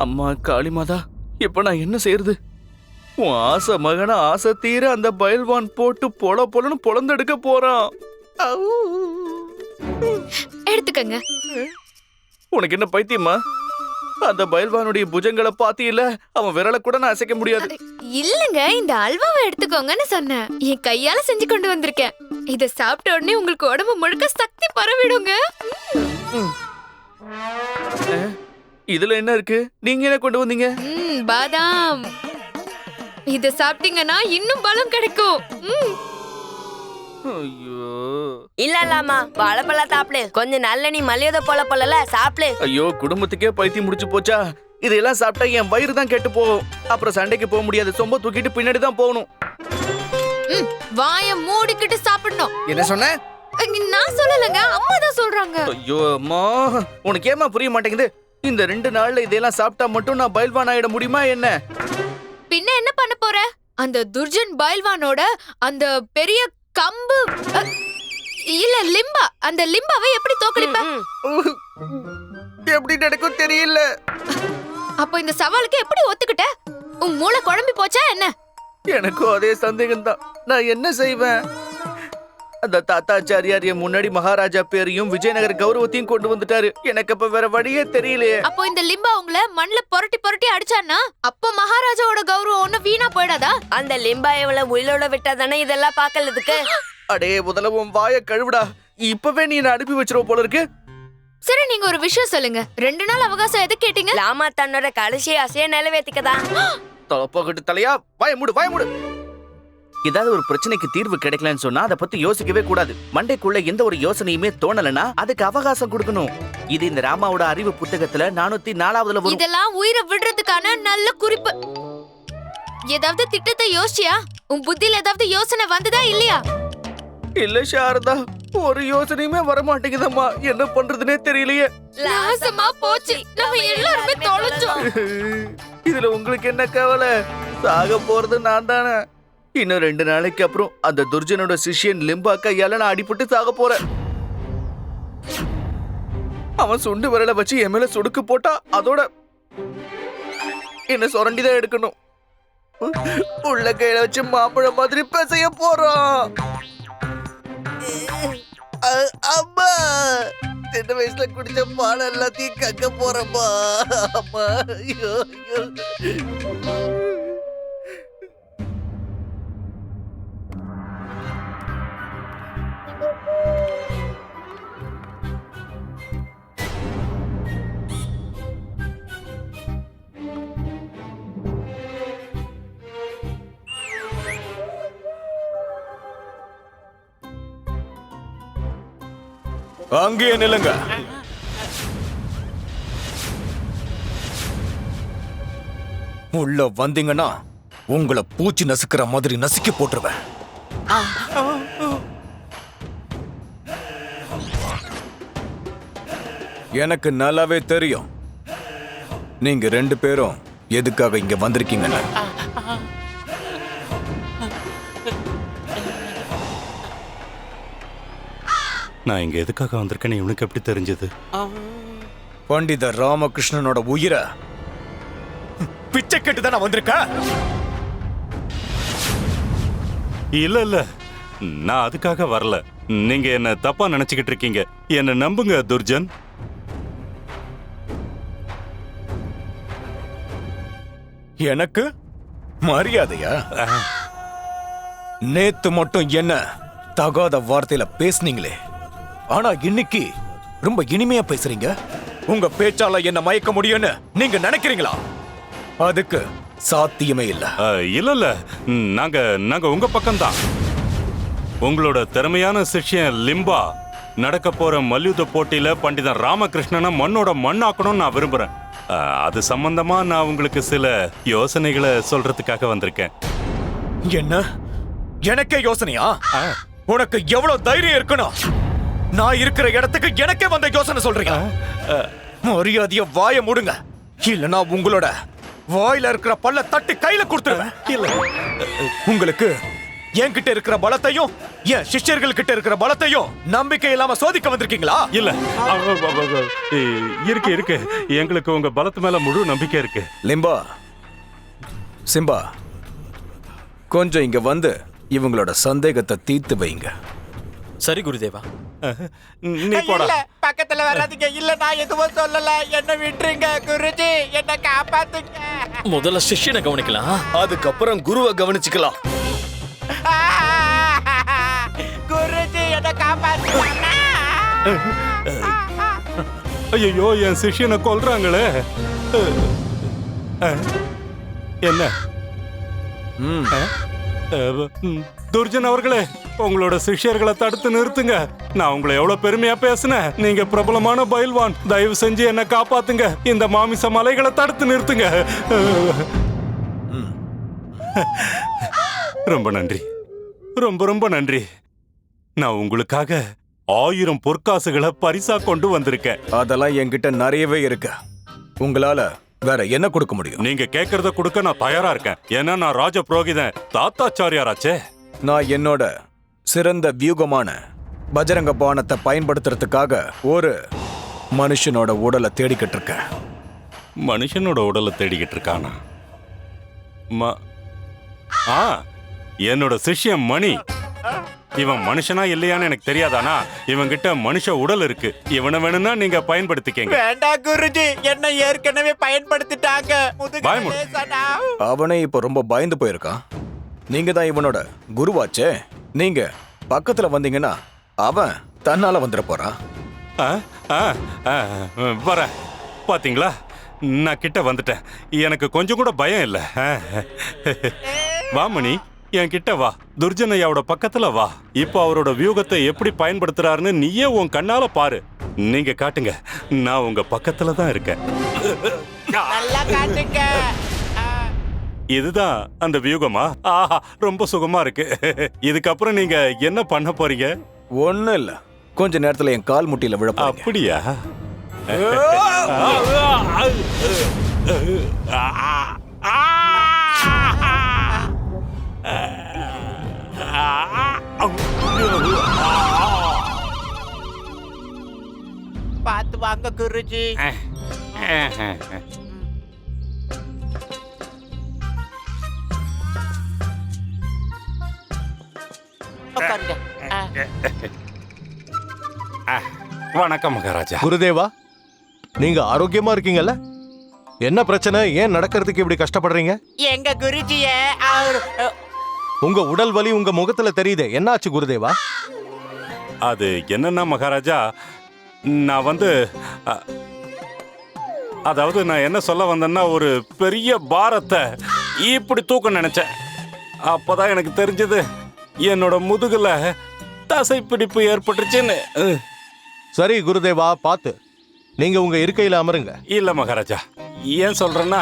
அம்மா காளிமாதா, இப்ப நான் என்ன செய்யறது? உன் ஆசை மகன ஆசை தீர அந்த பயில்வான் போட்டு பொலன்னு பொளந்தெடுக்க போறான். எடுத்துக்கங்க. உனக்கு என்ன பைத்தியமா? அந்த பயில்வானுடைய புஜங்களை பாத்தியில, அவன் விரலை கூட நான் அசைக்க முடியாது. இல்லங்க, இந்த அல்வாவை எடுத்துக்கோங்கன்னு சொன்னேன். என் கையால செஞ்சு கொண்டு வந்திருக்கேன். இத சாப்பிட்ட உடனே உங்களுக்கு உடம்பு முழுக்க சக்தி பரவிடுங்க. இதுல என்ன இருக்கு? நீங்க என்ன கொண்டு வந்தீங்க? பாதாம். இத சாப்பிட்டீங்கன்னா இன்னும் பலம் கிடைக்கும். ஐயோ, இல்லலாமா, வாழைப்பழ சாப்பிடு. கொஞ்சம் நல்ல நீ மல்லியத போல சாப்பிடு. ஐயோ, குடும்பத்துக்கே பைத்தியம் முடிச்சு போச்சா? இதெல்லாம் சாப்பிட்டா என் வயிறு தான் கெட்டு போகும். அப்புறம் சண்டைக்கு போக முடியாது. சொம்ப தூக்கிட்டு பின்னாடி தான் போகணும். வாய மூடிக்கிட்டு சாப்பிடணும். என்ன சொன்ன? நான் சொல்லலங்க, அம்மா தான் சொல்றாங்க. ஐயோ அம்மா, உனக்கு ஏமா புரிய மாட்டேங்குது? இந்த 2 நாள்ல இதெல்லாம் சாப்பிட்டா மட்டும் நான் பயில்வான் ஆயிட முடியுமா என்ன? பின்ன என்ன பண்ண போற? அந்த துர்ஜன் பயில்வானோட அந்த பெரிய கம்பு இல்ல லிம்பா, அந்த லிம்பாவை எப்படி தோக்கடிப்ப? எப்படி நடக்கும் தெரியல. அப்போ இந்த சவாலுக்கு எப்படி ஒத்துக்கிட்ட? உன் மூளை குழம்பி போச்சா என்ன? எனக்கும் அதே சந்தேகம் தான். நான் என்ன செய்வேன்? அந்த தாத்தாச்சாரியார் என் முன்னாடி மகாராஜா பேரையும் விஜயநகர கௌரவத்தையும் கொண்டு வந்துட்டாரு. எனக்கு அப்ப வேற வழியே தெரியலையே. அப்போ இந்த லிம்பா உங்களை மண்ணுல புரட்டி அடிச்சானா அப்போ மகாராஜாவோட கௌரவம் ஒண்ணு வீணா போயிடாதா? அந்த லிம்பா இவள உயிரோட விட்டாதானே இதெல்லாம் பாக்கலதுக்கு. அடே முதல்ல உன் வாய கழுவுடா. இப்பவே நீ என்ன அனுப்பி வச்சிருவ போல இருக்கு. சரி, நீங்க ஒரு விஷயம் சொல்லுங்க. 2 நாள் அவகாசம் எது கேட்டீங்க? லாமா தன்னோட கடைசி ஆசையை நிறைவேத்திக்கதான். தலப்பகட்டு தலையா, வாய மூடு. ஏதாவது ஒரு பிரச்சனைக்கு தீர்வு கிடைக்கலன்னு சொன்னா அதை பத்தி யோசிக்கவே கூடாது. மண்டைக்குள்ள எந்த ஒரு யோசனையுமே தோணலனா அதுக்கு அவகாசம் கொடுக்கணும். இது இந்த ராமாவோட அறிவு புத்தகத்துல 404வது வரும். இதெல்லாம் உயிரை விடுறதுக்கான நல்ல குறிப்பு. ஏதாவது திட்டத்தை யோசிச்சியா? உன் புத்தியில ஏதாவது யோசனை வந்ததா இல்லையா? இல்ல சாரதா, ஒரு யோசனையுமே வர மாட்டேங்குதம்மா. என்ன பண்றதுனே தெரியலையே. நாசமா போச்சு, நம்ம எல்லாருமே தொலைச்சோம். இதுல உங்களுக்கு என்ன கவலை? சாக போறது நான் தானே. இன்னும் 2 நாளைக்கு அப்புறம் அந்த துர்ஜனோட சிஷ்யன் லிம்பா கையால நான் அடிபட்டு சாக போறேன். அவன் சுண்டு விரலை வச்சு என் மேல சொடுக்கு போட்டா அதோட என்ன சுரண்டிதான் எடுக்கணும். உள்ள கையில வச்சு மாம்பழம் மாதிரி பேசைய போறான். அம்மா, சின்ன வயசுல குடிச்ச பால் எல்லாத்தையும் கக்க போறப்பா. அம்மா, ஐயோ. அங்கேயே நில்லுங்க. உள்ள வந்தீங்கன்னா உங்களை பூச்சி நசுக்கிற மாதிரி நசுக்கி போட்டுருவேன். எனக்கு நல்லாவே தெரியும் நீங்க 2 பேரும் எதுக்காக இங்க வந்திருக்கீங்கன்னு. நான் இங்க எதுக்காக வந்திருக்கேன்னு இவனுக்கு எப்படி தெரிஞ்சது? பண்டித ராமகிருஷ்ணனோட உயிரை பிச்சை கேட்டு தானே வந்திருக்க? இல்ல, நான் அதுக்காக வரல. நீங்க என்ன தப்பா நினைச்சுக்கிட்டு இருக்கீங்க. என்ன நம்புங்க துர்ஜன். எனக்கு மரியாதையா? நேத்து மட்டும் என்ன தகாத வார்த்தையில பேசுனீங்களே, ஆனா இன்னைக்கு ரொம்ப இனிமையா பேசுறீங்க. உங்க பேச்சால என்ன மயக்க முடியும்னு நீங்க நினைக்கிறீங்களா? அதுக்கு சாத்தியமே இல்ல. இல்ல, நாங்க உங்க பக்கம்தான். உங்களோட திறமையான சிஷ்யன் லிம்பா நடக்க போற மல்யுத்த போட்டியில பண்டிதன் ராமகிருஷ்ணனை மண்ணோட மண்ணாக்கணும்னு நான் விரும்புறேன். அது சம்பந்தமா நான் உங்களுக்கு சில யோசனைகளை சொல்றதுக்காக வந்திருக்கேன். என்ன? எனக்கே யோசனையா? உனக்கு எவ்வளவு தைரியம் இருக்கணும்? நான் இருக்கிற இடத்துக்கு எனக்கே வந்த யோசனை சொல்றீங்க? மரியாதைய வாய மூடுங்க, இல்லனா உங்களோட வாயில இருக்கிற பல்ல தட்டி கையில கொடுத்துருவேன். இல்ல, உங்களுக்கு என்கிட்ட இருக்கிற பலத்தையும் என் சிஷ்யர்கள் கிட்ட இருக்கிற பலத்தையும் நம்பிக்கை இல்லாம சோதிக்க வந்திருக்கீங்களா? இல்ல இருக்கு இருக்கு, எங்களுக்கு உங்க பலத்து மேல முழு நம்பிக்கை இருக்கு. லிம்பா, சிம்பா, கொஞ்சம் இங்க வந்து இவங்களோட சந்தேகத்தை தீர்த்து வைங்க. சரி குருதேவா. நீ போடா. இல்ல, பக்கத்துல வராதீங்க. இல்ல, நான் எதுவும் சொல்லல. என்ன விட்டுருங்க குருஜி, என்ன காப்பாத்துங்க. முதல்ல சிஷ்யனை கவனிக்கலாம், அதுக்கப்புறம் குருவை கவனிச்சுக்கலாம். குருஜி, என்ன காப்பாத்துங்க. ஐயோ, என் சிஷ்யனை கொல்றாங்களே. என்ன? துர்ஜன் அவர்களே, உங்களோட சிஷ்யர்களை தடுத்து நிறுத்துங்க. நான் உங்களை எவ்வளவு பெருமையா பேசினேன். நீங்க பிரபலமான பயில்வான், தயவு செஞ்சு என்ன காப்பாத்துங்க. இந்த மாமிச மலைகளை தடுத்து நிறுத்துங்க. ரொம்ப நன்றி, ரொம்ப ரொம்ப நன்றி. நான் உங்களுக்காக 1000 பொற்காசுகளை பரிசா கொண்டு வந்திருக்கேன். அதெல்லாம் என்கிட்ட நிறையவே இருக்கு. உங்களால வேற என்ன கொடுக்க முடியும்? நீங்க கேக்குறத கொடுக்க நான் தயாரா இருக்கேன். ஏன்னா நான் ராஜ புரோகிதன், தாத்தாச்சாரியாராச்சே. நான் என்னோட சிறந்த வியூகமான பஜரங்க பானத்தை பயன்படுத்துறதுக்காக ஒரு மனுஷனோட உடலை தேடிக்கிட்டு இருக்கேன். மனுஷனோட உடலை தேடிக்கிட்டு இருக்கானா? என்னோட சிஷ்யன் மணி. இவன் மனுஷனா இல்லையான்னு எனக்கு தெரியாதானா? இவன் கிட்ட மனுஷ உடல் இருக்கு. இவனை வேணும்னா நீங்க பயன்படுத்திக்கங்க. வேண்டாம் குருஜி, என்ன ஏற்கனவே பயன்படுத்திட்டாங்க. பயமுடு. அவனே இப்ப ரொம்ப பயந்து போயிருக்கான். நீங்க தான் இவனோட குருவாச்சே. நீங்க பக்கத்துல வந்தீங்கன்னா அவன் தன்னால வந்துட போறான். வர பாத்தீங்களா, நான் கிட்ட வந்துட்டேன். எனக்கு கொஞ்சம் கூட பயம் இல்ல. வா மணி, என் கிட்ட வா. துர்ஜனையாவோட பக்கத்துல வா. இப்ப அவரோட வியூகத்தை எப்படி பயன்படுத்துறாருன்னு நீயே உன் கண்ணால பாரு. நீங்க காட்டுங்க, நான் உங்க பக்கத்துல தான் இருக்கேன். நல்லா காட்டுங்க. இதுதான் அந்த வியூகமா? ஆஹா, ரொம்ப சுகமா இருக்கு. இதுக்கப்புறம் நீங்க என்ன பண்ண போறீங்க? ஒண்ணும் இல்ல, கொஞ்ச நேரத்துல என் கால் முட்டியில விழ போறீங்க. அப்படியா? பார்த்து வாங்க குருஜி. உட்காருங்க. வணக்கம் மகாராஜா. குருதேவா, நீங்க ஆரோக்கியமா இருக்கீங்கல்ல? என்ன பிரச்சனை? ஏன் நடக்கிறதுக்கு இப்படி கஷ்டப்படுறீங்க? எங்க குருஜிய உங்க உடல் வலி உங்க முகத்துல தெரியுதே, என்னாச்சு குருதேவா? அது என்னன்னா மகாராஜா, நான் அதாவது நான் என்ன சொல்ல வந்தேன்னா, ஒரு பெரிய பாரத்தை இப்படி தூக்க நினைச்சேன். அப்பதான் எனக்கு தெரிஞ்சது என்னோட முதுகுல தசைப்பிடிப்பு ஏற்பட்டுருச்சுன்னு. சரி குருதேவா, பார்த்து நீங்க உங்க இருக்கையில அமருங்க. இல்ல மகாராஜா, ஏன் சொல்றேன்னா,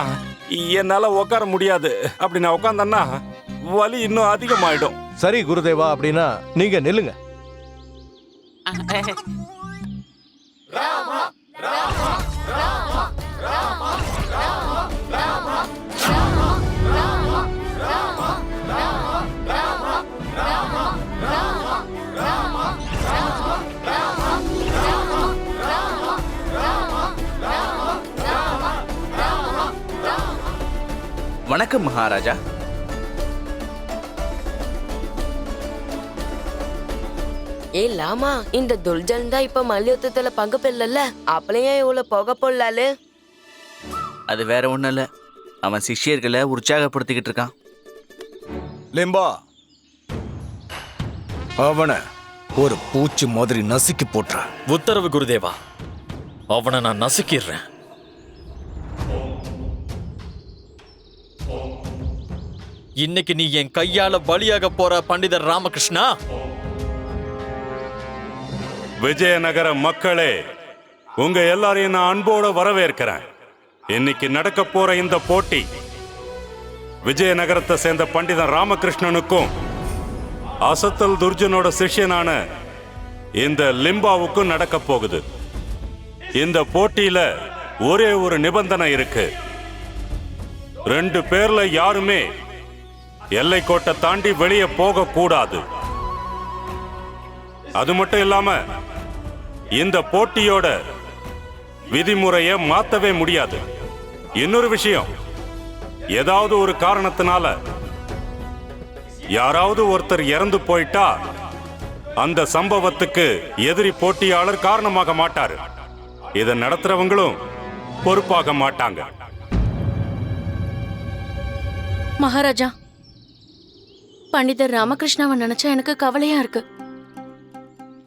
என்னால உட்கார முடியாது. அப்படி நான் உட்கார்ந்தேன்னா வலி இன்னும் அதிகமாயிடும். சரி குருதேவா, அப்படின்னா நீங்க நில்லுங்க. வணக்கம் மகாராஜா. லாமா, இந்த துர்ஜன் தான் இப்ப மல்யுத்தத்துல பங்கு பெறல. அப்பளையே இவ்வளவு புகை போடலாலு. அது வேற ஒண்ணும் இல்ல, அவன் சிஷ்யர்களை உற்சாகப்படுத்திக்கிட்டு இருக்கான். லிம்பா, அவனை ஒரு பூச்சி மாதிரி நசுக்கி போட்டுற. உத்தரவு குருதேவா. அவனை நான் நசுக்கிடுறேன். இன்னைக்கு நீ என் கையால பலியாக போற பண்டிதர் ராமகிருஷ்ணா. விஜயநகர மக்களே, உங்க எல்லாரையும் நான் அன்போட வரவேற்கிறேன். இன்னைக்கு நடக்க போற இந்த போட்டி விஜயநகரத்தை சேர்ந்த பண்டிதன் ராமகிருஷ்ணனுக்கும் அசத்தல் துர்ஜனோட சிஷ்யனான இந்த லிம்பாவுக்கும் நடக்க போகுது. இந்த போட்டியில ஒரே ஒரு நிபந்தனை இருக்கு. 2 பேர்ல யாருமே எல்லை கோட்டை தாண்டி வெளியே போக கூடாது. அது மட்டும் இல்லாம இந்த போட்டியோட விதிமுறையை மாத்தவே முடியாது. இன்னொரு விஷயம், ஏதாவது ஒரு காரணத்தினால யாராவது ஒருத்தர் இறந்து போயிட்டா அந்த சம்பவத்துக்கு எதிரி போட்டியாளர் காரணமாக மாட்டாரு. இதை நடத்துறவங்களும் பொறுப்பாக மாட்டாங்க. மகாராஜா, பண்டிதர் ராமகிருஷ்ணாவை நினைச்சா எனக்கு கவலையா இருக்கு.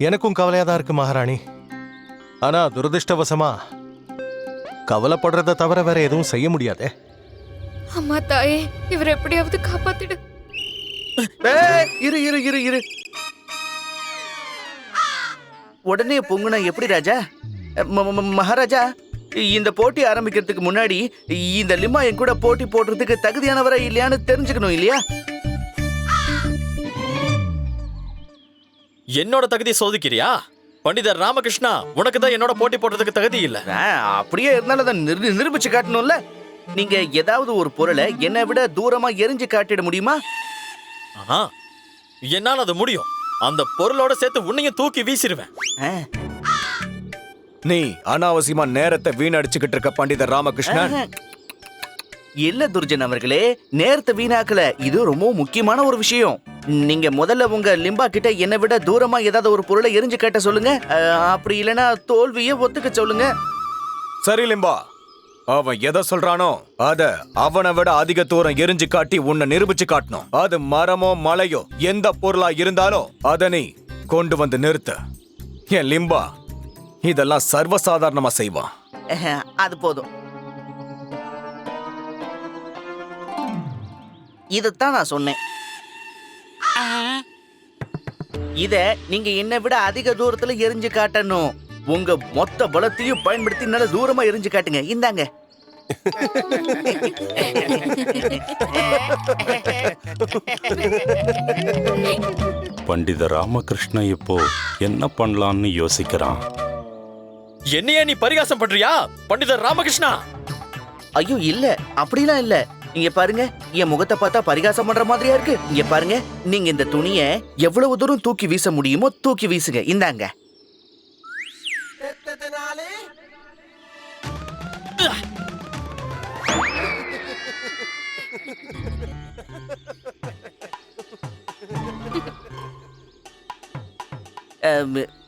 எனக்கும் கவலையா தான் இருக்கு மகாராணி. ஆனா துரதிர்ஷ்டவசமா கவலைப்படுறத தவிர வேற எதுவும் செய்ய முடியாதே. அம்மா தாயே, இவர் எப்படியாவது காப்பாத்திடு. இரு இரு இரு இரு. உடனே பொங்குனா எப்படி ராஜா? மகாராஜா, இந்த போட்டி ஆரம்பிக்கிறதுக்கு முன்னாடி இந்த லிம்மா என் கூட போட்டி போடுறதுக்கு தகுதியானவரா இல்லையான்னு தெரிஞ்சுக்கணும் இல்லையா? என்னோட தகுதி சோதிக்கிறியா? பண்டிதர் ராமகிருஷ்ணா, உனக்கு தான் என்னோட போட்டி போடுறதுக்கு தகுதி இல்ல. அப்படியே இருந்தாலும் தான் நிரூபிச்சு காட்டணும்ல. நீங்க ஏதாவது ஒரு பொருளை என்னை விட தூரமா எரிஞ்சு காட்டிட முடியுமா? என்னால அது முடியும். அந்த பொருளோட சேர்த்து உன்னையும் தூக்கி வீசிடுவேன். நீ அனாவசியமா நேரத்தை வீணடிச்சுக்கிட்டு இருக்க பண்டிதர் ராமகிருஷ்ணன். இல்ல துர்ஜன் அவர்களே, நேரத்தை வீணாக்கல. இது ரொம்ப முக்கியமான ஒரு விஷயம். நீங்க முதல்ல உங்க லிம்பா கிட்ட என்னை விட தூரமா ஏதாவது ஒரு பொருளை எரிஞ்சு காட்ட சொல்லுங்க. அப்படி இல்லைன்னா தோல்வியை ஒத்துக்க சொல்லுங்க. சரி லிம்பா, அவன் எதை சொல்றானோ அத அவனை விட அதிக தூரம் எரிஞ்சு காட்டி உன்னை நிரூபிச்சு காட்டணும். அது மரமோ மலையோ எந்த பொருளா இருந்தாலும் அத நீ கொண்டு வந்து நிறுத்த. என் லிம்பா இதெல்லாம் சர்வசாதாரணமா செய்வான். அது போதும். இதத்தான் நான் சொன்னேன். இத நீங்க என்னை விட அதிக தூரத்துல எரிஞ்சு காட்டணும். உங்க மொத்த பலத்தையும் பயன்படுத்தி நல்ல தூரமா எரிஞ்சு காட்டுங்க. இந்தாங்க. பண்டித ராமகிருஷ்ண இப்போ என்ன பண்ணலாம்னு யோசிக்கிறான். என்னையே நீ பரிகாசம் பண்றியா பண்டிதர் ராமகிருஷ்ணா? ஐயோ இல்ல, அப்படிலாம் இல்ல. இங்க பாருங்க, என் முகத்தை பார்த்தா பரிகாசம் பண்ற மாதிரியா இருக்கு. இங்க பாருங்க, நீங்க இந்த துணிய எவ்வளவு தூரம் தூக்கி வீச முடியுமோ தூக்கி வீசுங்க. இந்தாங்க.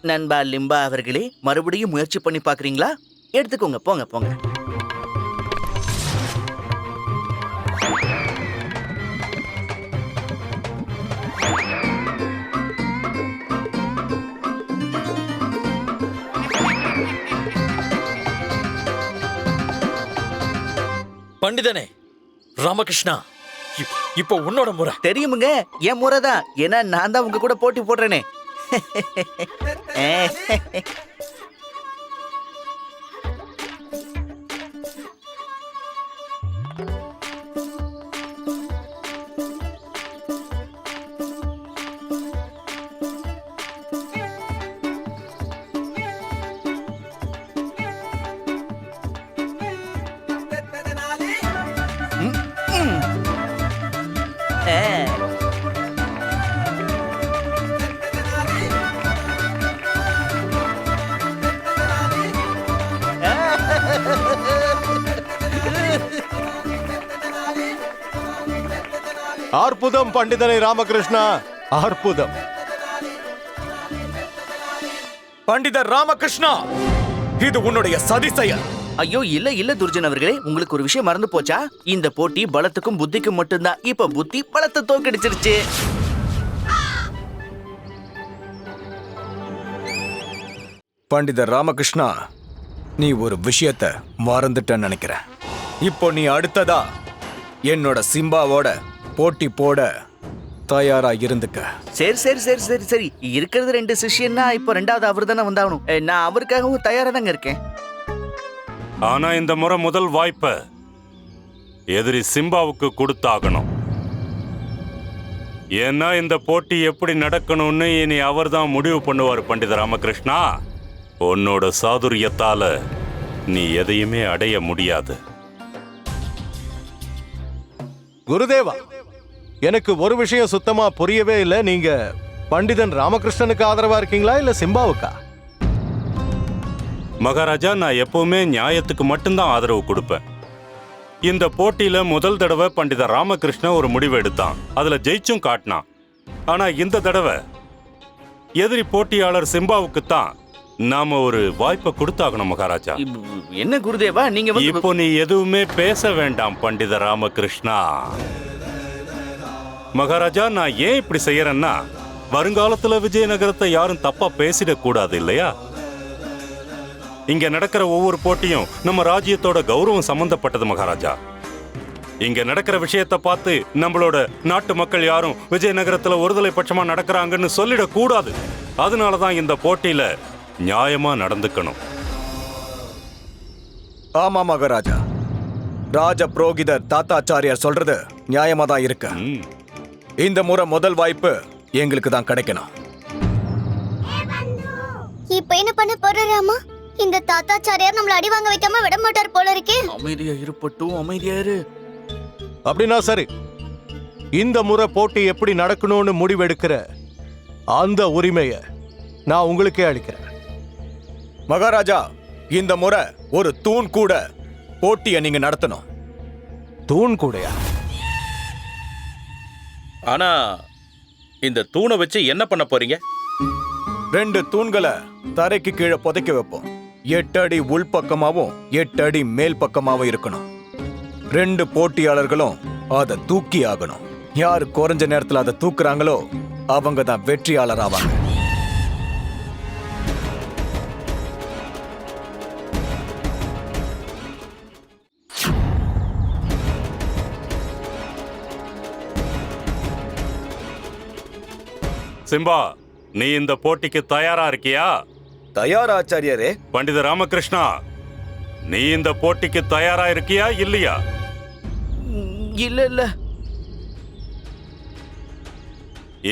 நண்பா லிம்பா அவர்களே, மறுபடியும் முயற்சி பண்ணி பாக்குறீங்களா? எடுத்துக்கோங்க, போங்க போங்க. பண்டிதனே ராமகிருஷ்ணா, இப்போ உன்னோட முறை. தெரியுமுங்க, என் முறைதான். ஏன்னா நான் தான் உங்க கூட போட்டி போடுறேனே. அற்புதம் பண்டிதனை ராமகிருஷ்ணா, அற்புதம். பண்டிதர் ராமகிருஷ்ணா, இது உன்னுடைய சதி செயல். ஐயோ இல்ல இல்ல துர்ஜன் அவர்களே, உங்களுக்கு ஒரு விஷயம் மறந்து போச்சா? இந்த போட்டி பலத்துக்கும் புத்திக்கும் மட்டும்தான். இப்ப புத்தி பலத்தை தோக்கடிச்சிருச்சு. பண்டிதர் ராமகிருஷ்ணா, நீ ஒரு விஷயத்தை மறந்துட்டன்னு நினைக்கிறேன். இப்போ நீ அடுத்ததா என்னோட சிம்பாவோட போட்டி போட தயாரா இருந்துக்க. சரி சரி சரி சரி சரி. இருக்கிறது 2 சிஷ்யன்னா இப்போ 2வது அவர் தானே வந்தாகணும். நான் அவருக்காகவும் தயாரா தாங்க இருக்கேன். ஆனா இந்த முறை முதல் வாய்ப்பை எதிரி சிம்பாவுக்கு கொடுத்தாகணும். ஏன்னா இந்த போட்டி எப்படி நடக்கணும்னு இனி அவர் தான் முடிவு பண்ணுவார். பண்டித ராமகிருஷ்ணா, உன்னோட சாதுரியத்தால நீ எதையுமே அடைய முடியாது. குருதேவா, எனக்கு ஒரு விஷயம் சுத்தமா புரியவே இல்லை. நீங்க பண்டிதன் ராமகிருஷ்ணனுக்கு ஆதரவா இருக்கீங்களா இல்ல சிம்பாவுக்கா? மகாராஜா, நான் எப்பவுமே நியாயத்துக்கு மட்டும்தான் ஆதரவு கொடுப்பேன். இந்த போட்டியில முதல் தடவை பண்டித ராமகிருஷ்ணன் ஒரு முடிவு எடுத்தான், அதுல ஜெயிச்சும் காட்டினான். ஆனா இந்த தடவை எதிரி போட்டியாளர் சிம்பாவுக்கு தான் நாம ஒரு வாய்ப்பை கொடுத்தாகணும் மகாராஜா. என்ன குருதேவா நீங்க வந்து இப்போ நீ எதுவுமே பேச வேண்டாம் பண்டித ராமகிருஷ்ணா. மகாராஜா, நான் ஏன் இப்படி செய்யறேன்னா, வருங்காலத்துல விஜயநகரத்தை யாரும் தப்பா பேசிடக்கூடாது இல்லையா? இங்க நடக்கிற ஒவ்வொரு போட்டியும் நம்ம ராஜ்யத்தோட கௌரவம் சம்பந்தப்பட்டது மகாராஜா. இங்க நடக்கிற விஷயத்தை பார்த்து நம்மளோட நாட்டு மக்கள் யாரும் விஜயநகரத்துல ஒருதலை பட்சமா நடக்கிறாங்கன்னு சொல்லிடக் கூடாது. அதனாலதான் இந்த போட்டியில நியாயமா நடந்துக்கணும். ஆமா மகாராஜா, ராஜ புரோகிதர் தாத்தாச்சாரியார் சொல்றது நியாயமா தான் இருக்கு. இந்த முறை முதல் வாய்ப்பு எங்களுக்கு தான் கிடைக்கணும். இப்ப என்ன பண்ண போற ராமா? இந்த தாத்தாச்சாரியார் நம்மள அடி வாங்க வைக்காம விட மாட்டார் போல இருக்கே. அமைதியா இருப்பட்டும், அமைதியா இரு. அப்படின்னா சரி, இந்த முறை போட்டி எப்படி நடக்கணும்னு முடிவெடுக்கிற அந்த உரிமையை நான் உங்களுக்கே அளிக்கிறேன். மகாராஜா, இந்த முறை ஒரு தூண் கூட போட்டியை நீங்க நடத்தணும். தூண் கூடயா? ஆனா இந்த தூணை வச்சு என்ன பண்ண போறீங்க? 2 தூண்களை தரைக்கு கீழே புதைக்க வைப்போம். 8 அடி உள்பக்கமாவும் 8 அடி மேல் பக்கமாவும் இருக்கணும். 2 போட்டியாளர்களும் அதை தூக்கி ஆகணும். யாரு குறைஞ்ச நேரத்தில் அதை தூக்குறாங்களோ அவங்க தான் வெற்றியாளர் ஆவாங்க. சிம்பா, நீ இந்த போட்டிக்கு தயாரா இருக்கியா? தயாரா ஆச்சாரியாரே. பண்டித ராமகிருஷ்ணா, நீ இந்த போட்டிக்கு தயாரா இருக்கியா இல்லையா? இல்ல இல்ல.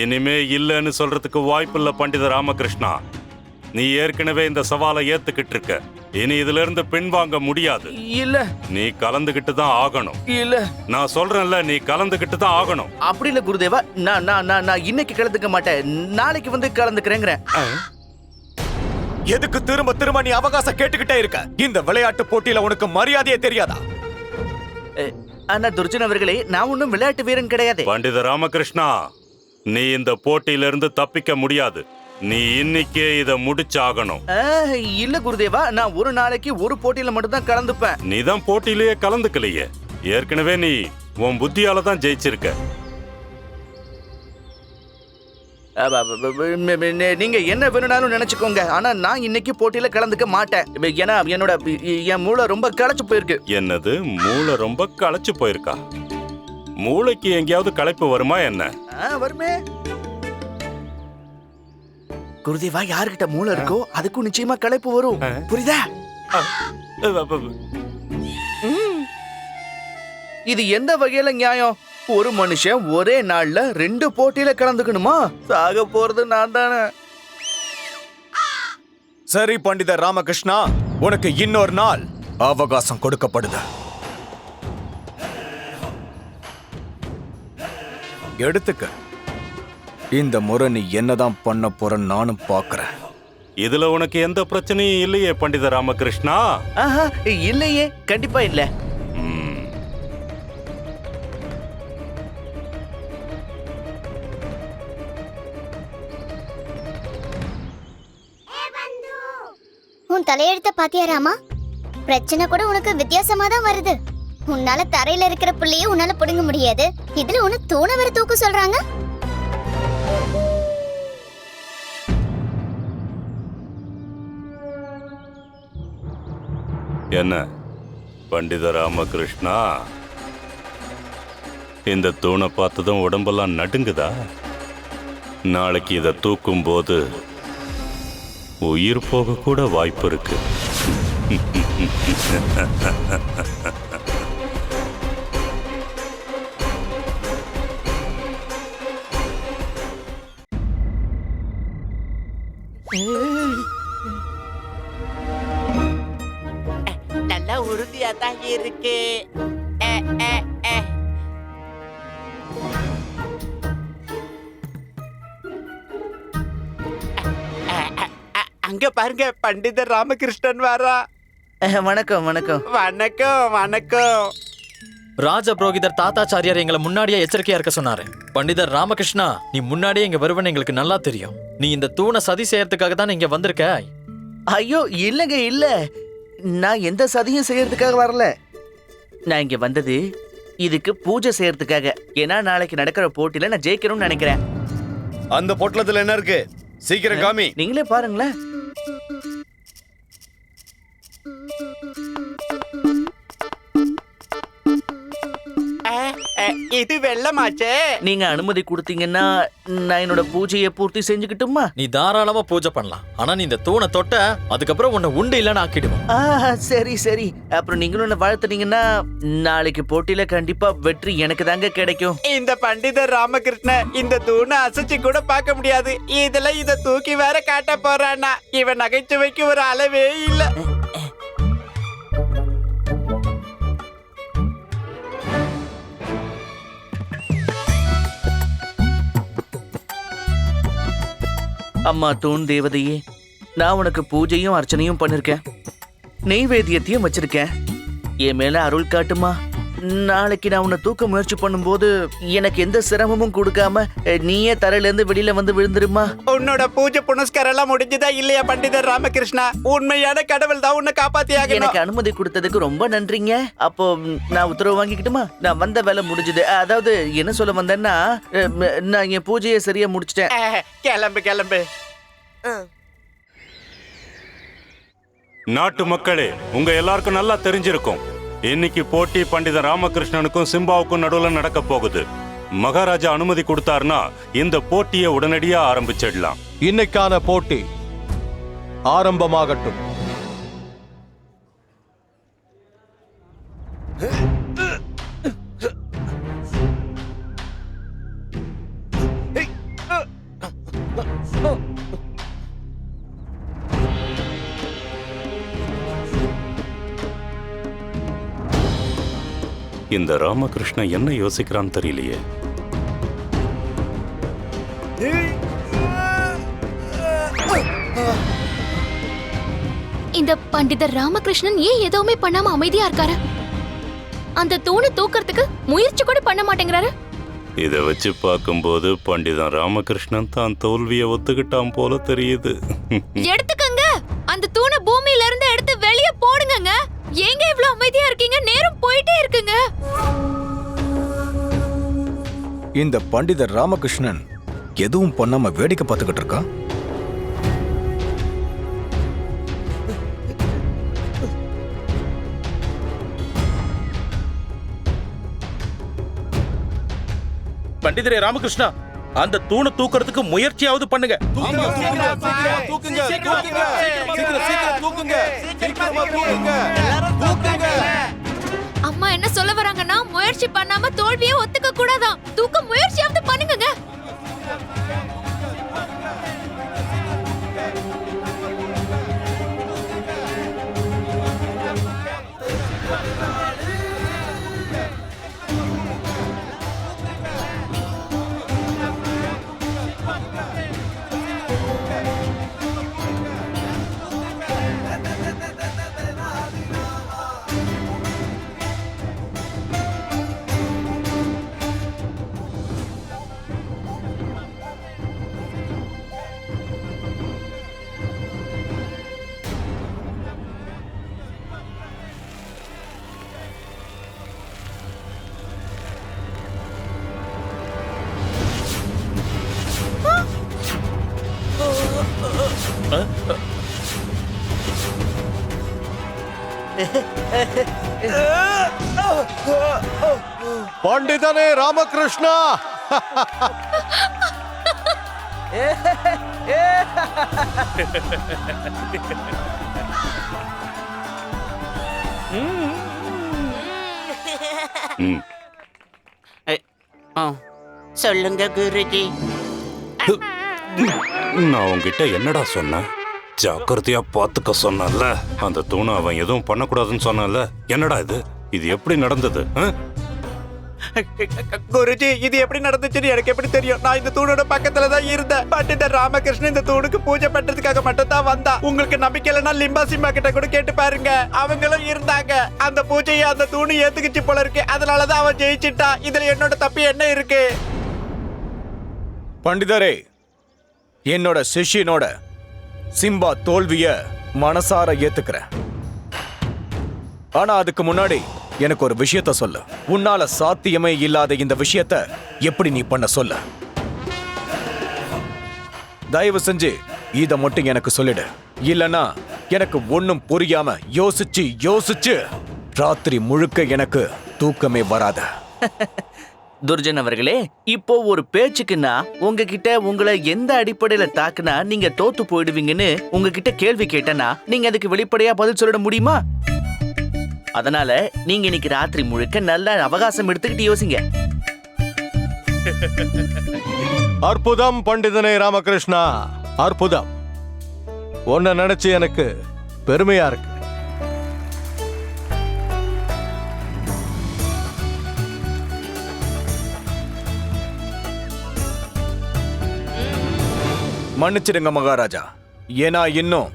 இனிமே இல்லன்னு சொல்றதுக்கு வாய்ப்பில்ல பண்டித ராமகிருஷ்ணா. நீ ஏற்கனவே இந்த சவாலை ஏத்துக்கிட்டு இருக்க. இனி இதுல இருந்து பின்வாங்க முடியாது. இல்ல. நீ கலந்துகிட்டு தான் ஆகணும். இல்ல. நான் சொல்றேன்ல, நீ கலந்துகிட்டு தான் ஆகணும். அப்படி இல்ல குருதேவா, நான் இன்னைக்கு கலந்துக்க மாட்டேன், நாளைக்கு வந்து கலந்துக்கிறேங்கிறேன். எதுக்கு திரும்ப திரும்ப நீ அவகாசம் கேட்டுக்கிட்டே இருக்க? இந்த விளையாட்டு போட்டியில உனக்கு மரியாதையே தெரியாதா? ஆனா துர்ஜன் அவர்களே, நான் ஒன்னும் விளையாட்டு வீரன் கிடையாது. பண்டித ராமகிருஷ்ணா, நீ இந்த போட்டியிலிருந்து தப்பிக்க முடியாது. நீ இன்னைக்கே இத முடிச்சாகணும். இல்ல குருதேவா, நான் ஒரு நாளைக்கு ஒரு போட்டியில மட்டும் தான் கலந்துப்பேன். நீ தான் போட்டியிலேயே கலந்துக்கலையே. ஏற்கனவே நீ உன் புத்தியால தான் ஜெயிச்சிருக்க. நீங்க என்ன வேணும்னாலும் நினைச்சுக்கோங்க, ஆனா நான் இன்னைக்கு போட்டியில கலந்துக்க மாட்டேன். ஏன்னா என் மூளை ரொம்ப களைச்சு போயிருக்கு. என்னது, மூளை ரொம்ப களைச்சு போயிருக்கா? மூளைக்கு எங்கேயாவது களைப்பு வருமா என்ன? வருமே குருதேவா, யாருக்கிட்ட மூளை இருக்கோ அதுக்கும் நிச்சயமா களைப்பு வரும், புரியுதா? இது எந்த வகையில நியாயம்? ஒரு மனுஷன் ஒரே நாள்ல 2 போட்டியில கலந்துக்கணுமா? சாக போறது நான் தானே. சரி பண்டிதர் ராமகிருஷ்ணா, உனக்கு இன்னொரு நாள் அவகாசம் கொடுக்கப்படுது. எடுத்துக்க. இந்த முறை நீ என்னதான் பண்ண போற நானும் பாக்குறேன். இதுல உனக்கு எந்த பிரச்சனையும் இல்லையே பண்டித ராமகிருஷ்ணா? இல்லையே, கண்டிப்பா இல்ல. உன் தலையெழுத்த பாத்தியா ராமா? பிரச்சனை கூட உனக்கு வித்தியாசமா தான் வருது. உன்னால தரையில இருக்கிற புள்ளைய உன்னால புடுங்க முடியாது, இதுல உன்னை தூண வர தூக்க சொல்றாங்க. என்ன பண்டித ராமகிருஷ்ணா, இந்த தூணை பார்த்ததும் உடம்பெல்லாம் நடுங்குதா? நாளைக்கு இதை தூக்கும் போது உயிர் போக கூட வாய்ப்பு இருக்கு. நல்லா உறுதியா தான் இருக்கு. இங்க பாருங்க பண்டிதர் ராமகிருஷ்ணன் வரா. வணக்கம் வணக்கம். வணக்கம் வணக்கம். ராஜ புரோகிதர் தாத்தாச்சாரியார் எங்களை முன்னாடியே எச்சரிக்கையா இருக்க சொன்னாரு. பண்டிதர் ராமகிருஷ்ணா, நீ முன்னாடியே இங்க வருவன்னு எங்களுக்கு நல்லா தெரியும். நீ இந்த தூணை சதி செய்யறதுக்காக தான் இங்க வந்திருக்க. ஐயோ இல்லைங்க இல்ல, நான் எந்த சதியும் செய்யறதுக்காக வரல. நான் இங்க வந்தது இதுக்கு பூஜை செய்யறதுக்காக. ஏன்னா நாளைக்கு நடக்கிற போட்டியில நான் ஜெயிக்கணும்னு நினைக்கிறேன். அந்த பொட்டலத்துல என்ன இருக்கு? சீக்கிரம் காமி. நீங்களே பாருங்களேன். இது வெள்ளமாச்சே. நீங்க அனுமதி கொடுத்தீங்கன்னா நான் என்னோட பூஜையை பூர்த்தி செஞ்சுக்கிட்டுமா? நீ தாராளமா பூஜை பண்ணலாம். ஆனா நீ இந்த தூணை தொட்ட அதுக்கப்புறம் உன்னை உண்டு இல்லைன்னு ஆக்கிடுவோம். சரி சரி. அப்புறம் நீங்களும் என்ன வாழ்த்துனீங்கன்னா நாளைக்கு போட்டியில கண்டிப்பா வெற்றி எனக்கு தாங்க கிடைக்கும். இந்த பண்டிதர் ராமகிருஷ்ணன் இந்த தூணை அசைச்சு கூட பார்க்க முடியாது. இதுல இத தூக்கி வேற காட்ட போறானா? இவன் நகைச்சுவைக்கு ஒரு அளவே இல்ல. அம்மா தூண் தேவதையே, நான் உனக்கு பூஜையும் அர்ச்சனையும் பண்ணிருக்கேன், நெய்வேத்தியத்தையும் வச்சிருக்கேன். என் மேல அருள் காட்டுமா. நாளைக்கு நான் உன்னை தூக்க முயற்சி பண்ணும்போது எனக்கு எந்த சிரமமும் கொடுக்காம நீயே தரையில இருந்து வெளியில வந்து விழுந்துருமா. உன்னோட பூஜை புனஸ்காரம் எல்லாம் முடிஞ்சதா இல்லையா பண்டிதர் ராமகிருஷ்ணா? உண்மையான கடவுள் தான் உன்னை காப்பாத்தியாக. எனக்கு அனுமதி கொடுத்ததுக்கு ரொம்ப நன்றிங்க. அப்போ நான் உத்தரவு வாங்கிக்கிட்டுமா? நான் வந்த வேலை முடிஞ்சது. அதாவது என்ன சொல்ல வந்தேன்னா, நான் என் பூஜையை சரியா முடிச்சிட்டேன். கிளம்பு கிளம்பு. நாட்டு மக்களே, உங்க எல்லாருக்கும் நல்லா தெரிஞ்சிருக்கும், இன்னைக்கு போட்டி பண்டிதர் ராமகிருஷ்ணனுக்கும் சிம்பாவுக்கும் நடுவில் நடக்க போகுது. மகாராஜா அனுமதி கொடுத்தாருன்னா இந்த போட்டியை உடனடியா ஆரம்பிச்சிடலாம். இன்னைக்கான போட்டி ஆரம்பமாகட்டும். இந்த ராமகிருஷ்ணன் என்ன யோசிக்கிறான்னு தெரியலையே. இந்த பண்டிதர் ராமகிருஷ்ணன் ஏன் எதுவுமே பண்ணாம அமைதியா இருக்காரு? அந்த தூணை தூக்கறதுக்கு முயற்சி கூட பண்ண மாட்டேங்கிறாரு. இதை வச்சு பார்க்கும்போது பண்டிதன் ராமகிருஷ்ணன் தான் தோல்வியை ஒத்துக்கிட்டான் போல தெரியுது. எடுத்துக்கங்க, அந்த தூணை பூமியில இருந்து எடுத்து வெளியே போடுங்க. ஏங்க இவ்வளவு அமைதியா இருக்கீங்க? நேரம் போயிட்டே இருக்குங்க. இந்த பண்டிதர் ராமகிருஷ்ணன் எதுவும் பண்ணாம வேடிக்கை பார்த்துக்கிட்டு இருக்கா. பண்டிதரே ராமகிருஷ்ணா, அந்த தூணை தூக்குறதுக்கு முயற்சியாவது பண்ணுங்க. அம்மா என்ன சொல்ல வராங்கன்னா, முயற்சி பண்ணாம தோல்வியை ஒத்துக்க கூடாதாம். தூக்க முயற்சியாவது பண்ணுங்க. பண்டிதனே ராமகிருஷ்ணா, சொல்லுங்க குருஜி. நான் உங்ககிட்ட என்னடா சொன்னேன்? ஜாக்கிரதையா பாத்துக்க சொன்னல. அந்த தூணை அவன் எதுவும் பண்ணக்கூடாதுன்னு சொன்னல. என்னடா இது? இது எப்படி நடந்தது? குருஜி இது எப்படி நடந்துச்சுன்னு எனக்கு எப்படி தெரியும்? நான் இந்த தூணோட பக்கத்துல தான் இருந்தேன். பண்டிதர் ராமகிருஷ்ணன் இந்த தூணுக்கு பூஜை பண்றதுக்காக மட்டும் தான் வந்தா. உங்களுக்கு நம்பிக்கை இல்லைன்னா லிம்பா சிம்பா கிட்ட கூட கேட்டு பாருங்க, அவங்களும் இருந்தாங்க. அந்த பூஜையை அந்த தூணு ஏத்துக்கிச்சு போல இருக்கு, அதனாலதான் அவன் ஜெயிச்சிட்டா. இதுல என்னோட தப்பு என்ன இருக்கு? பண்டிதரே, என்னோட சிஷ்யனோட சிம்பா தோல்விய மனசார ஏத்துக்கிறேன். ஆனா அதுக்கு முன்னாடி எனக்கு ஒரு விஷயத்த சொல்லு. உன்னால சாத்தியமே இல்லாத இந்த விஷயத்த எப்படி நீ பண்ண சொல்ல? தயவு செஞ்சு இத மட்டும் எனக்கு சொல்லிடு. இல்லனா எனக்கு ஒண்ணும் புரியாம யோசிச்சு யோசிச்சு ராத்திரி முழுக்க எனக்கு தூக்கமே வராத. துர்ஜன் அவர்களே, இப்போ ஒரு பேச்சுக்குன்னா உங்ககிட்ட உங்களை எந்த அடிப்படையில தாக்குனா நீங்க தோத்து போயிடுவீங்கன்னு உங்ககிட்ட கேள்வி கேட்டனா நீங்க அதுக்கு வெளிப்படையா பதில் சொல்லிட முடியுமா? அதனால நீங்க இன்னைக்கு ராத்திரி முழுக்க நல்ல அவகாசம் எடுத்துக்கிட்டு யோசிங்க. அற்புதம் பண்டிதனே ராமகிருஷ்ணா, அற்புதம். உன்னை நினைச்சு எனக்கு பெருமையா இருக்கு. மன்னிச்சிடுங்க மகாராஜா, ஏன்னா இன்னும்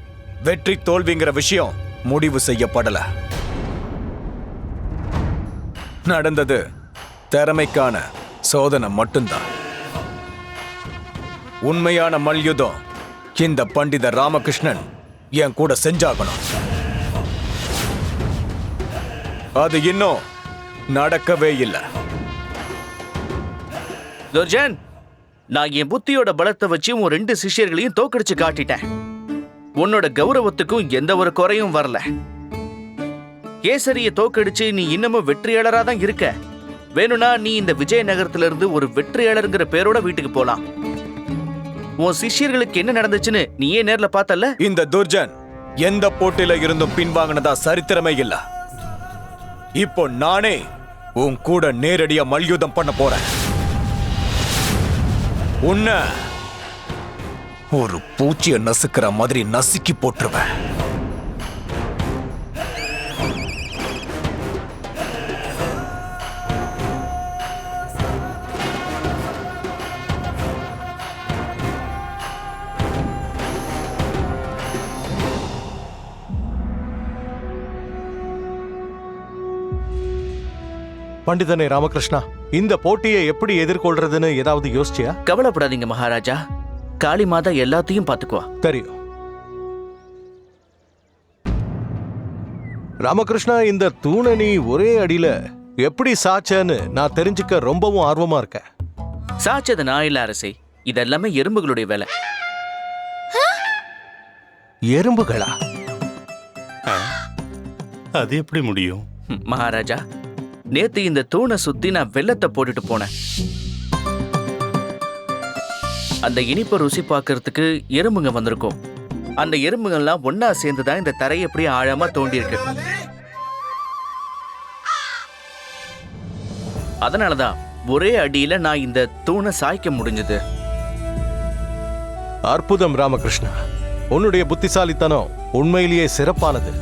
வெற்றி தோல்விங்கிற விஷயம் முடிவு செய்யப்படல. நடந்தது திறமைக்கான சோதனை மட்டும்தான். உண்மையான மல்யுத்தம் இந்த பண்டிதர் ராமகிருஷ்ணன் என் கூட செஞ்சாகணும். அது இன்னும் நடக்கவே இல்லை. துர்ஜன், நான் என் புத்தியோட பலத்தை வச்சு உன் 2 சிஷ்யர்களையும் தோக்கடிச்சு காட்டிட்டேன். உன்னோட கௌரவத்துக்கும் எந்த ஒரு குறையும் வரல. கேசரிய தோக்கடிச்சு நீ இன்னமும் வெற்றியாளரா தான் இருக்க. வேணும்னா நீ இந்த விஜயநகரத்துல இருந்து ஒரு வெற்றியாளருங்கிற பேரோட வீட்டுக்கு போலாம். உன் சிஷ்யர்களுக்கு என்ன நடந்துச்சுன்னு நீயே நேர்ல பார்த்தல. இந்த துர்ஜன் எந்த போட்டியில இருந்தும் பின்வாங்கினதா சரித்திரமே இல்ல. இப்போ நானே உன் கூட நேரடியா மல்யுத்தம் பண்ண போறேன். உன்ன ஒரு பூச்சிய நசுக்கிற மாதிரி நசுக்கி போட்டுருவேன். பண்டிதனே ராமகிருஷ்ணா, இந்த போட்டியை எப்படி எதிர்கொள்றதுன்னு ஏதாவது யோசிச்சியா? கவலைப்படாதீங்க மகாராஜா, காளி மாதா எல்லாத்தையும் பாத்துக்குவா. தெரியும் ராமகிருஷ்ணா, இந்த தூணை நீ ஒரே அடியில எப்படி சாச்சன்னு நான் தெரிஞ்சுக்க ரொம்பவும் ஆர்வமா இருக்கேன். சாச்சது நான் இல்ல அரசே, இதெல்லாமே எறும்புகளுடைய வேலை. எறும்புகளா? அது எப்படி முடியும்? மகாராஜா, நேத்து இந்த தூணை சுத்தி நான் வெள்ளத்தை போட்டுட்டு போனேன். அந்த இனிப்பை ருசி பார்க்கறதுக்கு எறும்புங்க வந்திருக்கும். அந்த எறும்புகள்லாம் ஒன்னா சேர்ந்துதான் இந்த தரையை எப்படி ஆழமா தோண்டி இருக்கு. அதனாலதான் ஒரே அடியில நான் இந்த தூணை சாய்க்க முடிஞ்சது. அற்புதம் ராமகிருஷ்ணா, உன்னுடைய புத்திசாலித்தனம் உண்மையிலேயே சிறப்பானது.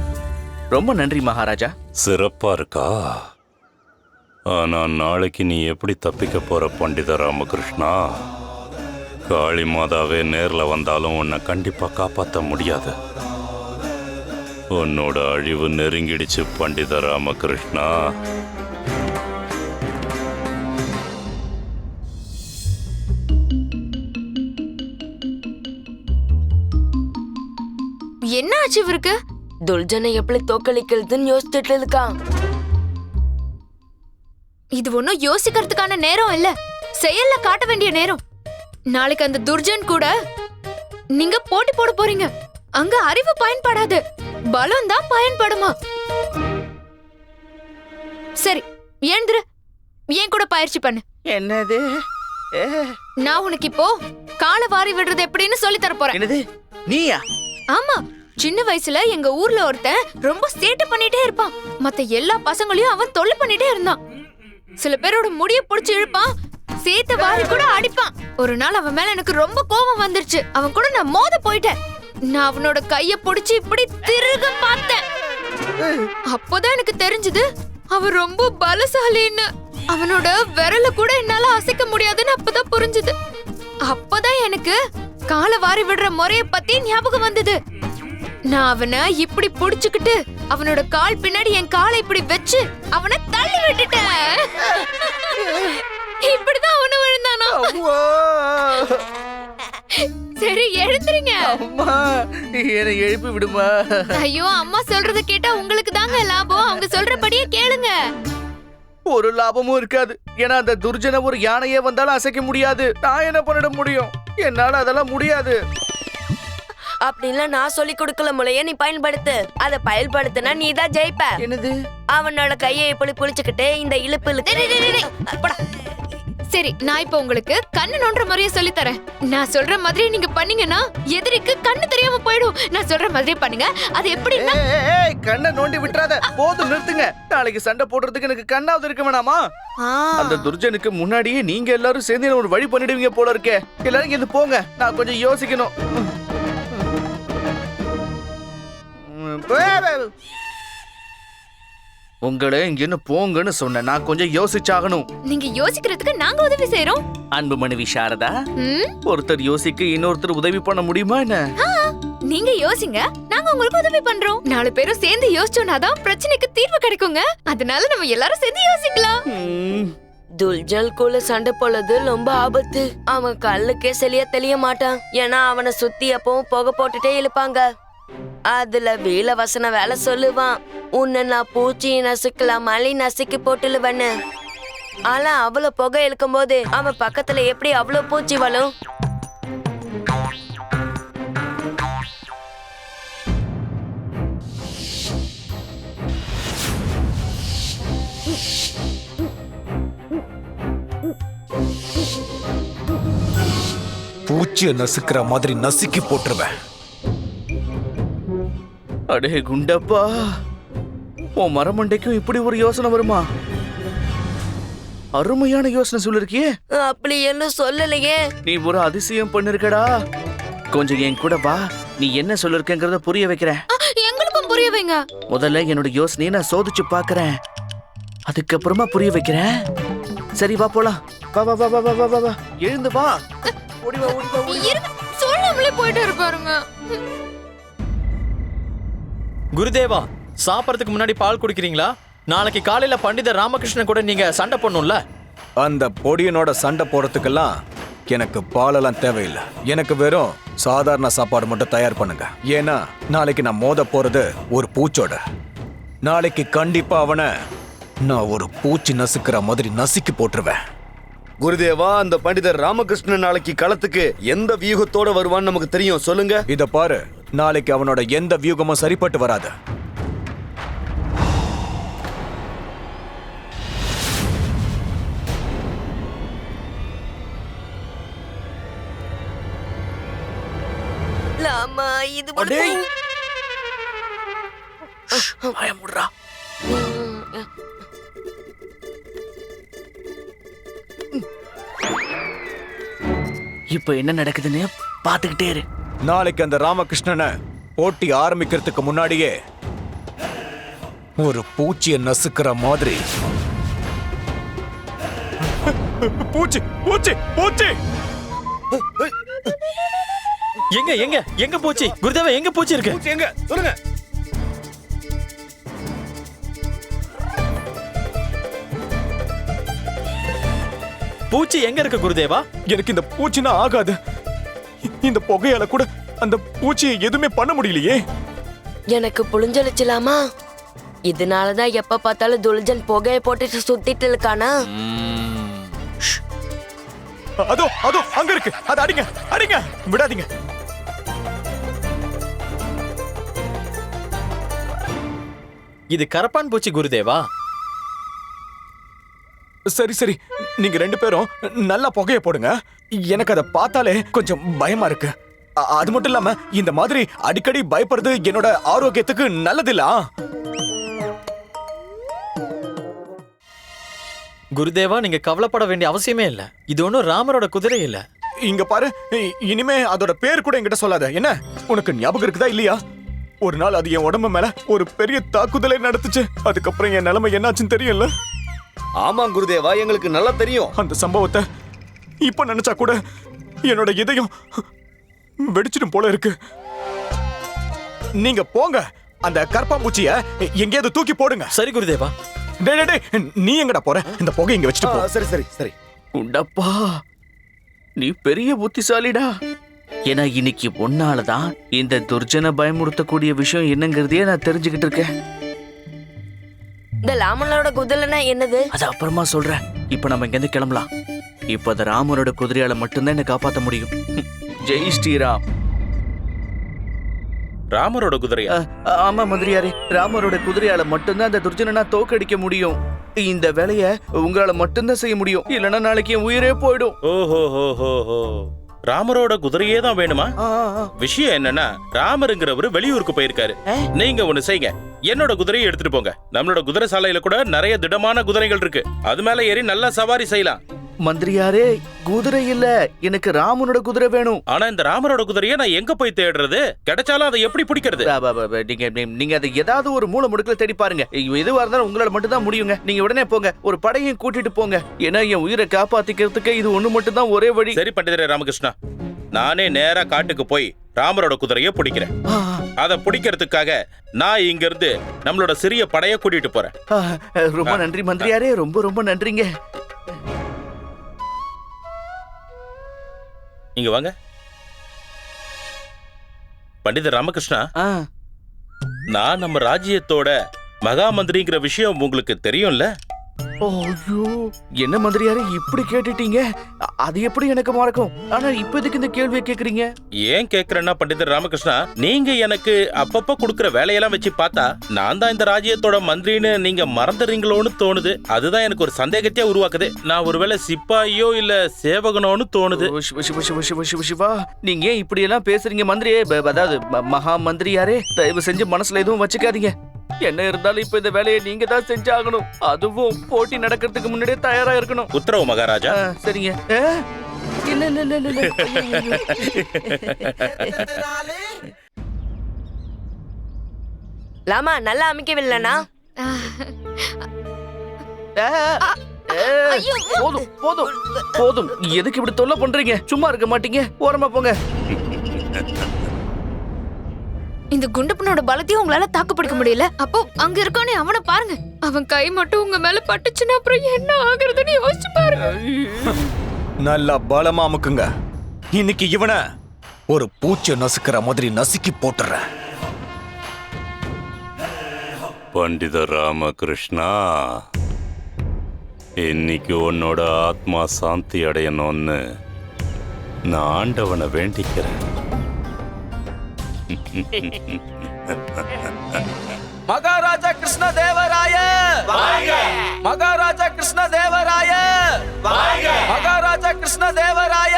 ரொம்ப நன்றி மகாராஜா. சிறப்பா இருக்கா? ஆனா நாளைக்கு நீ எப்படி தப்பிக்க போற பண்டித ராமகிருஷ்ணா? காளி மாதாவே நேர்ல வந்தாலும் உன்னை கண்டிப்பா காப்பாற்ற முடியாது. உன்னோட அழிவு நெருங்கிடுச்சு பண்டித ராமகிருஷ்ணா. என்ன ஆச்சு இவருக்கு? துர்ஜனை எப்படி தோக்கடிக்கிறதுன்னு யோசிச்சுட்டு இருக்கான். இது ஒன்னும் யோசிக்கிறதுக்கான நேரம் இல்ல, செயல்ல காட்ட வேண்டிய நேரம். நாளைக்கு அந்த துர்ஜன் கூட நீங்க போட்டி போட போறீங்க. அங்க அறிவு பயன்படாது, பலம் தான் பயன்படுமா. சரி, எழுந்துரு, ஏன் கூட பயிற்சி பண்ணு. என்னது? நான் உனக்கு இப்போ காலை வாரி விடுறது எப்படின்னு சொல்லி தர போறேன். என்னது? நீயா? ஆமா, சின்ன வயசுல எங்க ஊர்ல ஒருத்தன் ரொம்ப சேட்டை பண்ணிட்டே இருப்பான். மத்த எல்லா பசங்களையும் அவன் தொல்லை பண்ணிட்டே இருந்தான். சில பேரோட முடிய புடிச்சு இழுப்பான், சேத்த வாரி கூட அடிப்பான். ஒரு நாள் அவன் மேல எனக்கு ரொம்ப கோபம் வந்துருச்சு. அவன் கூட நான் மோத போயிட்டேன். நான் அவனோட கைய புடிச்சு இப்படி திருக பார்த்தேன். அப்போதான் எனக்கு தெரிஞ்சது அவன் ரொம்ப பலசாலின்னு. அவனோட விரல கூட என்னால அசைக்க முடியாதுன்னு அப்பதான் புரிஞ்சுது. அப்பதான் எனக்கு காலை வாரி விடுற முறைய பத்தி ஞாபகம் வந்தது. நான் அவனை இப்படி புடிச்சுக்கிட்டு அவனோட கால் பின்னாடி என் காலை இப்படி வச்சு அவனை தள்ளி விட்டுட்டேன். இப்படிதான் அவனு விழுந்தானா? சரி எழுந்துருங்க. அம்மா என்னை எழுப்பி விடுமா. ஐயோ, அம்மா சொல்றத கேட்டா உங்களுக்கு தாங்க லாபம். அவங்க சொல்றபடியே கேளுங்க. ஒரு லாபமும் இருக்காது. ஏன்னா அந்த துர்ஜன ஒரு யானையே வந்தாலும் அசைக்க முடியாது. நான் என்ன பண்ணிட முடியும்? என்னால அதெல்லாம் முடியாது. அப்படின்லாம் நான் சொல்லி கொடுக்கல முளைய, நீ பயன்படுத்து. அதை பயன்படுத்தினா நீ தான் ஜெயிப்ப. என்னது? அவனோட கையை இப்படி புளிச்சுக்கிட்டு இந்த இழுப்பு சரி, நான் இப்ப உங்களுக்கு கண்ணு நோன்ற முறைய சொல்லி தரேன். நான் சொல்ற மாதிரி நீங்க பண்ணீங்கன்னா எதிரிக்கு கண்ணு தெரியாம போயிடும். நான் சொல்ற மாதிரி பண்ணுங்க. அது எப்படின்னா, கண்ணை நோண்டி விட்டுறாத. போதும், நிறுத்துங்க. நாளைக்கு சண்டை போடுறதுக்கு எனக்கு கண்ணாவது இருக்க வேணாமா? அந்த துர்ஜனுக்கு முன்னாடியே நீங்க எல்லாரும் சேர்ந்து ஒரு வழி பண்ணிடுவீங்க போல இருக்கே. எல்லாரும் இங்க போங்க, நான் கொஞ்சம் யோசிக்கணும். உங்களை இங்கன்னு போங்கன்னு சொன்னேன். நான் கொஞ்சம் யோசிச்சாகணும். நீங்க யோசிக்கிறதுக்கு நாங்க உதவி செய்யறோம். அன்பு மனைவி சாரதா, ம்? ஒருத்தர் யோசிக்க இன்னொருத்தர் உதவி பண்ண முடியுமா என்ன? நீங்க யோசிங்க, நாங்க உங்களுக்கு உதவி பண்றோம். 4 பேரும் சேர்ந்து யோசிச்சோம்னாதான் பிரச்சனைக்கு தீர்வு கிடைக்குங்க. அதனால நம்ம எல்லாரும் சேர்ந்து யோசிக்கலாம். துல்ஜனுக்குள்ள சண்டை போடுறது ரொம்ப ஆபத்து. அவன் கல்லுக்கே சரியா தெளிய மாட்டான். ஏன்னா அவனை சுத்தி எப்பவும் புகை போட்டுட்டே இழுப்பாங்க. அதுல வீல வசன வேலை சொல்லுவான். உன்னை நான் பூச்சி நசுக்கலாம், மலி நசுக்கி போட்டுலுவன்னு. ஆனா அவ்வளவு புகை இழுக்கும் போது அவன் பக்கத்துல எப்படி அவ்வளவு பூச்சி வரும்? பூச்சியை நசுக்கிற மாதிரி நசுக்கி போட்டுருவேன். அடே குண்டப்பா, உன் மரமண்டைக்கும் இப்படி ஒரு யோசனை வருமா? அருமையான யோசனை சொல்லிருக்கியே. அப்படி என்ன சொல்லலையே. நீ ஒரு அதிசயம் பண்ணிருக்கடா. கொஞ்சம் என் கூட வா, நீ என்ன சொல்லிருக்கேங்கிறத புரிய வைக்கிறேன். எங்களுக்கும் புரிய வைங்க. முதல்ல என்னோட யோசனையை நான் சோதிச்சு பாக்குறேன், அதுக்கப்புறமா புரிய வைக்கிறேன். சரி வா போலாம். வா வா வா வா வா வா வா, எழுந்து வா. ஓடி வா ஓடி வா ஓடி வா. சொல்லாமலே போயிட்டு இருப்பாருங்க. குருதேவா, சாப்பிடறதுக்கு முன்னாடி பால் குடிக்கிறீங்களா? நாளைக்கு காலையில பண்டிதர் ராமகிருஷ்ணன் கூட நீங்க சண்டை போடணும்ல. அந்த பொடியனோட சண்டை போடுறதுக்கெல்லாம் எனக்கு பாலெல்லாம் தேவையில்லை. எனக்கு வெறும் சாதாரண சாப்பாடு மட்டும் தயார் பண்ணுங்க. ஏன்னா நாளைக்கு நான் மோத போறது ஒரு பூச்சோட. நாளைக்கு கண்டிப்பா அவனை நான் ஒரு பூச்சி நசுக்கிற மாதிரி நசுக்கி போட்டுருவேன். குருதேவா, அந்த பண்டிதர் ராமகிருஷ்ணன் நாளைக்கு களத்துக்கு எந்த வியூகத்தோட வருவான்னு நமக்கு தெரியும். சொல்லுங்க. இத பாரு, நாளைக்கு அவனோட எந்த வியூகமும் சரிப்பட்டு வராது. லாமா, இது பயமுடுறா. இப்ப என்ன நடக்குதுன்னு பாத்துக்கிட்டே இரு. நாளைக்கு அந்த ராமகிருஷ்ணனை போட்டி ஆரம்பிக்கிறதுக்கு முன்னாடியே ஒரு பூச்சியை நசுக்கிற மாதிரி. பூச்சி பூச்சி பூச்சி எங்க எங்க எங்க பூச்சி? குருதேவா, எங்க பூச்சி இருக்கு? எங்க சொல்லுங்க. பூச்சி எங்க இருக்கு குருதேவா? எனக்கு இந்த பூச்சினா ஆகாது. இந்த புகையால கூட அந்த பூச்சியை எதுவுமே பண்ண முடியலையே. எனக்கு புளிஞ்சலிச்சலாமா? இதனாலதான் எப்ப பார்த்தாலும் துல்ஜன் புகையை போட்டுட்டு சுத்திட்டு இருக்கானா? அதோ அதோ அங்க இருக்கு. அது அடிங்க அடிங்க, விடாதீங்க. இது கரப்பான் பூச்சி குருதேவா. சரி சரி, நீங்க 2 பேரும் நல்லா புகைய போடுங்க. எனக்கு அதை பார்த்தாலே கொஞ்சம் பயமா இருக்கு. அது மட்டும் இல்லாம இந்த மாதிரி அடிக்கடி பயப்படுறது என்னோட ஆரோக்கியத்துக்கு நல்லதில்ல. குருதேவா, நீங்க கவலைப்பட வேண்டிய அவசியமே இல்ல. இது ஒன்னும் ராமரோட குதிரை இல்ல. இங்க பாரு, இனிமே அதோட பேர் கூட என்கிட்ட சொல்லாத. என்ன, உனக்கு ஞாபகம் இருக்குதா இல்லையா? ஒரு நாள் அது என் உடம்பு மேல ஒரு பெரிய தாக்குதலை நடத்துச்சு. அதுக்கப்புறம் என் நிலைமை என்னாச்சுன்னு தெரியல. ஆமா குருதேவா, எங்களுக்கு நல்லா தெரியும். அந்த சம்பவத்தை இப்ப நினைச்சா கூட என்னோட இதயம் வெடிச்சிடும் போல இருக்கு. நீங்க போங்க, அந்த கற்பாம்பூச்சிய எங்கேயாவது தூக்கி போடுங்க. சரி குருதேவா. டேய் டேய், டேய், நீ எங்கடா போற? இந்த புகை இங்க வச்சுட்டு போ. சரி சரி சரி. உண்டப்பா, நீ பெரிய புத்திசாலிடா. ஏன்னா இன்னைக்கு ஒன்னாலதான் இந்த துர்ஜனை பயமுறுத்தக்கூடிய விஷயம் என்னங்கிறதையே நான் தெரிஞ்சுக்கிட்டு இருக்கேன். இந்த ராமனோட குதிரைனா என்னது? அது அப்புறமா சொல்றேன். இப்ப நம்ம இங்க இருந்து கிளம்பலாம். இப்ப அந்த ராமனோட குதிரையால மட்டும்தான் என்ன காப்பாத்த முடியும். ஜெய் ஸ்ரீராம். ராமரோட குதிரையா? ஆமா மந்திரியாரே, ராமரோட குதிரையால மட்டும்தான் அந்த துர்ஜனனா தோக்கடிக்க முடியும். இந்த வேலைய உங்களால மட்டும்தான் செய்ய முடியும். இல்லைன்னா நாளைக்கு என் உயிரே போயிடும். ஓஹோ ஹோ ஹோ ஹோ. ராமரோட குதிரையே தான் வேணுமா? விஷயம் என்னன்னா, ராமருங்கிறவரு வெளியூருக்கு போயிருக்காரு. நீங்க ஒண்ணு செய்யுங்க, என்னோட குதிரையை எடுத்துட்டு போங்க. நம்மளோட குதிரை சாலையில கூட நிறைய திடமான குதிரைகள் இருக்கு. அது மேல ஏறி நல்லா சவாரி செய்யலாம். மந்திரியாரே, குதிரை இல்ல, எனக்கு ராமனோட குதிரை வேணும். ஆனா இந்த ராமரோட குதிரையை நான் எங்க போய் தேடுறது? கிடைச்சாலும் அதை எப்படி பிடிக்கிறது? நீங்க அதை ஏதாவது ஒரு மூல முடுக்கல தேடி பாருங்க. எதுவா இருந்தாலும் உங்களால மட்டும் தான் முடியுங்க. நீங்க உடனே போங்க, ஒரு படையையும் கூட்டிட்டு போங்க. ஏன்னா என் உயிரை காப்பாத்திக்கிறதுக்கு இது ஒண்ணு மட்டும் தான் ஒரே வழி. சரி பண்டிதரே ராமகிருஷ்ணா, நானே நேரா காட்டுக்கு போய் ராமரோட குதிரையை பிடிக்கிறேன். அதை பிடிக்கிறதுக்காக நான் இங்க இருந்து நம்மளோட சிறிய படையை கூட்டிட்டு போறேன். ரொம்ப நன்றி மந்திரியாரே, ரொம்ப ரொம்ப நன்றிங்க. இங்க வாங்க பண்டிதர் ராமகிருஷ்ணா. நான் நம்ம ராஜ்யத்தோட மகா மந்திரிங்கிற விஷயம் உங்களுக்கு தெரியும்ல? ஐயோ, என்ன மந்திரியாரே இப்படி கேட்டுட்டீங்க? அது எப்படி எனக்கு மறக்கும்? ஆனா இப்போதைக்கு இந்த கேள்வியை கேக்குறீங்க. ஏன் கேக்குறேன்னா பண்டிதர் ராமகிருஷ்ணா, நீங்க எனக்கு அப்பப்ப கொடுக்கற வேலையெல்லாம் வச்சு பார்த்தா நான் தான் இந்த ராஜ்யத்தோட மந்திரின்னு நீங்க மறந்துறீங்களோன்னு தோணுது. அதுதான் எனக்கு ஒரு சந்தேகத்தையே உருவாக்குது. நான் ஒருவேளை சிப்பாயோ இல்ல சேவகனோன்னு தோணுது. சிவா, நீங்க ஏன் இப்படி எல்லாம் பேசுறீங்க மந்திரியே? அதாவது மகா மந்திரியாரே, தயவு செஞ்சு மனசுல எதுவும் வச்சுக்காதீங்க. என்ன இருந்தாலும் இப்ப இந்த வேலையை நீங்க தான் செஞ்சாகணும். அதுவும் போட்டி நடக்கிறதுக்கு முன்னாடியே தயாரா இருக்கணும். உத்தரவு மகாராஜா. சரிங்க. இல்ல இல்ல இல்ல இல்ல. லாமா நல்லா அமைக்கவில்லைனா? போதும் போதும் போதும். எதுக்கு இப்படி தொல்லை பண்றீங்க? சும்மா இருக்க மாட்டீங்க, ஓரமா போங்க. இந்த குண்டப்பனோட பலத்தையும் உங்களால தாக்கு பிடிக்க முடியல. அப்போ அங்க இருக்கானே அவனை பாருங்க. அவன் கை மட்டும் உங்க மேல பட்டுச்சுன்னா அப்புறம் என்ன ஆகுறதுன்னு யோசிச்சு பாருங்க. நல்லா பலமா அமுக்குங்க. இன்னைக்கு இவனை ஒரு பூச்சை நசுக்கிற மாதிரி நசுக்கி போட்டுறேன். பண்டித ராமகிருஷ்ணா, இன்னைக்கு உன்னோட ஆத்மா சாந்தி அடையணும்னு நான் ஆண்டவனை வேண்டிக்கிறேன். மகாராஜா கிருஷ்ண தேவராய மகாராஜா கிருஷ்ண தேவராய மகாராஜா கிருஷ்ண தேவராய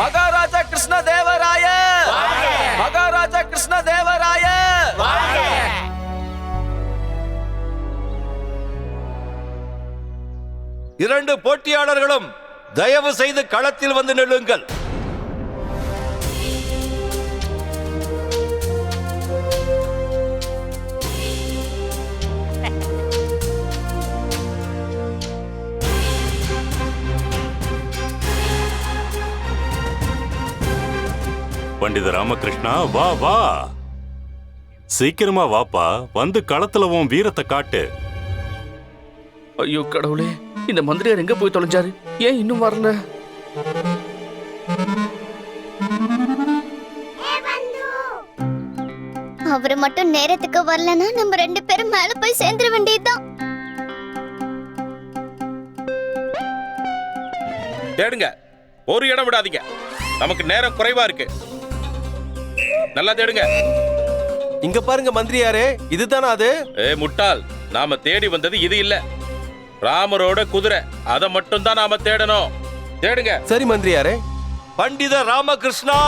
மகாராஜா கிருஷ்ண தேவராய மகாராஜா கிருஷ்ண தேவராய. இரண்டு போட்டியாளர்களும் தயவு செய்து களத்தில் வந்து நில்லுங்கள். பண்டித ராமகிருஷ்ணா, வா வா, சீக்கிரமா வாப்பா, வந்து களத்துல உன் வீரத்தை காட்டு. ஐயோ கடவுளே, இந்த மந்திரியார் எங்க போய் தொலைஞ்சாரு? ஏன் இன்னும் வரல? அவரு மட்டும் நேரத்துக்கு வரலன்னா நம்ம ரெண்டு பேரும் மேல போய் சேர்ந்துட வேண்டியதுதான். தேடுங்க, ஒரு இடம் விடாதீங்க. நமக்கு நேரம் குறைவா இருக்கு. நல்லா தேடுங்க. இங்க பாருங்க மந்திரியாரே, இதுதானா அது? முட்டாள், நாம தேடி வந்தது இது இல்ல. ராமரோட குதிரை, அதை மட்டும் தான் நாம தேடணும். தேடுங்க. சரி மந்திரியாரே. பண்டித ராமகிருஷ்ணா,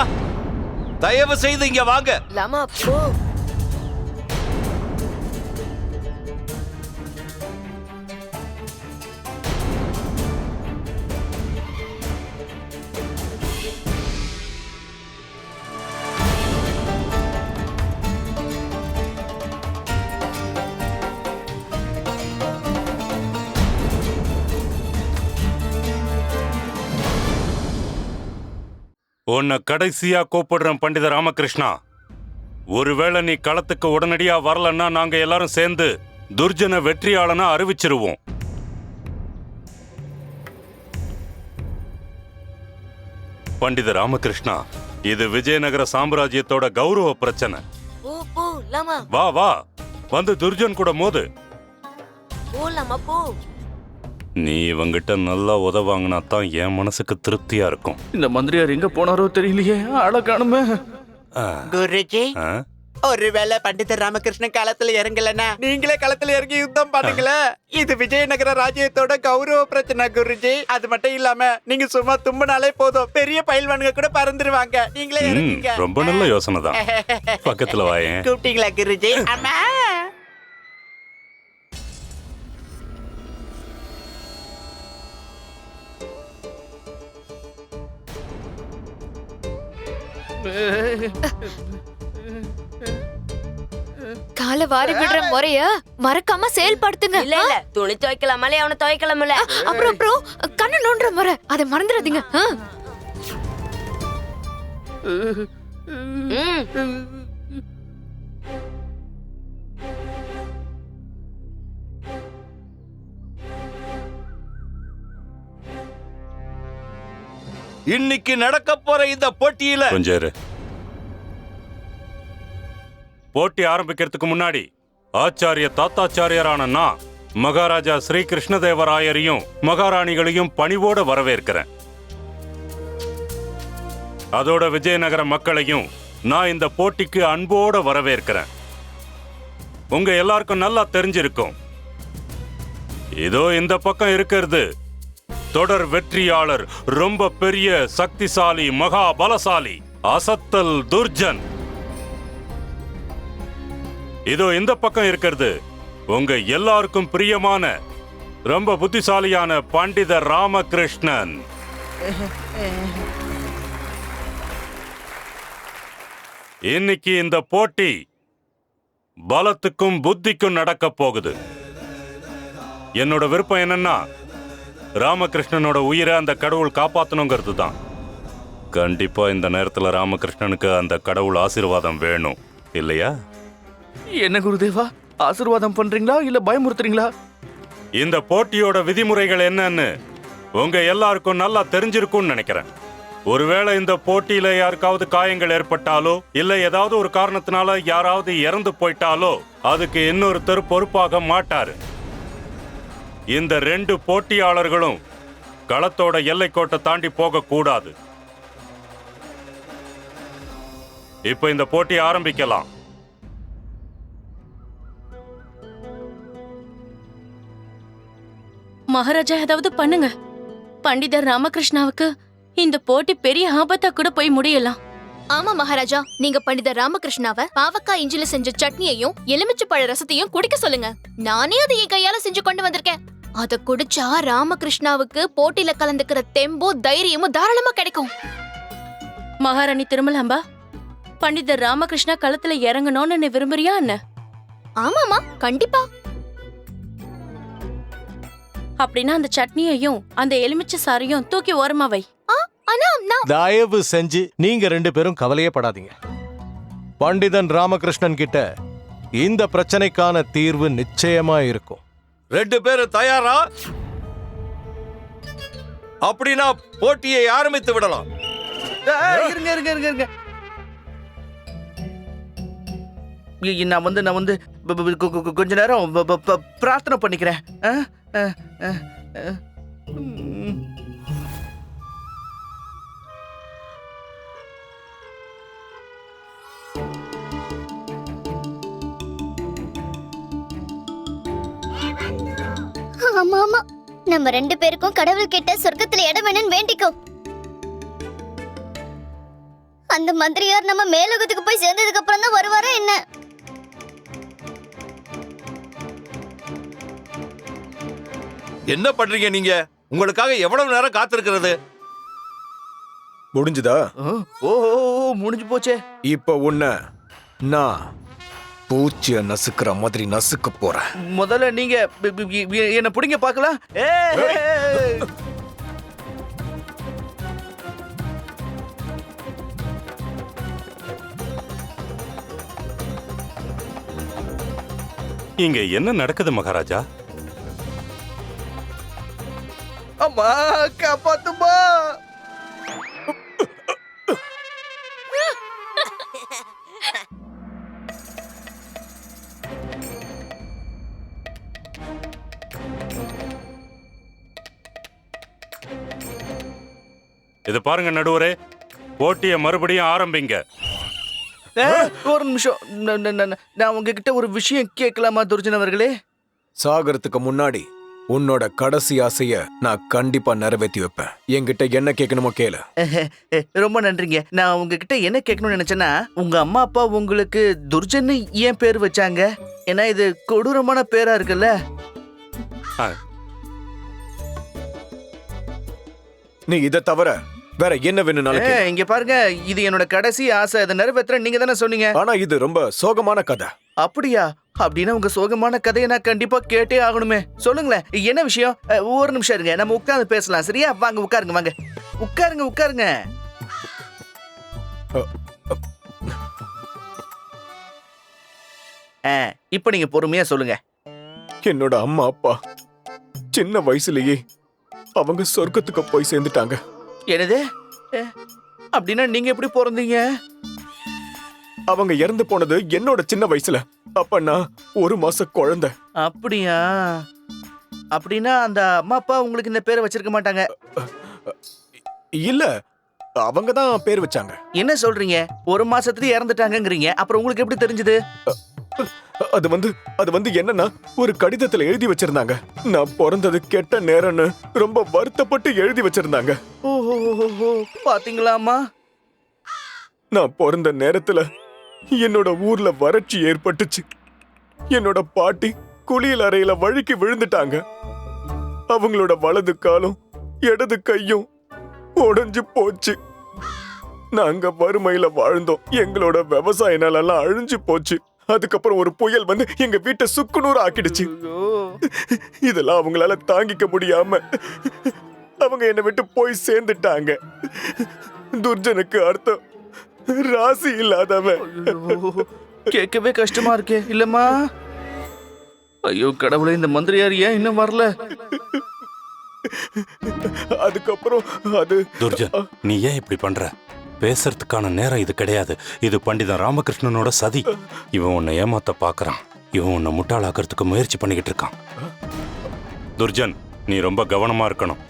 தயவு செய்து இங்க வாங்க. லாமா போ. உன்னை கடைசியா கூப்பிடுறேன் பண்டித ராமகிருஷ்ணா. ஒருவேளை நீ களத்துக்கு உடனடியா வரலன்னா நாங்க எல்லாரும் சேர்ந்து துர்ஜன வெற்றியாளனா அறிவிச்சிருவோம். பண்டித ராமகிருஷ்ணா, இது விஜயநகர சாம்ராஜ்யத்தோட கௌரவ பிரச்சனை. போ போ லாமா, வா வா, வந்து துர்ஜன் கூட மோது. போ லாமா போ. நீ இவங்கிட்ட நல்லா உதவாங்கினா தான் என் மனசுக்கு திருப்தியா இருக்கும். இந்த மந்திரியார் எங்க போனாரோ தெரியலையே, ஆள காணுமே. குருஜி, ஆ? ஒருவேளை பண்டிதர் ராமகிருஷ்ணன் களத்துல இறங்கலன்னா நீங்களே களத்துல இறங்கி யுத்தம் பண்ணுங்கள. இது விஜயநகர ராஜ்யத்தோட கௌரவ பிரச்சனை குருஜி. அது மட்டும் இல்லாம நீங்க சும்மா தும்பினாலே போதும், பெரிய பயில்வானுங்க கூட பறந்துருவாங்க. நீங்களே இறங்குங்க. ரொம்ப நல்ல யோசனை தான். பக்கத்துல வாயேன். கூப்பிட்டீங்களா குருஜி? அம்மா, காலை வாரி விடுற முறைய மறக்காம செயல்படுத்துங்க. இல்ல இல்ல, துணி துவைக்கலாமலே அவனை துவைக்கலாமல. அப்புறம் கண்ணு நோண்டுற முறை அதை மறந்துடாதீங்க. இன்னைக்கு நடக்க போற இந்த போட்டியில கொஞ்சம் இரு. போட்டி ஆரம்பிக்கிறதுக்கு முன்னாடி ஆச்சாரிய தாத்தாச்சாரியரான நான் மகாராஜா ஸ்ரீ கிருஷ்ணதேவராயரையும் மகாராணிகளையும் பணிவோட வரவேற்கிறேன். அதோட விஜயநகர மக்களையும் நான் இந்த போட்டிக்கு அன்போட வரவேற்கிறேன். உங்க எல்லாருக்கும் நல்லா தெரிஞ்சிருக்கும், இதோ இந்த பக்கம் இருக்கிறது தொடர் வெற்றியாளர், ரொம்ப பெரிய சக்திசாலி, மகா பலசாலி அசத்தல் துர்ஜன். இதோ இந்த பக்கம் இருக்கிறது உங்க எல்லாருக்கும் பிரியமான, ரொம்ப புத்திசாலியான பண்டித ராமகிருஷ்ணன். இன்னைக்கு இந்த போட்டி பலத்துக்கும் புத்திக்கும் நடக்க போகுது. என்னோட விருப்பம் என்னன்னா, ராமகிருஷ்ணனோட உயிரை அந்த கடவுள் காப்பாத்தணுங்கிறது தான். கண்டிப்பா இந்த நேரத்துல ராமகிருஷ்ணனுக்கு அந்த கடவுள் ஆசீர்வாதம் வேணும், இல்லையா? என்ன குருதேவா, ஆசீர்வாதம் பண்றீங்களா இல்ல பயமுறுத்துறீங்களா? இந்த போட்டியோட விதிமுறைகள் என்னன்னு உங்க எல்லாருக்கும் நல்லா தெரிஞ்சிருக்கும்னு நினைக்கிறேன். ஒருவேளை இந்த போட்டியில யாருக்காவது காயங்கள் ஏற்பட்டாலோ இல்ல ஏதாவது ஒரு காரணத்தினால யாராவது இறந்து போயிட்டாலோ அதுக்கு இன்னொருத்தர் பொறுப்பாக மாட்டாரு. இந்த 2 போட்டியாளர்களும் களத்தோட எல்லைக்கோட்டை தாண்டி போக கூடாது. இப்ப இந்த போட்டி ஆரம்பிக்கலாம். மகாராஜா, ஏதாவது பண்ணுங்க. பண்டிதர் ராமகிருஷ்ணாவுக்கு இந்த போட்டி பெரிய ஆபத்தா கூட போய் முடியலாம். ஆமா மகாராஜா, நீங்க பண்டிதர் ராமகிருஷ்ணாவை பாவக்காய் இஞ்சில செஞ்ச சட்னியையும் எலுமிச்சை பழ ரசத்தையும் குடிக்க சொல்லுங்க. நானே அதை என் கையால செஞ்சு கொண்டு வந்திருக்கேன். அத குடிச்சா ராமகிருஷ்ணாவுக்கு போட்டியில கலந்துக்கிற தெம்பும் தைரியமும் தாராளமா கிடைக்கும். மகாராணி திருமலாம்பா, பண்டிதர் ராமகிருஷ்ணா களத்துல இறங்கணும்னு நீ விரும்புறியா என்ன? ஆமாமா, கண்டிப்பா. அப்படின்னா அந்த சட்னியையும் அந்த எலுமிச்சை சாறையும் தூக்கி ஓரமா வை. தயவு செஞ்சு நீங்க 2 பேரும் கவலையே படாதீங்க. பண்டிதன் ராமகிருஷ்ணன் கிட்ட இந்த பிரச்சனைக்கான தீர்வு நிச்சயமா இருக்கும். 2 பேரும் தயாரா? அப்படின்னா போட்டியை ஆரம்பித்து விடலாம். இருங்க இருங்க இருங்க இருங்க. நான் வந்து கொஞ்ச நேரம் பிரார்த்தனை பண்ணிக்கிறேன். ஆமா ஆமா, நம்ம 2 பேருக்கும் கடவுள் கிட்ட சொர்க்கத்துல இடம் வேணும்னு வேண்டிக்கோ. அந்த மந்திரியார் நம்ம மேலோகத்துக்கு போய் சேர்ந்ததுக்கு அப்புறம் தான் வருவாரா என்ன? என்ன பண்றீங்க நீங்க? உங்களுக்காக எவ்வளவு நேரம் காத்திருக்கிறது? முடிஞ்சுதா? ஓ முடிஞ்சு போச்சே. இப்ப உன்னை நான் பூச்சிய நசுக்கிற மாதிரி நசுக்க போறேன். முதல்ல நீங்க என்ன புடிங்க பார்க்கலாம். இங்க என்ன நடக்குது மகாராஜா? அம்மா காப்பாத்துமா. இது பாருங்க நடுவரே, போட்டியை மறுபடியும் ஆரம்பிங்க. ஒரு நிமிஷம், நான் உங்ககிட்ட ஒரு விஷயம் கேட்கலாமா துர்ஜன் அவர்களே? சாகறதுக்கு முன்னாடி உன்னோட கடைசி ஆசைய நான் கண்டிப்பா நிறைவேற்றி வைப்பேன். என்கிட்ட என்ன கேட்கணுமோ கேளு. ரொம்ப நன்றிங்க. நான் உங்ககிட்ட என்ன கேட்கணும்னு நினைச்சேன்னா, உங்க அம்மா அப்பா உங்களுக்கு துர்ஜன் ஏன் பேர் வச்சாங்க? ஏன்னா இது கொடூரமான பேரா இருக்குல்ல. நீ இதை தவிர வேற என்ன வேணும்னாலும் கேளு. இங்க பாருங்க, இது என்னோட கடைசி ஆசை. அதை நிறைவேற்ற நீங்க தானே சொன்னீங்க. ஆனா இது ரொம்ப சோகமான கதை. அப்படியா? அப்படின்னா உங்க சோகமான கதையை நான் கண்டிப்பா கேட்டே ஆகணுமே. சொல்லுங்களேன், என்ன விஷயம்? ஒரு நிமிஷம் இருங்க, நம்ம உட்கார்ந்து பேசலாம். சரியா? வாங்க உட்காருங்க, வாங்க உட்காருங்க, உட்காருங்க. இப்ப நீங்க பொறுமையா சொல்லுங்க. என்னோட அம்மா அப்பா சின்ன வயசுலயே அவங்க சொர்க்கத்துக்கு போய் சேர்ந்துட்டாங்க. என்னது? அப்படின்னா நீங்க எப்படி பிறந்தீங்க? அவங்க இறந்து போனது என்னோட சின்ன வயசுல. அப்ப நான் 1 மாச குழந்தை. அப்படியா? அப்படின்னா அந்த அம்மா அப்பா உங்களுக்கு இந்த பேரை வச்சிருக்க மாட்டாங்க. இல்ல, அவங்க தான் பேர் வச்சாங்க. என்ன சொல்றீங்க? 1 மாசத்துலயே இறந்துட்டாங்கங்கறீங்க. அப்புறம் உங்களுக்கு எப்படி தெரிஞ்சது? அது வந்து என்னன்னா, ஒரு கடிதத்துல எழுதி வச்சிருந்தாங்க. நான் பிறந்தது கெட்ட நேரம்னு ரொம்ப வருத்தப்பட்டு எழுதி வச்சிருந்தாங்க. ஓஹோ, பாத்தீங்களாமா? நான் பிறந்த நேரத்துல என்னோட ஊர்ல வறட்சி ஏற்பட்டுச்சு. என்னோட பாட்டி குளியல் அறையில வழுக்கி விழுந்துட்டாங்க. அவங்களோட வலது காலும் இடது கையும் உடைஞ்சு போச்சு. நாங்க வறுமையில வாழ்ந்தோம். எங்களோட விவசாய நிலம் அழிஞ்சு போச்சு. அதுக்கப்புறம் ஒரு புயல் வந்து எங்க வீட்டை சுக்குநூறு ஆக்கிடுச்சு. இதெல்லாம் அவங்களால தாங்கிக்க முடியாம அவங்க என்னை விட்டு போய் சேர்ந்துட்டாங்க. துர்ஜனுக்கு அர்த்தம் ராசி இல்லாதவன். கேட்கவே கஷ்டமா இருக்கே இல்லம்மா? ஐயோ கடவுளே, இந்த மந்திரியார் ஏன் இன்னும் வரல? அதுக்கப்புறம் அது துர்ஜன், நீ ஏன் இப்படி பண்ற? பேசுறதுக்கான நேரம் இது கிடையாது. இது பண்டிதன் ராமகிருஷ்ணனோட சதி. இவன் உன்னை ஏமாத்த பாக்குறான். இவன் உன்னை முட்டாளாக்குறதுக்கு முயற்சி பண்ணிக்கிட்டு இருக்கான். துர்ஜன், நீ ரொம்ப கவனமா இருக்கணும்.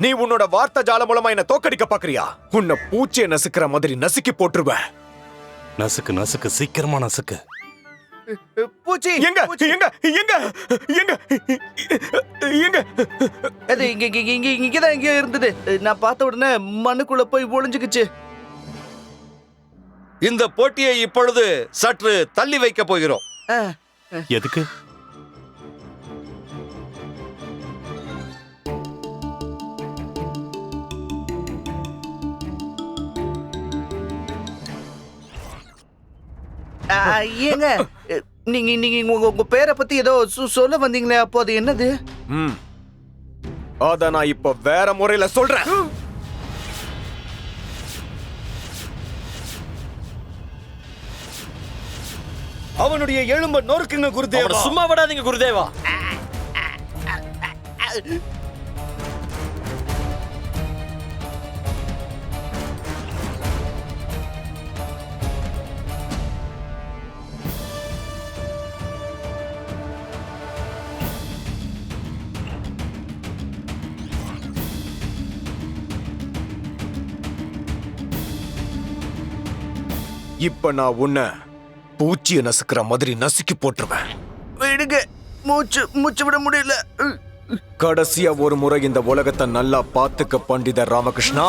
நீ உன்னோட வார்த்தை ஜால மூலமா என்ன தோக்கடிக்க பாக்குறியா? உன்னை பூச்சியை நசுக்கிற மாதிரி நசுக்கி போட்டுருவேன். நசுக்கு நசுக்கு, சீக்கிரமா நசுக்கு. பூச்சி எங்க எங்க எங்க எங்க எங்க? அது இங்கதான் எங்கேயோ இருந்தது. நான் பார்த்த உடனே மண்ணுக்குள்ள போய் ஒளிஞ்சுக்குச்சு. இந்த போட்டியை இப்பொழுது சற்று தள்ளி வைக்க போகிறோம். எதுக்கு? ஏங்க, நீங்க உங்க பேரை பத்தி ஏதோ சொல்ல வந்தீங்களே, அப்போ அது என்னது? அத நான் இப்ப வேற முறையில சொல்றேன். அவனுடைய எலும்ப நொறுக்குங்க குருதேவா. சும்மா விடாதீங்க குருதேவா. இப்ப நான் உன்னை பூச்சியை நசுக்கிற மாதிரி நசுக்கி போட்டுருவேன். விடுங்க, மூச்சு விட முடியல. கடைசியா ஒரு முறை இந்த உலகத்தை நல்லா பாத்துக்க பண்டிதர் ராமகிருஷ்ணா.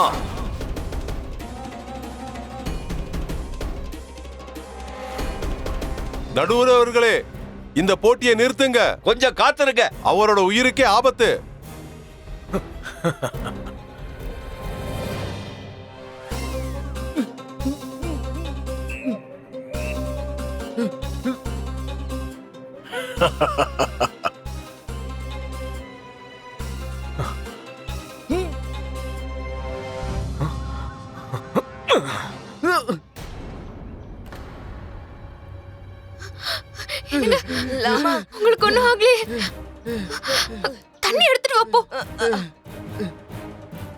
நடுவர் அவர்களே, இந்த போட்டியை நிறுத்துங்க. கொஞ்சம் காத்திருங்க. அவரோட உயிருக்கே ஆபத்து. லாமா உங்களுக்கு ஒண்ணும் ஆகலையே. தண்ணி எடுத்துட்டு வாப்போ.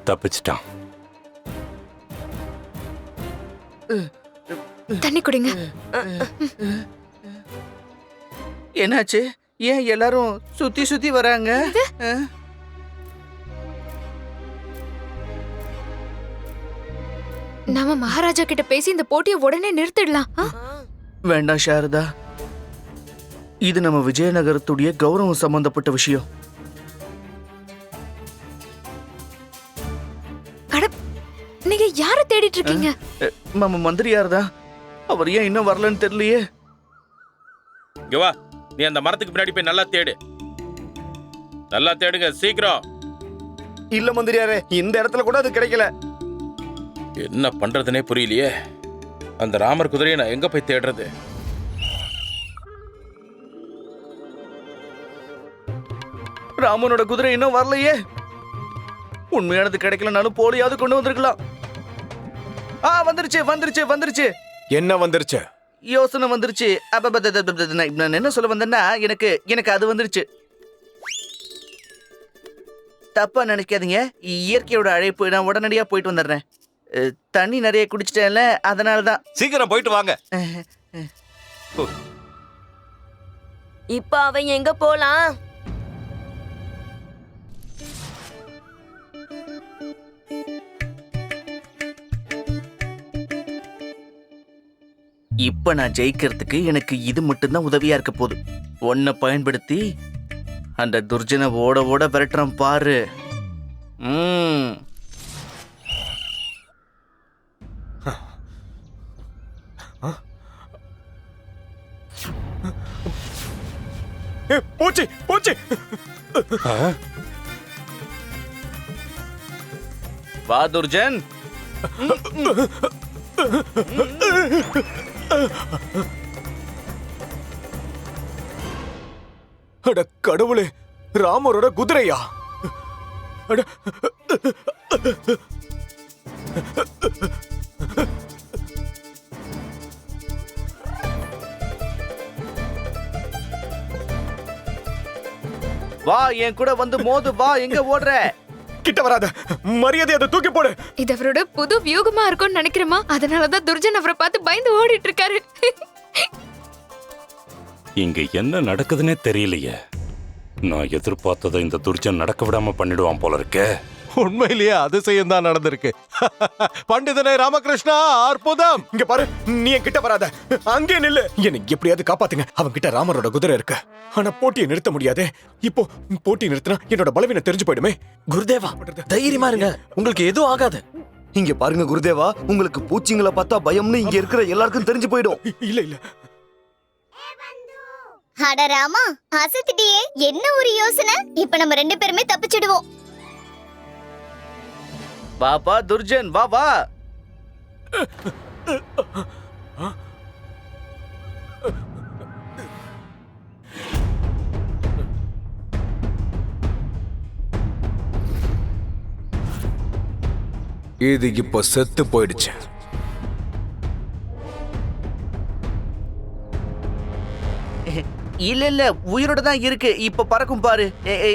தப்பிச்சிட்டான். தண்ணி குடிங்க. என்னாச்சு? ஏன் எல்லாரும் சுத்தி சுத்தி வராங்க? நாம மகாராஜா கிட்ட பேசி இந்த போட்டியை உடனே நிறுத்திடலாம். வேண்டாம் சாரதா, இது நம்ம விஜயநகரத்துடைய கௌரவம் சம்பந்தப்பட்ட விஷயம். நீங்க யார தேடிட்டு இருக்கீங்க? நம்ம மந்திரியார் தான். அவர் ஏன் இன்னும் வரலன்னு தெரியலையே. இங்க வா, நீ அந்த மரத்துக்கு பின்னாடி போய் நல்லா தேடு. நல்லா தேடுங்க, சீக்கிரம். இல்ல மந்திரியாரே, இந்த இடத்துல கூட அது கிடைக்கல. என்ன பண்றதுனே புரியலையே. அந்த ராமர் குதிரையை நான் எங்க போய் தேடுறது? ராமனோட குதிரை இன்னும் வரலையே. உண்மையானது கிடைக்கலனாலும் போலியாவது கொண்டு வந்திருக்கலாம். வந்துருச்சு வந்துருச்சு வந்துருச்சு. என்ன வந்துருச்சு? யோசனை வந்துருச்சு. நான் என்ன சொல்ல வந்தேன்னா, எனக்கு அது வந்துருச்சு. தப்பா நினைக்காதீங்க, இயற்கையோட அழைப்பு. நான் உடனடியா போயிட்டு வந்துடுறேன். தண்ணி நிறைய குடிச்சிட்டேன்ல, அதனாலதான். சீக்கிரம் போயிட்டு வாங்க. இப்ப அவன் எங்க போலாம்? இப்ப நான் ஜெயிக்கிறதுக்கு எனக்கு இது மட்டும்தான் உதவியா இருக்க போகுது. ஒன்ன பயன்படுத்தி அந்த துர்ஜனை ஓட ஓட விரட்டுறான் பாரு. போச்சு போச்சு. வா துர்ஜன். அட கடவுளே, ராமரோட குதிரையா? அட வா, என் கூட வந்து மோது. வா, எங்க ஓடுற? கிட்ட வராத, மரியாதை அதை தூக்கி போடு. இது அவரோட புது வியூகமா இருக்கும்னு நினைக்கிறேமா. அதனாலதான் துர்ஜன் அவரை பார்த்து பயந்து ஓடிட்டு இருக்காரு. இங்க என்ன நடக்குதுன்னே தெரியலையே. நான் எதிர்பார்த்ததை இந்த துர்ஜன் நடக்க விடாம பண்ணிடுவான் போல இருக்கே. உண்மையிலேயே அதிசயம் தான் நடந்திருக்கு. பண்டிதனே ராமகிருஷ்ணா, அற்புதம். இங்க பாரு, நீ என் கிட்ட வராத, அங்கே நில்லு. என்னை எப்படியாவது காப்பாத்துங்க. அவன் கிட்ட ராமரோட குதிரை இருக்கு, ஆனா போட்டியை நிறுத்த முடியாது. இப்போ போட்டி நிறுத்தினா என்னோட பலவீனம் தெரிஞ்சு போயிடுமே. குருதேவா, தைரியமா இருங்க, உங்களுக்கு எதுவும் ஆகாது. இங்க பாருங்க குருதேவா, உங்களுக்கு பூச்சிங்களை பார்த்தா பயம்னு இங்க இருக்கிற எல்லாருக்கும் தெரிஞ்சு போயிடும். இல்ல இல்ல. அட ராமா, அசத்திட்டியே. என்ன ஒரு யோசனை. இப்ப நம்ம 2 பேருமே தப்பிச்சிடுவோம். பாப்பா துர்ஜன், வா வா. இது இப்போ செத்து போயிடுச்சு. இல்ல இல்ல, உயிரோட தான் இருக்கு. இப்ப பறக்கும் பாரு.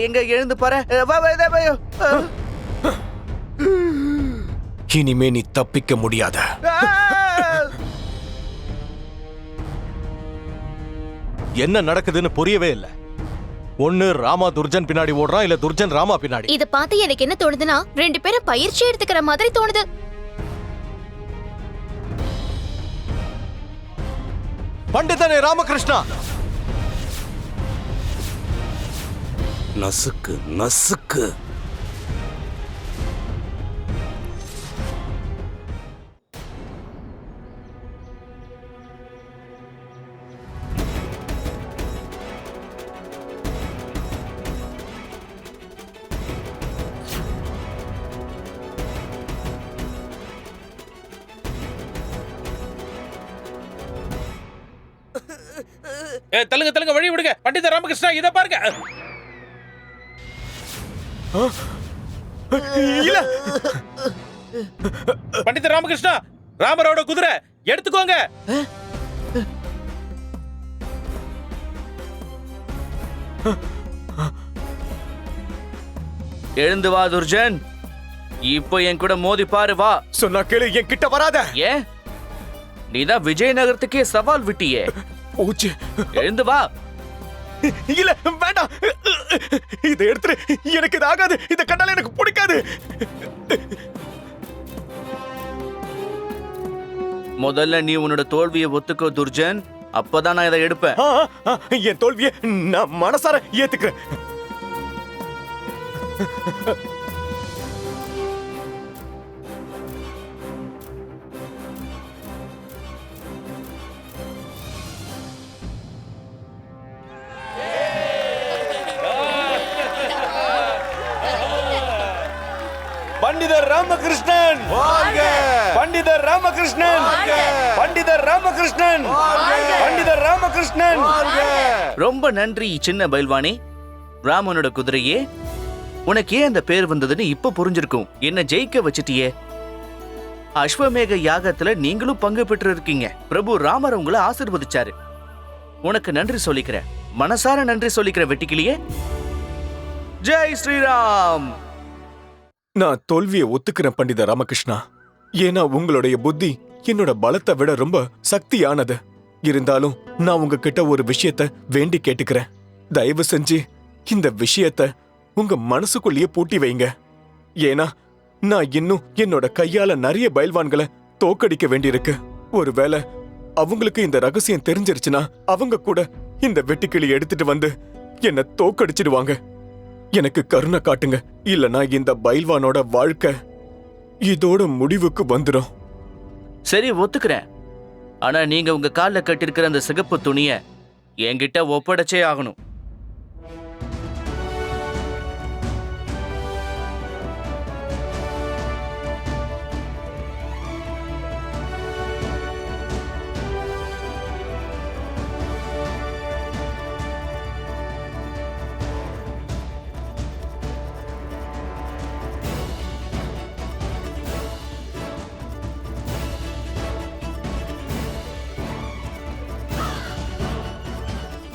எங்க எழுந்து பாரு. வா வா, இதோ வா. இனிமே நீ தப்பிக்க முடியாத. என்ன நடக்குதுன்னு புரியவே இல்ல. ஒண்ணு ராமா துர்ஜன் பின்னாடி ஓடுறான், இல்ல துர்ஜன் ராமா பின்னாடி. இத பார்த்து எனக்கு என்ன தோணுதுன்னா, 2 பேரும் பயிற்சி எடுத்துக்கிற மாதிரி தோணுது. பண்டிதனே ராமகிருஷ்ணா, நசுக்கு நசுக்கு. தள்ளுங்க தள்ளுங்க, வழி விடுங்க. பண்டித ராமகிருஷ்ணா, இத பாருங்க. இல்ல பண்டித ராமகிருஷ்ணா, ராமரோட குதிரை எடுத்துக்கோங்க. எழுந்து வா துர்ஜன், இப்போ என் கூட மோதி பாரு வா. சொன்னா கேளு, என் கிட்ட வராத. ஏன்? நீதான் விஜயநகரத்துக்கே சவால் விட்டியே. பூச்சி, எழுந்து வா. இல்ல வேண்டாம், இதை எடுத்துரு. எனக்கு இது ஆகாது, இத கண்டால எனக்கு பிடிக்காது. முதல்ல நீ உன்னோட தோல்வியை ஒத்துக்கோ துர்ஜன், அப்பதான் நான் இதை எடுப்பேன். என் தோல்வியை நான் மனசார ஏத்துக்கிறேன். பண்டிதர் ராமகிருஷ்ணன் வாழ்க! பண்டிதர் ராமகிருஷ்ணன் வாழ்க! பண்டிதர் ராமகிருஷ்ணன் வாழ்க! பண்டிதர் ராமகிருஷ்ணன் வாழ்க! ரொம்ப நன்றி சின்ன பைல்வானே. ராமனோட குதிரையே, உனக்கு ஏன் அந்த பேர் வந்ததுன்னு இப்ப புரிஞ்சிருக்கும். என்ன ஜெயிக்க வச்சிட்டியே. அஸ்வமேக யாகத்துல நீங்களும் பங்கு பெற்று இருக்கீங்க. பிரபு ராமர் உங்களை ஆசீர்வதிச்சாரு. உனக்கு நன்றி சொல்லிக்கிறேன், மனசார நன்றி சொல்லிக்கிற வெட்டிக்கிளியே. ஜெய் ஸ்ரீராம். நான் தோல்வியை ஒத்துக்கிறேன் பண்டித ராமகிருஷ்ணா. ஏன்னா உங்களுடைய புத்தி என்னோட பலத்தை விட ரொம்ப சக்தியானது. இருந்தாலும் நான் உங்ககிட்ட ஒரு விஷயத்த வேண்டி கேட்டுக்கிறேன். தயவு செஞ்சு இந்த விஷயத்த உங்க மனசுக்குள்ளேயே பூட்டி வைங்க. ஏன்னா நான் இன்னும் என்னோட கையால நிறைய பயில்வான்களை தோக்கடிக்க வேண்டியிருக்கு. ஒருவேளை அவங்களுக்கு இந்த ரகசியம் தெரிஞ்சிருச்சுன்னா அவங்க கூட இந்த வெட்டுக்கிளி எடுத்துட்டு வந்து என்ன தோக்கடிச்சிடுவாங்க. எனக்கு கருணை காட்டுங்க, இல்லனா இந்த பைல்வானோட வாழ்க்கை இதோட முடிவுக்கு வந்துடும். சரி, ஒத்துக்கிறேன். ஆனா நீங்க உங்க கால்ல கட்டிருக்கிற அந்த சிகப்பு துணிய என்கிட்ட ஒப்படைச்சே ஆகணும்.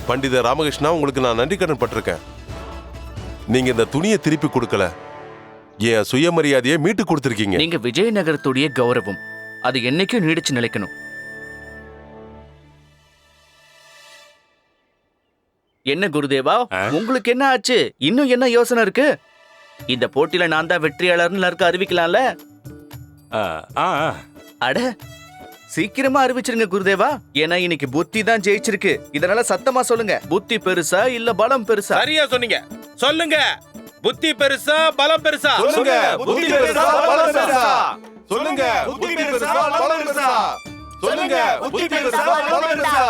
பண்டித ராமகிருஷ்ணா, உங்களுக்கு நான் நன்றி கடன் பட்டிருக்கேன். நீங்க இந்த துணியை திருப்பி கொடுக்கல, என் சுயமரியாதையை மீட்டு கொடுத்திருக்கீங்க. நீங்க விஜயநகரத்துடைய கௌரவம், அது என்னைக்கும் நீடிச்சு நிலைக்கணும். என்ன குருதேவா, உங்களுக்கு என்ன ஆச்சு? இன்னும் என்ன யோசனை இருக்கு? இந்த போட்டியில நான் தான் வெற்றியாளர்னு எல்லாருக்கும் அறிவிக்கலாம்ல? அட, சீக்கிரமா அறிவிச்சிருங்க குருதேவா. ஏன்னா இன்னைக்கு புத்தி தான் ஜெயிச்சிருக்கு. இதனால சத்தமா சொல்லுங்க, புத்தி பெருசா இல்ல பலம் பெருசா? சரியா சொன்னீங்க. சொல்லுங்க, புத்தி பெருசா பலம் பெருசா? சொல்லுங்க, புத்தி பெருசா பலம் பெருசா? சொல்லுங்க, புத்தி பெருசா பலம் பெருசா? சொல்லுங்க, புத்தி பெருசா பலம் பெருசா?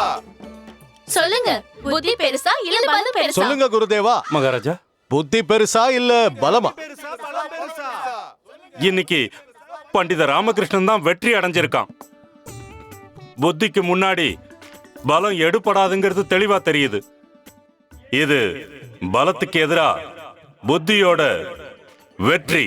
சொல்லுங்க, புத்தி பெருசா இல்ல பலம் பெருசா? சொல்லுங்க குருதேவா. மகாராஜா, புத்தி பெருசா இல்ல பலமா? இன்னைக்கு பண்டித ராமகிருஷ்ணன் தான் வெற்றி அடைஞ்சிருக்கான். புத்திக்கு முன்னாடி பலம் எடுபடாதுங்கிறது தெளிவா தெரியுது. இது பலத்துக்கு எதிரா புத்தியோட வெற்றி.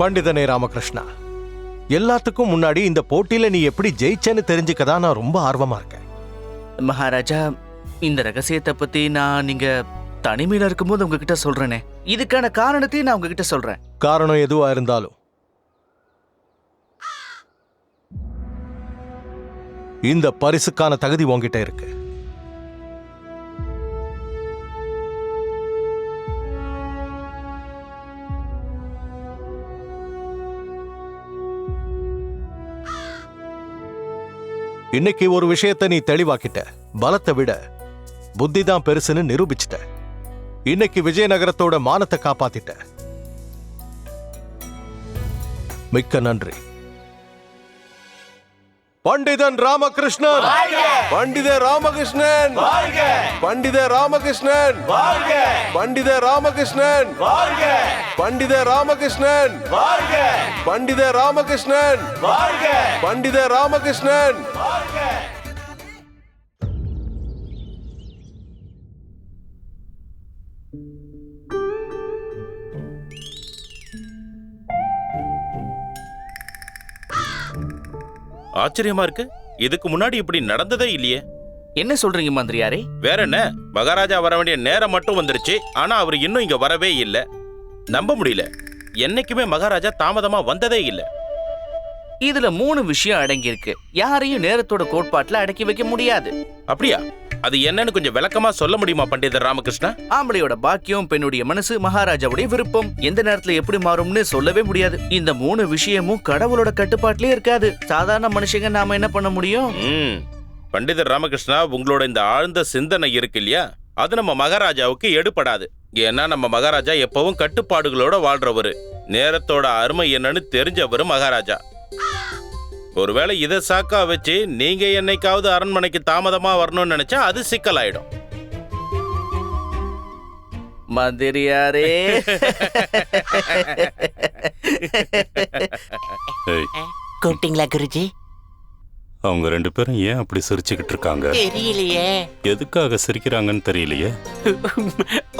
பண்டிதனே ராமகிருஷ்ணா, எல்லாத்துக்கும் முன்னாடி இந்த போட்டியில நீ எப்படி ஜெயிச்சேன்னு தெரிஞ்சுக்கதான் நான் ரொம்ப ஆர்வமா இருக்கேன். மகாராஜா, இந்த ரகசியத்தை பத்தி நான் நீங்க தனிமையில இருக்கும்போது உங்ககிட்ட சொல்றேனே, இதுக்கான காரணத்தையும் நான் உங்ககிட்ட சொல்றேன். காரணம் எதுவா இருந்தாலும் இந்த பரிசுக்கான தகுதி உன்கிட்ட இருக்கு. இன்னைக்கு ஒரு விஷயத்தை நீ தெளிவாக்கிட்ட. பலத்தை விட புத்தி தான் பெருசுன்னு நிரூபிச்சிட்ட. இன்னைக்கு விஜயநகரத்தோட மானத்தை காப்பாத்திட்ட. மிக்க நன்றி. பண்டிதன் ராமகிருஷ்ணன் பண்டித ராமகிருஷ்ணன் பண்டித ராமகிருஷ்ணன் பண்டித ராமகிருஷ்ணன் பண்டித ராமகிருஷ்ணன் பண்டித ராமகிருஷ்ணன் பண்டித ராமகிருஷ்ணன் ஆச்சரியமா இருக்கு. இதுக்கு முன்னாடி இப்படி நடந்ததே இல்லையே. என்ன சொல்றீங்க மந்திரியாரே? வேற என்ன, மகாராஜா வர வேண்டிய நேரம் மட்டும் வந்துருச்சு. ஆனா அவர் இன்னும் இங்க வரவே இல்லை. நம்ப முடியல. என்னைக்குமே மகாராஜா தாமதமா வந்ததே இல்லை. இதுல 3 விஷயம் அடங்கியிருக்கு. யாரையும் நேரத்தோட கோட்பாட்டுல அடக்கி வைக்க முடியாது. அப்படியா? அது என்னன்னு கொஞ்சம் விளக்கமா சொல்ல முடியுமா பண்டிதர் ராமகிருஷ்ணா? ஆம்பளையோட பாக்கியம், பெண்ணுடைய மனசு, மகாராஜாவுடைய விருப்பம் எந்த நேரத்துல எப்படி மாறும்னு சொல்லவே முடியாது. இந்த 3 விஷயமும் கடவுளோட கட்டுப்பாட்டிலே இருக்காது. சாதாரண மனுஷங்க நாம என்ன பண்ண முடியும்? பண்டிதர் ராமகிருஷ்ணா, உங்களோட இந்த ஆழ்ந்த சிந்தனை இருக்கு இல்லையா, அது நம்ம மகாராஜாவுக்கு எடுபடாது. ஏன்னா நம்ம மகாராஜா எப்பவும் கட்டுப்பாடுகளோட வாழ்றவரு. நேரத்தோட அருமை என்னன்னு தெரிஞ்சவரு மகாராஜா. ஒருவேளை இதை சாக்கா வச்சு நீங்க என்னைக்காவது அரண்மனைக்கு தாமதமா வரணும்னு நினைச்சா அது சிக்கலாயிடும். மந்திரியாரே, கூப்பிட்டீங்களா குருஜி? அவங்க 2 பேரும் ஏன் அப்படி சிரிச்சுக்கிட்டு இருக்காங்க? தெரியலையே. எதுக்காக சிரிக்கிறாங்கன்னு தெரியலையே.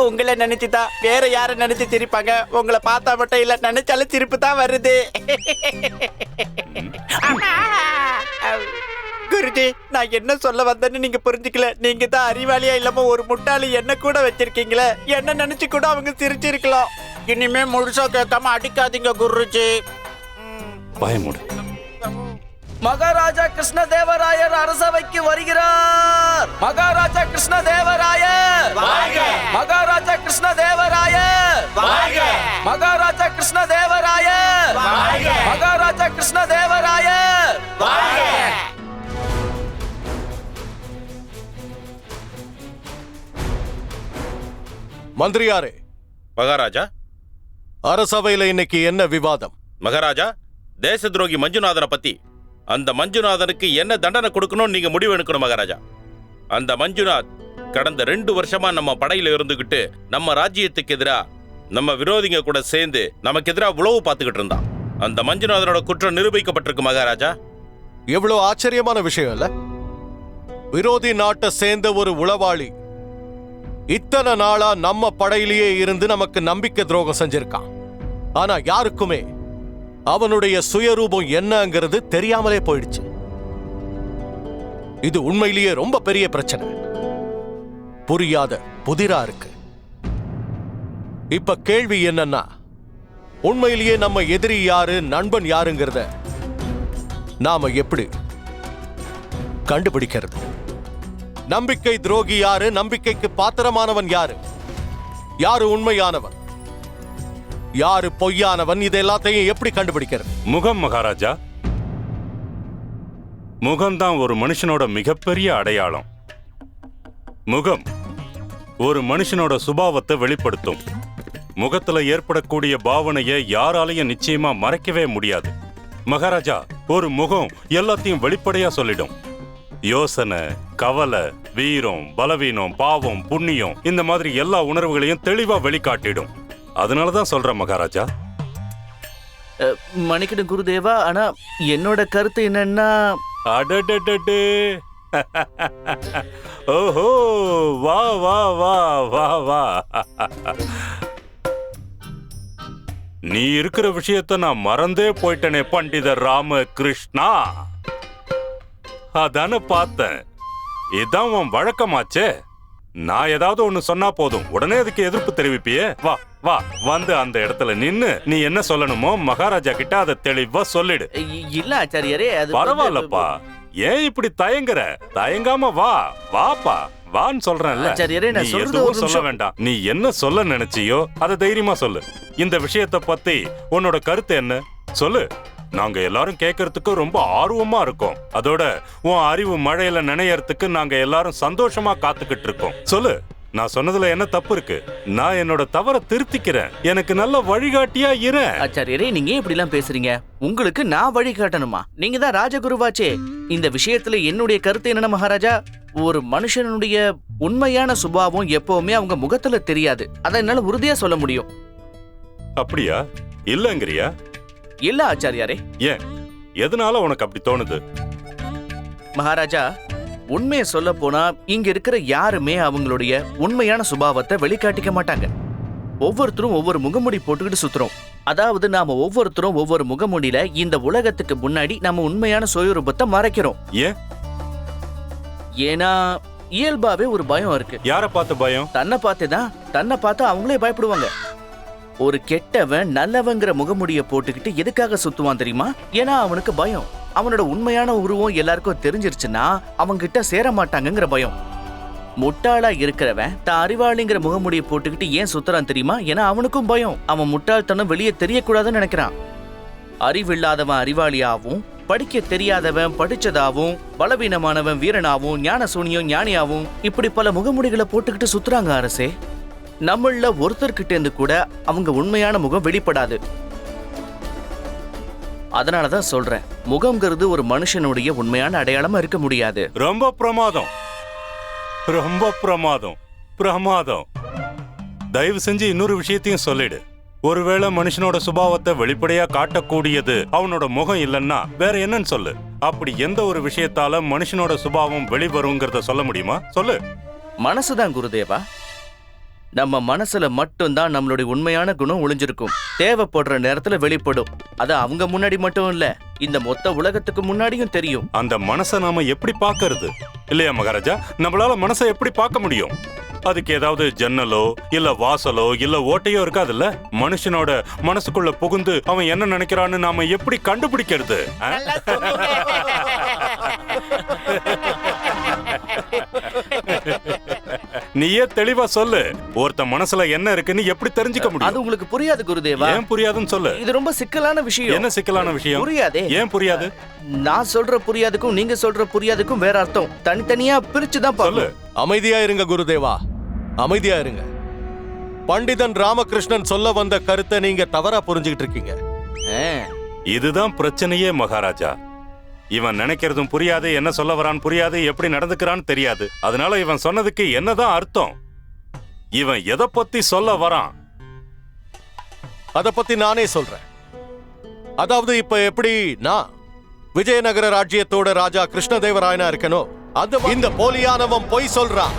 உங்களை நினைச்சுதான் வேற யார நினைச்சு சிரிப்பாங்க? உங்களை பார்த்தா மட்டும் இல்ல, நினைச்சாலும் சிரிப்பு தான் வருது. குருஜி, நான் என்ன சொல்ல வந்தேன்னு நீங்க புரிஞ்சுக்கல. நீங்க தான் அறிவாளியா இல்லாம ஒரு முட்டாளி என்ன கூட வச்சிருக்கீங்களே. என்ன நினைச்சு கூட அவங்க சிரிச்சிருக்கலாம். இனிமே முழுசா கேட்காம அடிக்காதீங்க குருஜி. பயமுடு. மகாராஜா கிருஷ்ணதேவராயர் அரசவைக்கு வருகிறார். மகாராஜா கிருஷ்ணதேவராயர் மகாராஜா கிருஷ்ணதேவராயர் மகாராஜா கிருஷ்ணதேவராயர் மகாராஜா கிருஷ்ணதேவராயர். மந்திரியாரே, மகாராஜா, அரசவையில இன்னைக்கு என்ன விவாதம்? மகாராஜா, தேச துரோகி மஞ்சுநாதனை பத்தி. அந்த மஞ்சுநாதனுக்கு என்ன தண்டனை கொடுக்கணும்னு நீங்க முடிவு எடுக்கணும் மகாராஜா. அந்த மஞ்சுநாத் கடந்த 2 வருஷமா நம்ம படையில இருந்துகிட்டு நம்ம ராஜ்யத்துக்கு எதிரா நம்ம விரோதிங்க கூட சேர்ந்து நமக்கு எதிரா உளவு பார்த்துக்கிட்டு இருந்தான். அந்த மஞ்சுநாதனோட குற்றம் நிரூபிக்கப்பட்டிருக்கு மகாராஜா. எவ்வளவு ஆச்சரியமான விஷயம் இல்ல? விரோதி நாட்டை சேர்ந்த ஒரு உளவாளி இத்தனை நாளா நம்ம படையிலேயே இருந்து நமக்கு நம்பிக்கை துரோகம் செஞ்சிருக்கான். ஆனா யாருக்குமே அவனுடைய சுயரூபம் என்னங்கிறது தெரியாமலே போயிடுச்சு. இது உண்மையிலேயே ரொம்ப பெரிய பிரச்சனை. புரியாத புதிரா இருக்கு. இப்ப கேள்வி என்னன்னா, உண்மையிலேயே நம்ம எதிரி யாரு, நண்பன் யாருங்கிறத நாம எப்படி கண்டுபிடிக்கிறது? நம்பிக்கை துரோகி யாரு, நம்பிக்கைக்கு பாத்திரமானவன் யாரு, யாரு உண்மையானவன், யாரு பொய்யானவன், இது எல்லாத்தையும் எப்படி கண்டுபிடிக்கிறது? முகம் மகாராஜா. முகம்தான் ஒரு மனுஷனோட மிகப்பெரிய அடையாளம். முகம் ஒரு மனுஷனோட சுபாவத்தை வெளிப்படுத்தும். முகத்துல ஏற்படக்கூடிய பாவனையை யாராலையும் நிச்சயமா மறைக்கவே முடியாது மகாராஜா. ஒரு முகம் எல்லாத்தையும் வெளிப்படையா சொல்லிடும். யோசனை, கவலை, வீரம், பலவீனம், பாவம், புண்ணியம், இந்த மாதிரி எல்லா உணர்வுகளையும் தெளிவா வெளிக்காட்டிடும். அதனாலதான் சொல்றேன் மகாராஜா. மன்னிக்கணும் குருதேவா, ஆனா என்னோட கருத்து என்னன்னா, அடடடடே, ஓஹோ, வா வா வா வா வா. நீ இருக்கிற விஷயத்த நான் மறந்தே போயிட்டனே பண்டிதர் ராமகிருஷ்ணா. அதான பார்த்தேன். இதான் உன் வழக்கமாச்சே. நான் ஏதாவது ஒண்ணு சொன்னா போதும் உடனே அதுக்கு எதிர்ப்பு தெரிவிப்பியே. வா வா, வந்து அந்த இடத்துல நின்னு நீ என்ன சொல்லணுமோ மகாராஜா கிட்ட அதை தெளிவா சொல்லிடு. இல்ல ஆச்சாரியரே, அது பரவாயில்லப்பா. ஏன் இப்படி தயங்குற? தயங்காம வா, வாப்பா, வான்னு சொல்றேன்ல. ஆச்சாரியரே, நான் நீ சொல்றது எதுவும் ஒரு சொல்ல நிமிஷம். வேண்டாம். நீ என்ன சொல்ல நினைச்சியோ அதை தைரியமா சொல்லு. இந்த விஷயத்தை பத்தி உன்னோட கருத்து என்ன சொல்லு. நாங்க எல்லாரும் கேட்கறதுக்கு ரொம்ப ஆர்வமா இருக்கோம். அதோட உன் அறிவு மழையில நினையறதுக்கு நாங்க எல்லாரும் சந்தோஷமா காத்துக்கிட்டு இருக்கோம். சொல்லு. நான் சொன்னதுல என்ன தப்பு இருக்கு? நான் என்னோட தவறை திருத்திக்கிறேன். எனக்கு நல்ல வழிகாட்டியா இரு. ஆச்சாரியரே, நீங்க ஏன் இப்படி எல்லாம் பேசுறீங்க? உங்களுக்கு நான் வழி காட்டணுமா? நீங்க தான் ராஜகுருவாச்சே. இந்த விஷயத்துல என்னுடைய கருத்து என்னன்னா மகாராஜா, ஒரு மனுஷனுடைய உண்மையான சுபாவம் எப்பவுமே அவங்க முகத்துல தெரியாது. அதை என்னால உறுதியா சொல்ல முடியும். அப்படியா? இல்லங்கிறியா? இல்ல ஆச்சாரியாரே. ஏன்? எதனால உனக்கு அப்படி தோணுது? மகாராஜா, உண்மையை சொல்ல போனா இங்க இருக்கிற யாருமே அவங்களுடைய உண்மையான சுபாவத்தை வெளிக்காட்டிக்க மாட்டாங்க. ஒவ்வொருத்தரும் ஒவ்வொரு முகமுடி போட்டுக்கிட்டு சுத்துறோம். அதாவது நாம ஒவ்வொருத்தரும் ஒவ்வொரு முகமுடியில இந்த உலகத்துக்கு முன்னாடி நம்ம உண்மையான சுயரூபத்தை மறைக்கிறோம். ஏன்? ஏன்னா இயல்பாவே ஒரு பயம் இருக்கு. யார பார்த்து பயம்? தன்னை பார்த்துதான். தன்னை பார்த்து அவங்களே பயப்படுவாங்க. ஒரு கெட்டவன் நல்லவங்கிற முகமுடிய போட்டுக்கிட்டு எதுக்காக சுத்துவான் தெரியுமா? ஏன்னா அவனுக்கு பயம். அவனோட உண்மையான உருவம் எல்லாருக்கும் தெரிஞ்சிருச்சுன்னா அவங்கிட்ட சேர மாட்டாங்கங்கிற பயம். முட்டாளா இருக்கிறவன் தான் அறிவாளிங்கிற முகமுடியை போட்டுக்கிட்டு ஏன் சுத்துறான் தெரியுமா? ஏன்னா அவனுக்கும் பயம். அவன் முட்டாள்தனம் வெளியே தெரியக்கூடாதுன்னு நினைக்கிறான். அறிவில்லாதவன் அறிவாளியாவும், படிக்க தெரியாதவன் படிச்சதாவும், பலவீனமானவன் வீரனாவும், ஞான சூனியம் ஞானியாவும், இப்படி பல முகமுடிகளை போட்டுக்கிட்டு சுத்துறாங்க அரசே. நம்மள ஒருத்தர்கிட்ட இருந்து கூட அவங்க உண்மையான முகம் வெளிப்படாது. அதனாலதான் சொல்றேன், முகம்ங்கிறது ஒரு மனுஷனுடைய உண்மையான அடையாளமா இருக்க முடியாது. ரொம்ப பிரமாதம், ரொம்ப பிரமாதம், பிரமாதம். தயவு செஞ்சு இன்னொரு விஷயத்தையும் சொல்லிடு. ஒருவேளை மனுஷனோட சுபாவத்தை வெளிப்படையா காட்டக்கூடியது அவனோட முகம் இல்லைன்னா வேற என்னன்னு சொல்லு. அப்படி எந்த ஒரு விஷயத்தால மனுஷனோட சுபாவம் வெளிவருங்கிறத சொல்ல முடியுமா? சொல்லு. மனசுதான் குருதேவா. நம்ம மனசுல மட்டும்தான் நம்மளுடைய உண்மையான குணம் ஒளிஞ்சிருக்கும். தேவைப்படுற நேரத்துல வெளிப்படும். அது அவங்க முன்னாடி மட்டும் இல்ல, இந்த மொத்த உலகத்துக்கு முன்னாடியும் தெரியும். அந்த மனசை நாம எப்படி பார்க்கறது? இல்லையா மகாராஜா? நம்மளால மனசை எப்படி பார்க்க முடியும்? அதுக்கு ஏதாவது ஜன்னலோ இல்ல வாசலோ இல்ல ஓட்டையோ இருக்காதுல்ல? மனுஷனோட மனசுக்குள்ள புகுந்து அவன் என்ன நினைக்கிறான்னு நாம எப்படி கண்டுபிடிக்கிறது? நீயே தெளிவா சொல்லு. ஒருத்த மனசுல என்ன இருக்குன்னு எப்படி தெரிஞ்சுக்க முடியும்? அது உங்களுக்கு புரியாது குருதேவா. ஏன் புரியாதுன்னு சொல்லு. இது ரொம்ப சிக்கலான விஷயம். என்ன சிக்கலான விஷயம்? புரியாதே. ஏன் புரியாது? நான் சொல்ற புரியாதுக்கும் நீங்க சொல்ற புரியாதுக்கும் வேற அர்த்தம். தனித்தனியா பிரிச்சுதான் சொல்லு. அமைதியா இருங்க குருதேவா, அமைதியா இருங்க. பண்டிதன் ராமகிருஷ்ணன் சொல்ல வந்த கருத்தை நீங்க தவறா புரிஞ்சுக்கிட்டு இருக்கீங்க. இதுதான் பிரச்சனையே மகாராஜா. இவன் நினைக்கிறதும் புரியாது, என்ன சொல்ல வரான்னு புரியாது, எப்படி நடந்துக்கிறான்னு தெரியாது. அதனால இவன் சொன்னதுக்கு என்னதான் அர்த்தம்? இவன் எதை பத்தி சொல்ல வரான்? அத பத்தி நானே சொல்றேன். அதாவது இப்ப எப்படி நான் விஜயநகர ராஜ்யத்தோட ராஜா கிருஷ்ணதேவராயனா இருக்கணும், அந்த இந்த போலியானவன் பொய் சொல்றான்.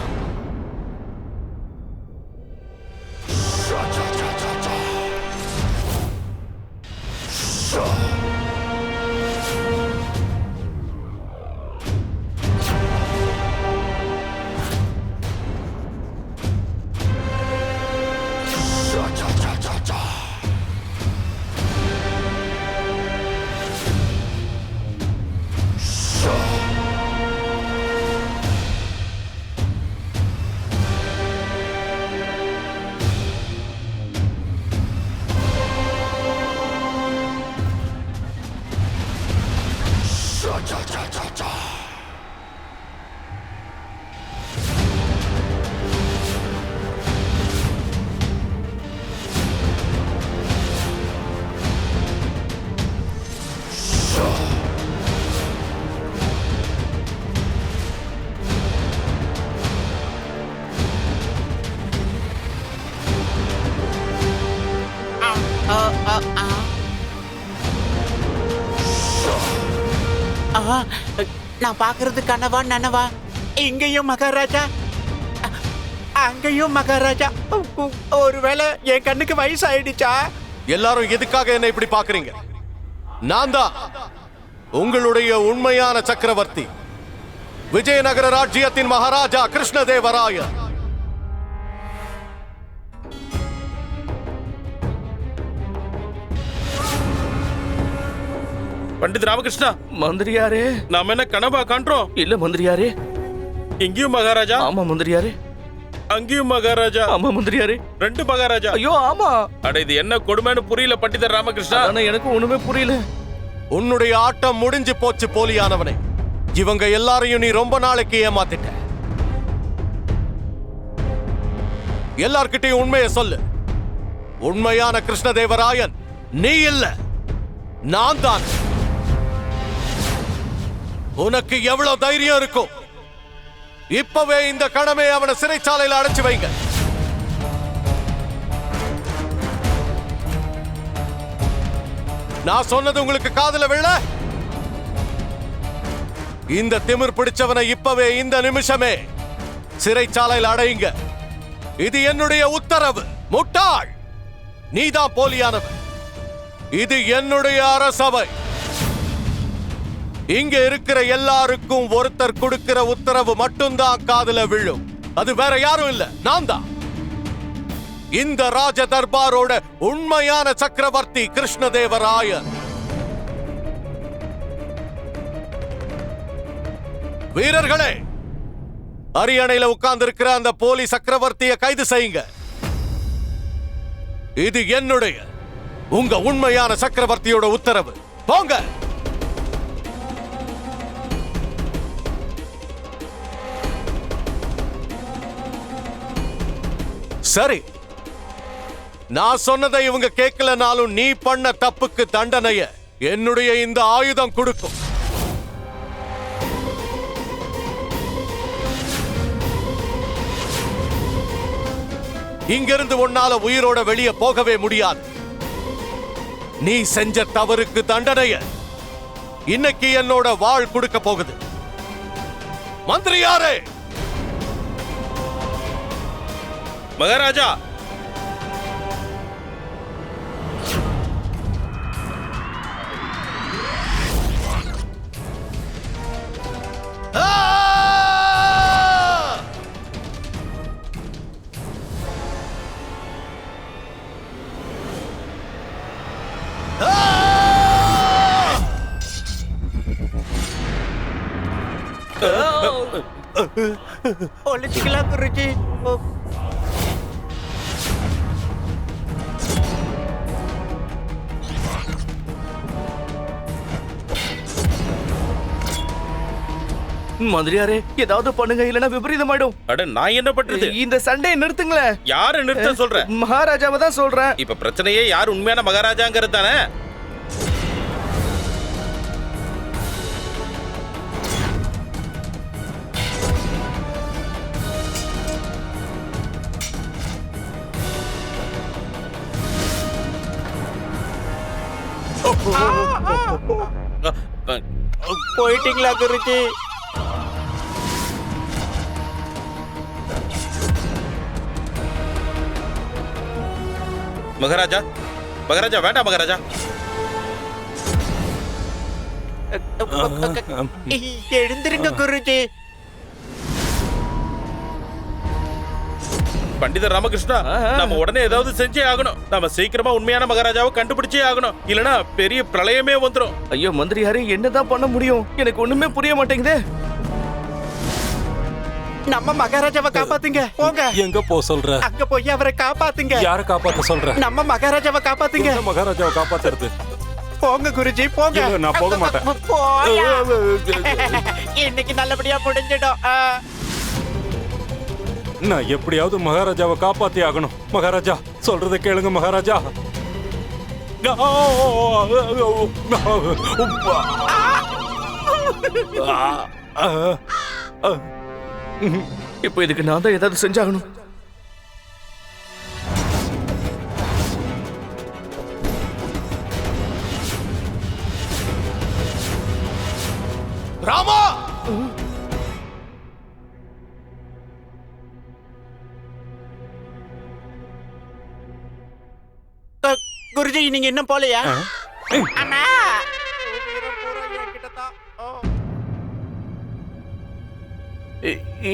நான் பாக்குறது கனவா நனவா? இங்கேயும் மகாராஜா, அங்கேயும் மகாராஜா. ஒருவேளை என் கண்ணுக்கு வயசு ஆயிடுச்சா? எல்லாரும் எதுக்காக என்ன இப்படி பாக்குறீங்க? நான் தான் உங்களுடைய உண்மையான சக்கரவர்த்தி, விஜயநகர ராஜ்யத்தின் மகாராஜா கிருஷ்ணதேவராயர். பண்டித் ராமகிருஷ்ணா, மந்திரியாரே, நாம என்ன கனவா காண்றோம்? இல்ல மந்திரியாரே. இங்கேயும் மகாராஜா? ஆமா மந்திரியாரே. அங்கேயும் மகாராஜா? ஆமா மந்திரியாரே. ரெண்டு மகாராஜா? ஐயோ ஆமா. அட இது என்ன கொடுமைன்னு புரியல பண்டிதர் ராமகிருஷ்ணா. எனக்கு ஒண்ணுமே புரியல. உன்னுடைய ஆட்டம் முடிஞ்சு போச்சு போலியானவனே. இவங்க எல்லாரையும் நீ ரொம்ப நாளைக்கு ஏமாத்திட்ட. எல்லார்கிட்டயும் உண்மையை சொல்லு. உண்மையான கிருஷ்ணதேவராயன் நீ இல்ல, நான் தான். உனக்கு எவ்வளவு தைரியம் இருக்கும்? இப்பவே இந்த கடமை அவனை சிறைச்சாலையில் அடைச்சு வைங்க. நான் சொன்னது உங்களுக்கு காதுல விழ? இந்த திமிர் பிடிச்சவனை இப்பவே இந்த நிமிஷமே சிறைச்சாலையில் அடையுங்க. இது என்னுடைய உத்தரவு. முட்டாள், நீதான் போலியானவன். இது என்னுடைய அரசவை. இங்க இருக்கிற எல்லாருக்கும் ஒருத்தர் கொடுக்கிற உத்தரவு மட்டும்தான் காதுல விழும். அது வேற யாரும் இல்ல, நான் தான். இந்த ராஜ தர்பாரோட உண்மையான சக்கரவர்த்தி கிருஷ்ணதேவராயன். வீரர்களே, அரியணையில உட்கார்ந்து இருக்கிற அந்த போலி சக்கரவர்த்தியை கைது செய்யுங்க. இது என்னுடைய, உங்க உண்மையான சக்கரவர்த்தியோட உத்தரவு. போங்க. சரி, நான் சொன்னதை இவங்க கேட்கலனாலும் நீ பண்ண தப்புக்கு தண்டனைய என்னுடைய இந்த ஆயுதம் கொடுக்கும். இங்கிருந்து உன்னால உயிரோட வெளியே போகவே முடியாது. நீ செஞ்ச தவறுக்கு தண்டனைய இன்னைக்கு என்னோட வாள் கொடுக்க போகுது. மந்திரியாரே! மகாராஜா, ஒளிச்சிக்கலாம் குருஜி. மந்திரியாரே, ஏதாவது பண்ணுங்க, இல்லனா விபரீதமாயிடும். அட, நான் என்ன பண்றது? இந்த சண்டையை நிறுத்துங்களேன். யாரு நிறுத்த சொல்ற? மகாராஜாவை தான் சொல்றேன். இப்ப பிரச்சனையே யார் உண்மையான மகாராஜாங்கிறது தானே. போயிட்டீங்களா குருஜி? மகாராஜா, மகாராஜா வேண்டாம் மகாராஜா. எழுந்திருங்க குருஜி. பண்டிதர் ராமகிருஷ்ணா, நம்ம உடனே ஏதாவது செஞ்சே ஆகணும். நம்ம சீக்கிரமா உண்மையான மகாராஜாவை கண்டுபிடிச்சே ஆகணும். இல்லனா பெரிய பிரளயமே வந்துரும். ஐயோ மந்திரியாரே, என்னதான் பண்ண முடியும்? எனக்கு ஒண்ணுமே புரிய மாட்டேங்குதே. நம்ம மகாராஜாவை காப்பாத்துங்க. போங்க. எங்க போ சொல்ற? அங்க போய் அவரை காப்பாத்துங்க. யார காப்பாத்த சொல்ற? நம்ம மகாராஜாவை காப்பாத்துங்க. மகாராஜாவை காப்பாத்துறது. போங்க குருஜி, போங்க. நான் போக மாட்டேன். போயா. இன்னைக்கு நல்லபடியா முடிஞ்சிடும். நான் எப்படியாவது மகாராஜாவை காப்பாத்தி ஆகணும். மகாராஜா சொல்றதை கேளுங்க மகாராஜா. இப்போ இதுக்கு நான் தான் ஏதாவது செஞ்சாகணும். ராமா! குருஜி, நீங்க இன்னும் போலையா? அண்ணா,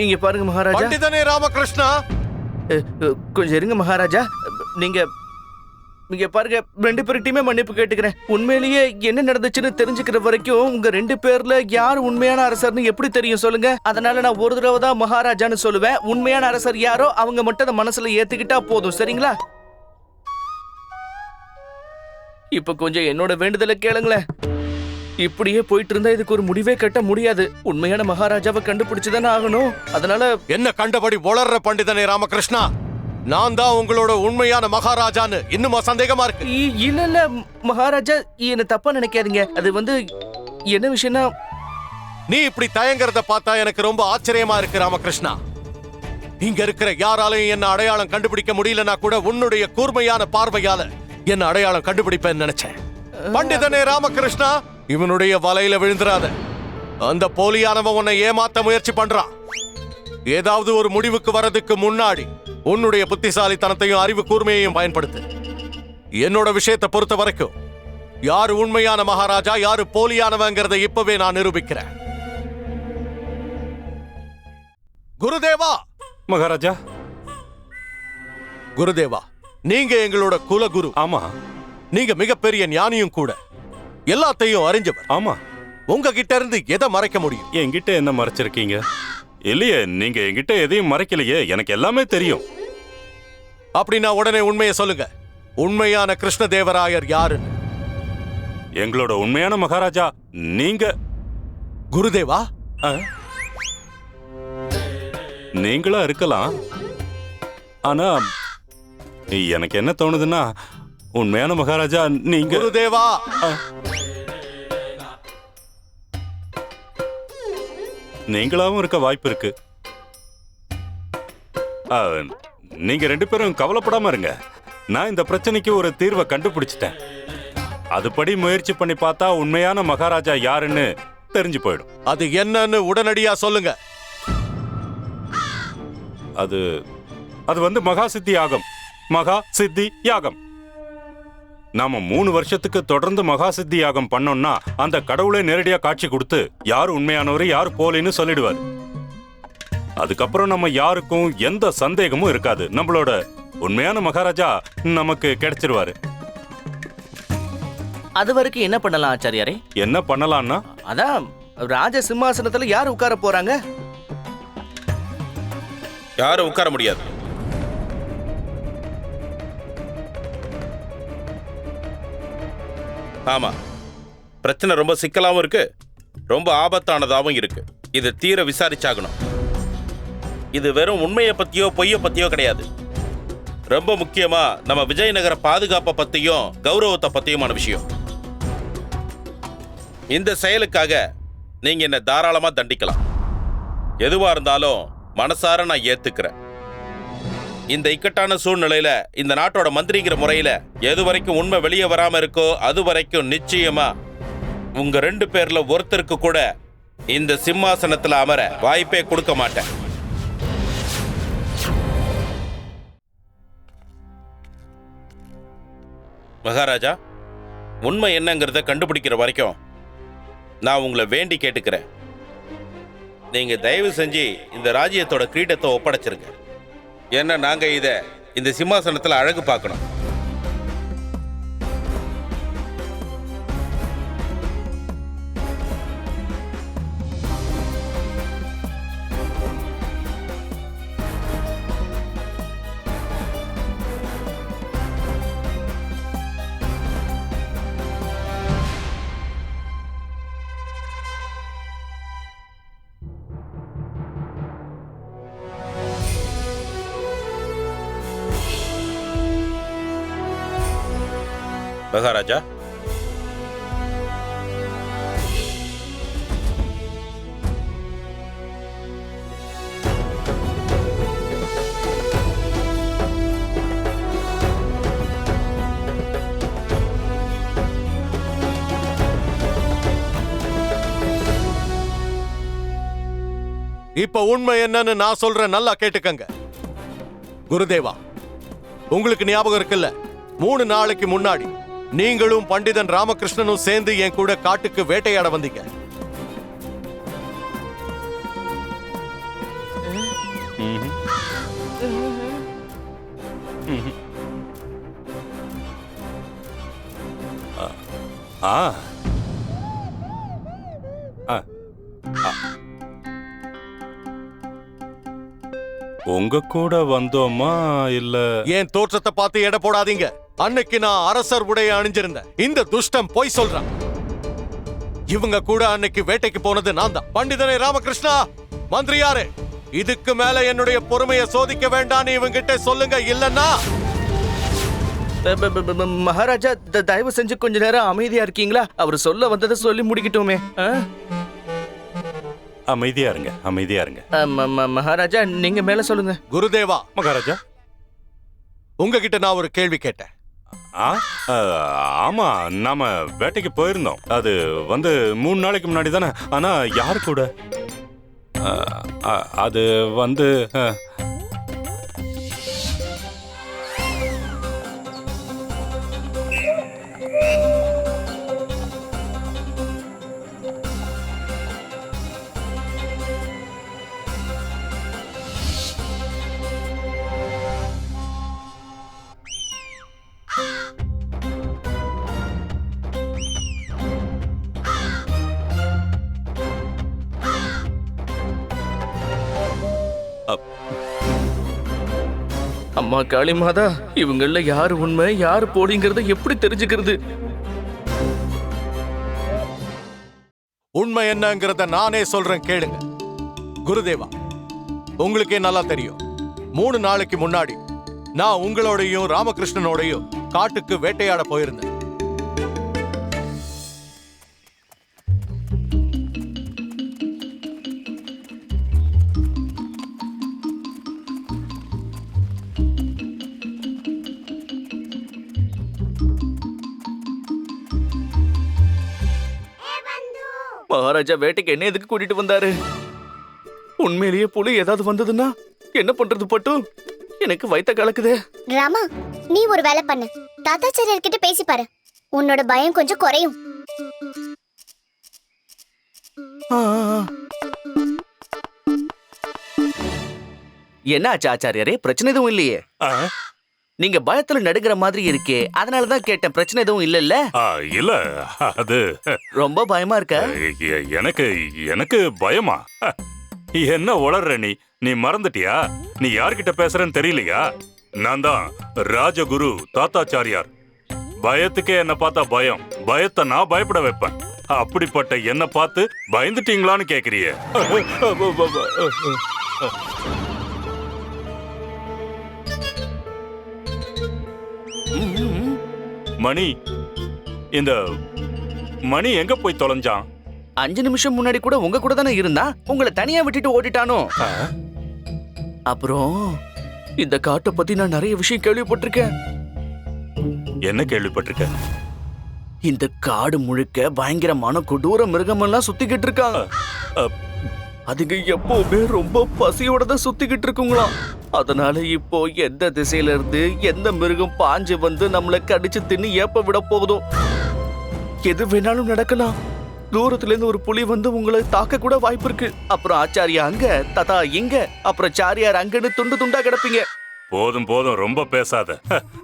இங்க பாருங்க மகாராஜா. பண்டிதனே ராமகிருஷ்ணா, கொஞ்சம் இருங்க மகாராஜா. நீங்க இங்க பாருங்க, ரெண்டு பேர்கிட்டயுமே மன்னிப்பு கேட்டுக்கிறேன். உண்மையிலேயே என்ன நடந்துச்சுன்னு தெரிஞ்சுக்கிற வரைக்கும் உங்க ரெண்டு பேர்ல யார் உண்மையான அரசர்னு எப்படி தெரியும் சொல்லுங்க? அதனால நான் ஒரு தடவை தான் மகாராஜான்னு சொல்லுவேன். உண்மையான அரசர் யாரோ அவங்க மட்டும் அதை மனசுல ஏத்துக்கிட்டா போதும், சரிங்களா? இப்ப கொஞ்சம் என்னோட வேண்டுதலை கேளுங்களேன். இப்படியே போயிட்டு இருந்தா இதுக்கு ஒரு முடிவே கட்ட முடியாது. உண்மையான மகாராஜாவை கண்டுபிடிச்சுதானே ஆகணும். அதனால என்ன கண்டபடி வளர்ற பண்டிதனே ராமகிருஷ்ணா, நான் தான் உங்களோட உண்மையான மகாராஜான்னு இன்னுமா சந்தேகமா இருக்கு? இல்ல இல்ல மகாராஜா, என்ன தப்பா நினைக்காதீங்க. அது வந்து என்ன விஷயம்னா, நீ இப்படி தயங்கறத பார்த்தா எனக்கு ரொம்ப ஆச்சரியமா இருக்கு ராமகிருஷ்ணா. இங்க இருக்கிற யாராலையும் என்ன அடையாளம் கண்டுபிடிக்க முடியலனா கூட உன்னுடைய கூர்மையான பார்வையால என்ன அடையாளம் கண்டுபிடிப்பேன்னு நினைச்சேன். பண்டிதனே ராமகிருஷ்ணா, இவனுடைய வலையில விழுந்துராத. அந்த போலியானவன் உன்னை ஏமாத்த முயற்சி பண்றான். ஏதாவது ஒரு முடிவுக்கு வரதுக்கு முன்னாடி உன்னுடைய புத்திசாலித்தனத்தையும் அறிவு கூர்மையையும் பயன்படுத்து. என்னோட விஷயத்தை பொறுத்த வரைக்கும் யாரு உண்மையான மகாராஜா யாரு போலியானவங்கிறத இப்பவே நான் நிரூபிக்கிறேன். குருதேவா! மகாராஜா. குருதேவா, நீங்க எங்களோட குலகுரு. ஆமா. நீங்க மிகப்பெரிய ஞானியும் கூட, எல்லாத்தையும் அறிஞ்சவர். ஆமா. உங்ககிட்ட இருந்து எதை மறைக்க முடியும்? என்கிட்ட என்ன மறைச்சிருக்கீங்க? இல்லையே, நீங்க என்கிட்ட எதையும் மறைக்கலையே, எனக்கு எல்லாமே தெரியும். அப்படின்னா உடனே உண்மையை சொல்லுங்க. உண்மையான கிருஷ்ணதேவராயர் யாருன்னு? எங்களோட உண்மையான மகாராஜா நீங்க. குருதேவா, நீங்களா இருக்கலாம். ஆனா எனக்கு என்ன தோணுதுன்னா, உண்மையான மகாராஜா நீங்க. குருதேவா, நீங்களாவும் இருக்க வாய்ப்பு இருக்கு. நீங்க 2 பேரும் கவலைப்படாம இருங்க. நான் இந்த பிரச்சனைக்கு ஒரு தீர்வை கண்டுபிடிச்சிட்டேன். அதுபடி முயற்சி பண்ணி பார்த்தா உண்மையான மகாராஜா யாருன்னு தெரிஞ்சு போயிடும். அது என்னன்னு உடனடியா சொல்லுங்க. அது வந்து மகா சித்தி யாகம். மகா சித்தி யாகம். நாம 3 வருஷத்துக்கு தொடர்ந்து மகா சித்தி யாகம் பண்ணோம்னா அந்த கடவுளே நேரடியா காட்சி கொடுத்து யார் உண்மையானவர் யார் போலின்னு சொல்லிடுவார். அதுக்கப்புறம் நம்ம யாருக்கும் எந்த சந்தேகமும் இருக்காது. நம்மளோட உண்மையான மகாராஜா நமக்கு கிடைச்சிருவாரு. அது வரைக்கும் என்ன பண்ணலாம் ஆச்சாரியாரே? என்ன பண்ணலாம்னா, அதான் ராஜ சிம்மாசனத்துல யார் உட்கார போறாங்க? யாரும் உட்கார முடியாது. ஆமா, பிரச்சனை ரொம்ப சிக்கலாவும் இருக்கு, ரொம்ப ஆபத்தானதாகவும் இருக்கு. இது தீர விசாரிச்சாகணும். இது வெறும் உண்மையை பத்தியோ பொய்யை பத்தியோ கிடையாது. ரொம்ப முக்கியமா நம்ம விஜயநகர பாதுகாப்பை பத்தியும் கௌரவத்தை பத்தியுமான விஷயம். இந்த செயலுக்காக நீங்க என்ன தாராளமா தண்டிக்கலாம். எதுவா இருந்தாலும் மனசார நான் ஏத்துக்கிறேன். இந்த இக்கட்டான சூழ்நிலையில இந்த நாட்டோட மந்திரிங்கிற முறையில எது வரைக்கும் உண்மை வெளியே வராம இருக்கோ அது வரைக்கும் நிச்சயமா உங்க 2 பேர்ல ஒருத்தருக்கு கூட இந்த சிம்மாசனத்துல அமர வாய்ப்பே கொடுக்க மாட்டேன். மகாராஜா, உண்மை என்னங்கிறத கண்டுபிடிக்கிற வரைக்கும் நான் உங்களை வேண்டி கேட்டுக்கிறேன். நீங்க தயவு செஞ்சு இந்த ராஜ்யத்தோட கிரீடத்தை ஒப்படைச்சிருங்க. ஏன்னா நாங்க இந்த சிம்மாசனத்துல அழகு பார்க்கணும். மகாராஜா, இப்ப உண்மை என்னன்னு நான் சொல்றேன், நல்லா கேட்டுக்கங்க. குருதேவா, உங்களுக்கு ஞாபகம் இருக்குல்ல, 3 நாளைக்கு முன்னாடி நீங்களும் பண்டிதன் ராமகிருஷ்ணனும் சேர்ந்து என் கூட காட்டுக்கு வேட்டையாட வந்தீங்க. உங்க கூட வந்தோமா இல்ல? என் தோற்றத்தை பார்த்து எடை போடாதீங்க. அன்னைக்கு நான் அரசர் உடைய அணிஞ்சிருந்தேன். இந்த துஷ்டம் பொய் சொல்றான். இவங்க கூட அன்னைக்கு வேட்டைக்கு போனது நான் தான். பண்டிதனே ராமகிருஷ்ணா, மந்திரியாரே, இதுக்கு மேல என்னுடைய பொறுமையை சோதிக்க வேண்டாம்னு இவங்கிட்ட சொல்லுங்க, இல்லன்னா மகாராஜா தயவு செஞ்சு கொஞ்ச நேரம் அமைதியா இருக்கீங்களா? அவர் சொல்ல வந்ததை சொல்லி முடிக்கட்டுமே. அமைதியா இருங்க, அமைதியா இருங்க. மகாராஜா நீங்க மேல சொல்லுங்க. குருதேவா, மகாராஜா உங்ககிட்ட நான் ஒரு கேள்வி கேட்டேன். ஆமா, நாம வேட்டைக்கு போயிருந்தோம். அது 3 நாளைக்கு முன்னாடி தானே. ஆனா யாரு கூட? அது அம்மா காளி மாதா, இவங்கள யாரு உண்மை யாரு போலிங்கிறத எப்படி தெரிஞ்சுக்கிறது? உண்மை என்னங்கிறத நானே சொல்றேன், கேளுங்க. குருதேவா, உங்களுக்கே நல்லா தெரியும், 3 நாளைக்கு முன்னாடி நான் உங்களோடையும் ராமகிருஷ்ணனோடையும் காட்டுக்கு வேட்டையாட போயிருந்தேன். மகாராஜா வேட்டைக்கு என்ன எதுக்கு கூட்டிட்டு வந்தாரு? உண்மையிலேயே புலி ஏதாவது வந்ததுன்னா என்ன பண்றது பட்டு? எனக்கு வயித்த கலக்குதே. ராமா, நீ ஒரு வேலை பண்ணு, தாத்தாச்சாரியர் கிட்ட பேசி பாரு, உன்னோட பயம் கொஞ்சம் குறையும். என்ன ஆச்சு ஆச்சாரியாரே? பிரச்சனை எதுவும் இல்லையே? நீங்க பயத்துல நடுங்கிற மாதிரி இருக்கே, அதனாலதான் கேட்டேன். பிரச்சனை எதுவும் இல்லல்ல? இல்ல, அது ரொம்ப பயமா இருக்க? எனக்கு பயமா? என்ன உளர்ற நீ? நீ மறந்துட்டியா? நீ யார்கிட்ட பேசுறன்னு தெரியலையா? நான் தான் ராஜகுரு தாத்தாச்சாரியார். பயத்துக்கே என்ன பார்த்தா பயம், பயத்தை நான் பயப்பட வைப்பேன். அப்படிப்பட்ட என்ன பார்த்து பயந்துட்டீங்களான்னு கேக்குறிய? மணி, இந்த மணி எங்க போய் தொலைஞ்சான்? 5 நிமிஷம் முன்னாடி கூட உங்க கூட தானே இருந்தா, உங்களை தனியா விட்டுட்டு ஓடிட்டானோ? அப்புறம் இந்த காட்டை பத்தி நான் நிறைய விஷயம் கேள்விப்பட்டிருக்கேன். என்ன கேள்விப்பட்டிருக்க? இந்த காடு முழுக்க பயங்கரமான கொடூர மிருகமெல்லாம் சுத்திக்கிட்டு இருக்காங்க. அதுங்க எப்பவுமே ரொம்ப பசியோட தான் சுத்திக்கிட்டு இருக்குங்களாம். அதனால இப்போ எந்த திசையில இருந்து எந்த மிருகம் பாஞ்சு வந்து நம்மளை கடிச்சு தின்னு ஏப்ப விட போகுதோ, எது வேணாலும் நடக்கலாம். தூரத்துல இருந்து ஒரு புலி வந்து உங்களை தாக்க கூட வாய்ப்பு இருக்கு. அப்புறம் ஆச்சாரியா அங்க, தாத்தா இங்க, அப்புறம் சாரியார் அங்கன்னு துண்டு துண்டா கிடப்பீங்க. போதும் போதும், ரொம்ப பேசாத.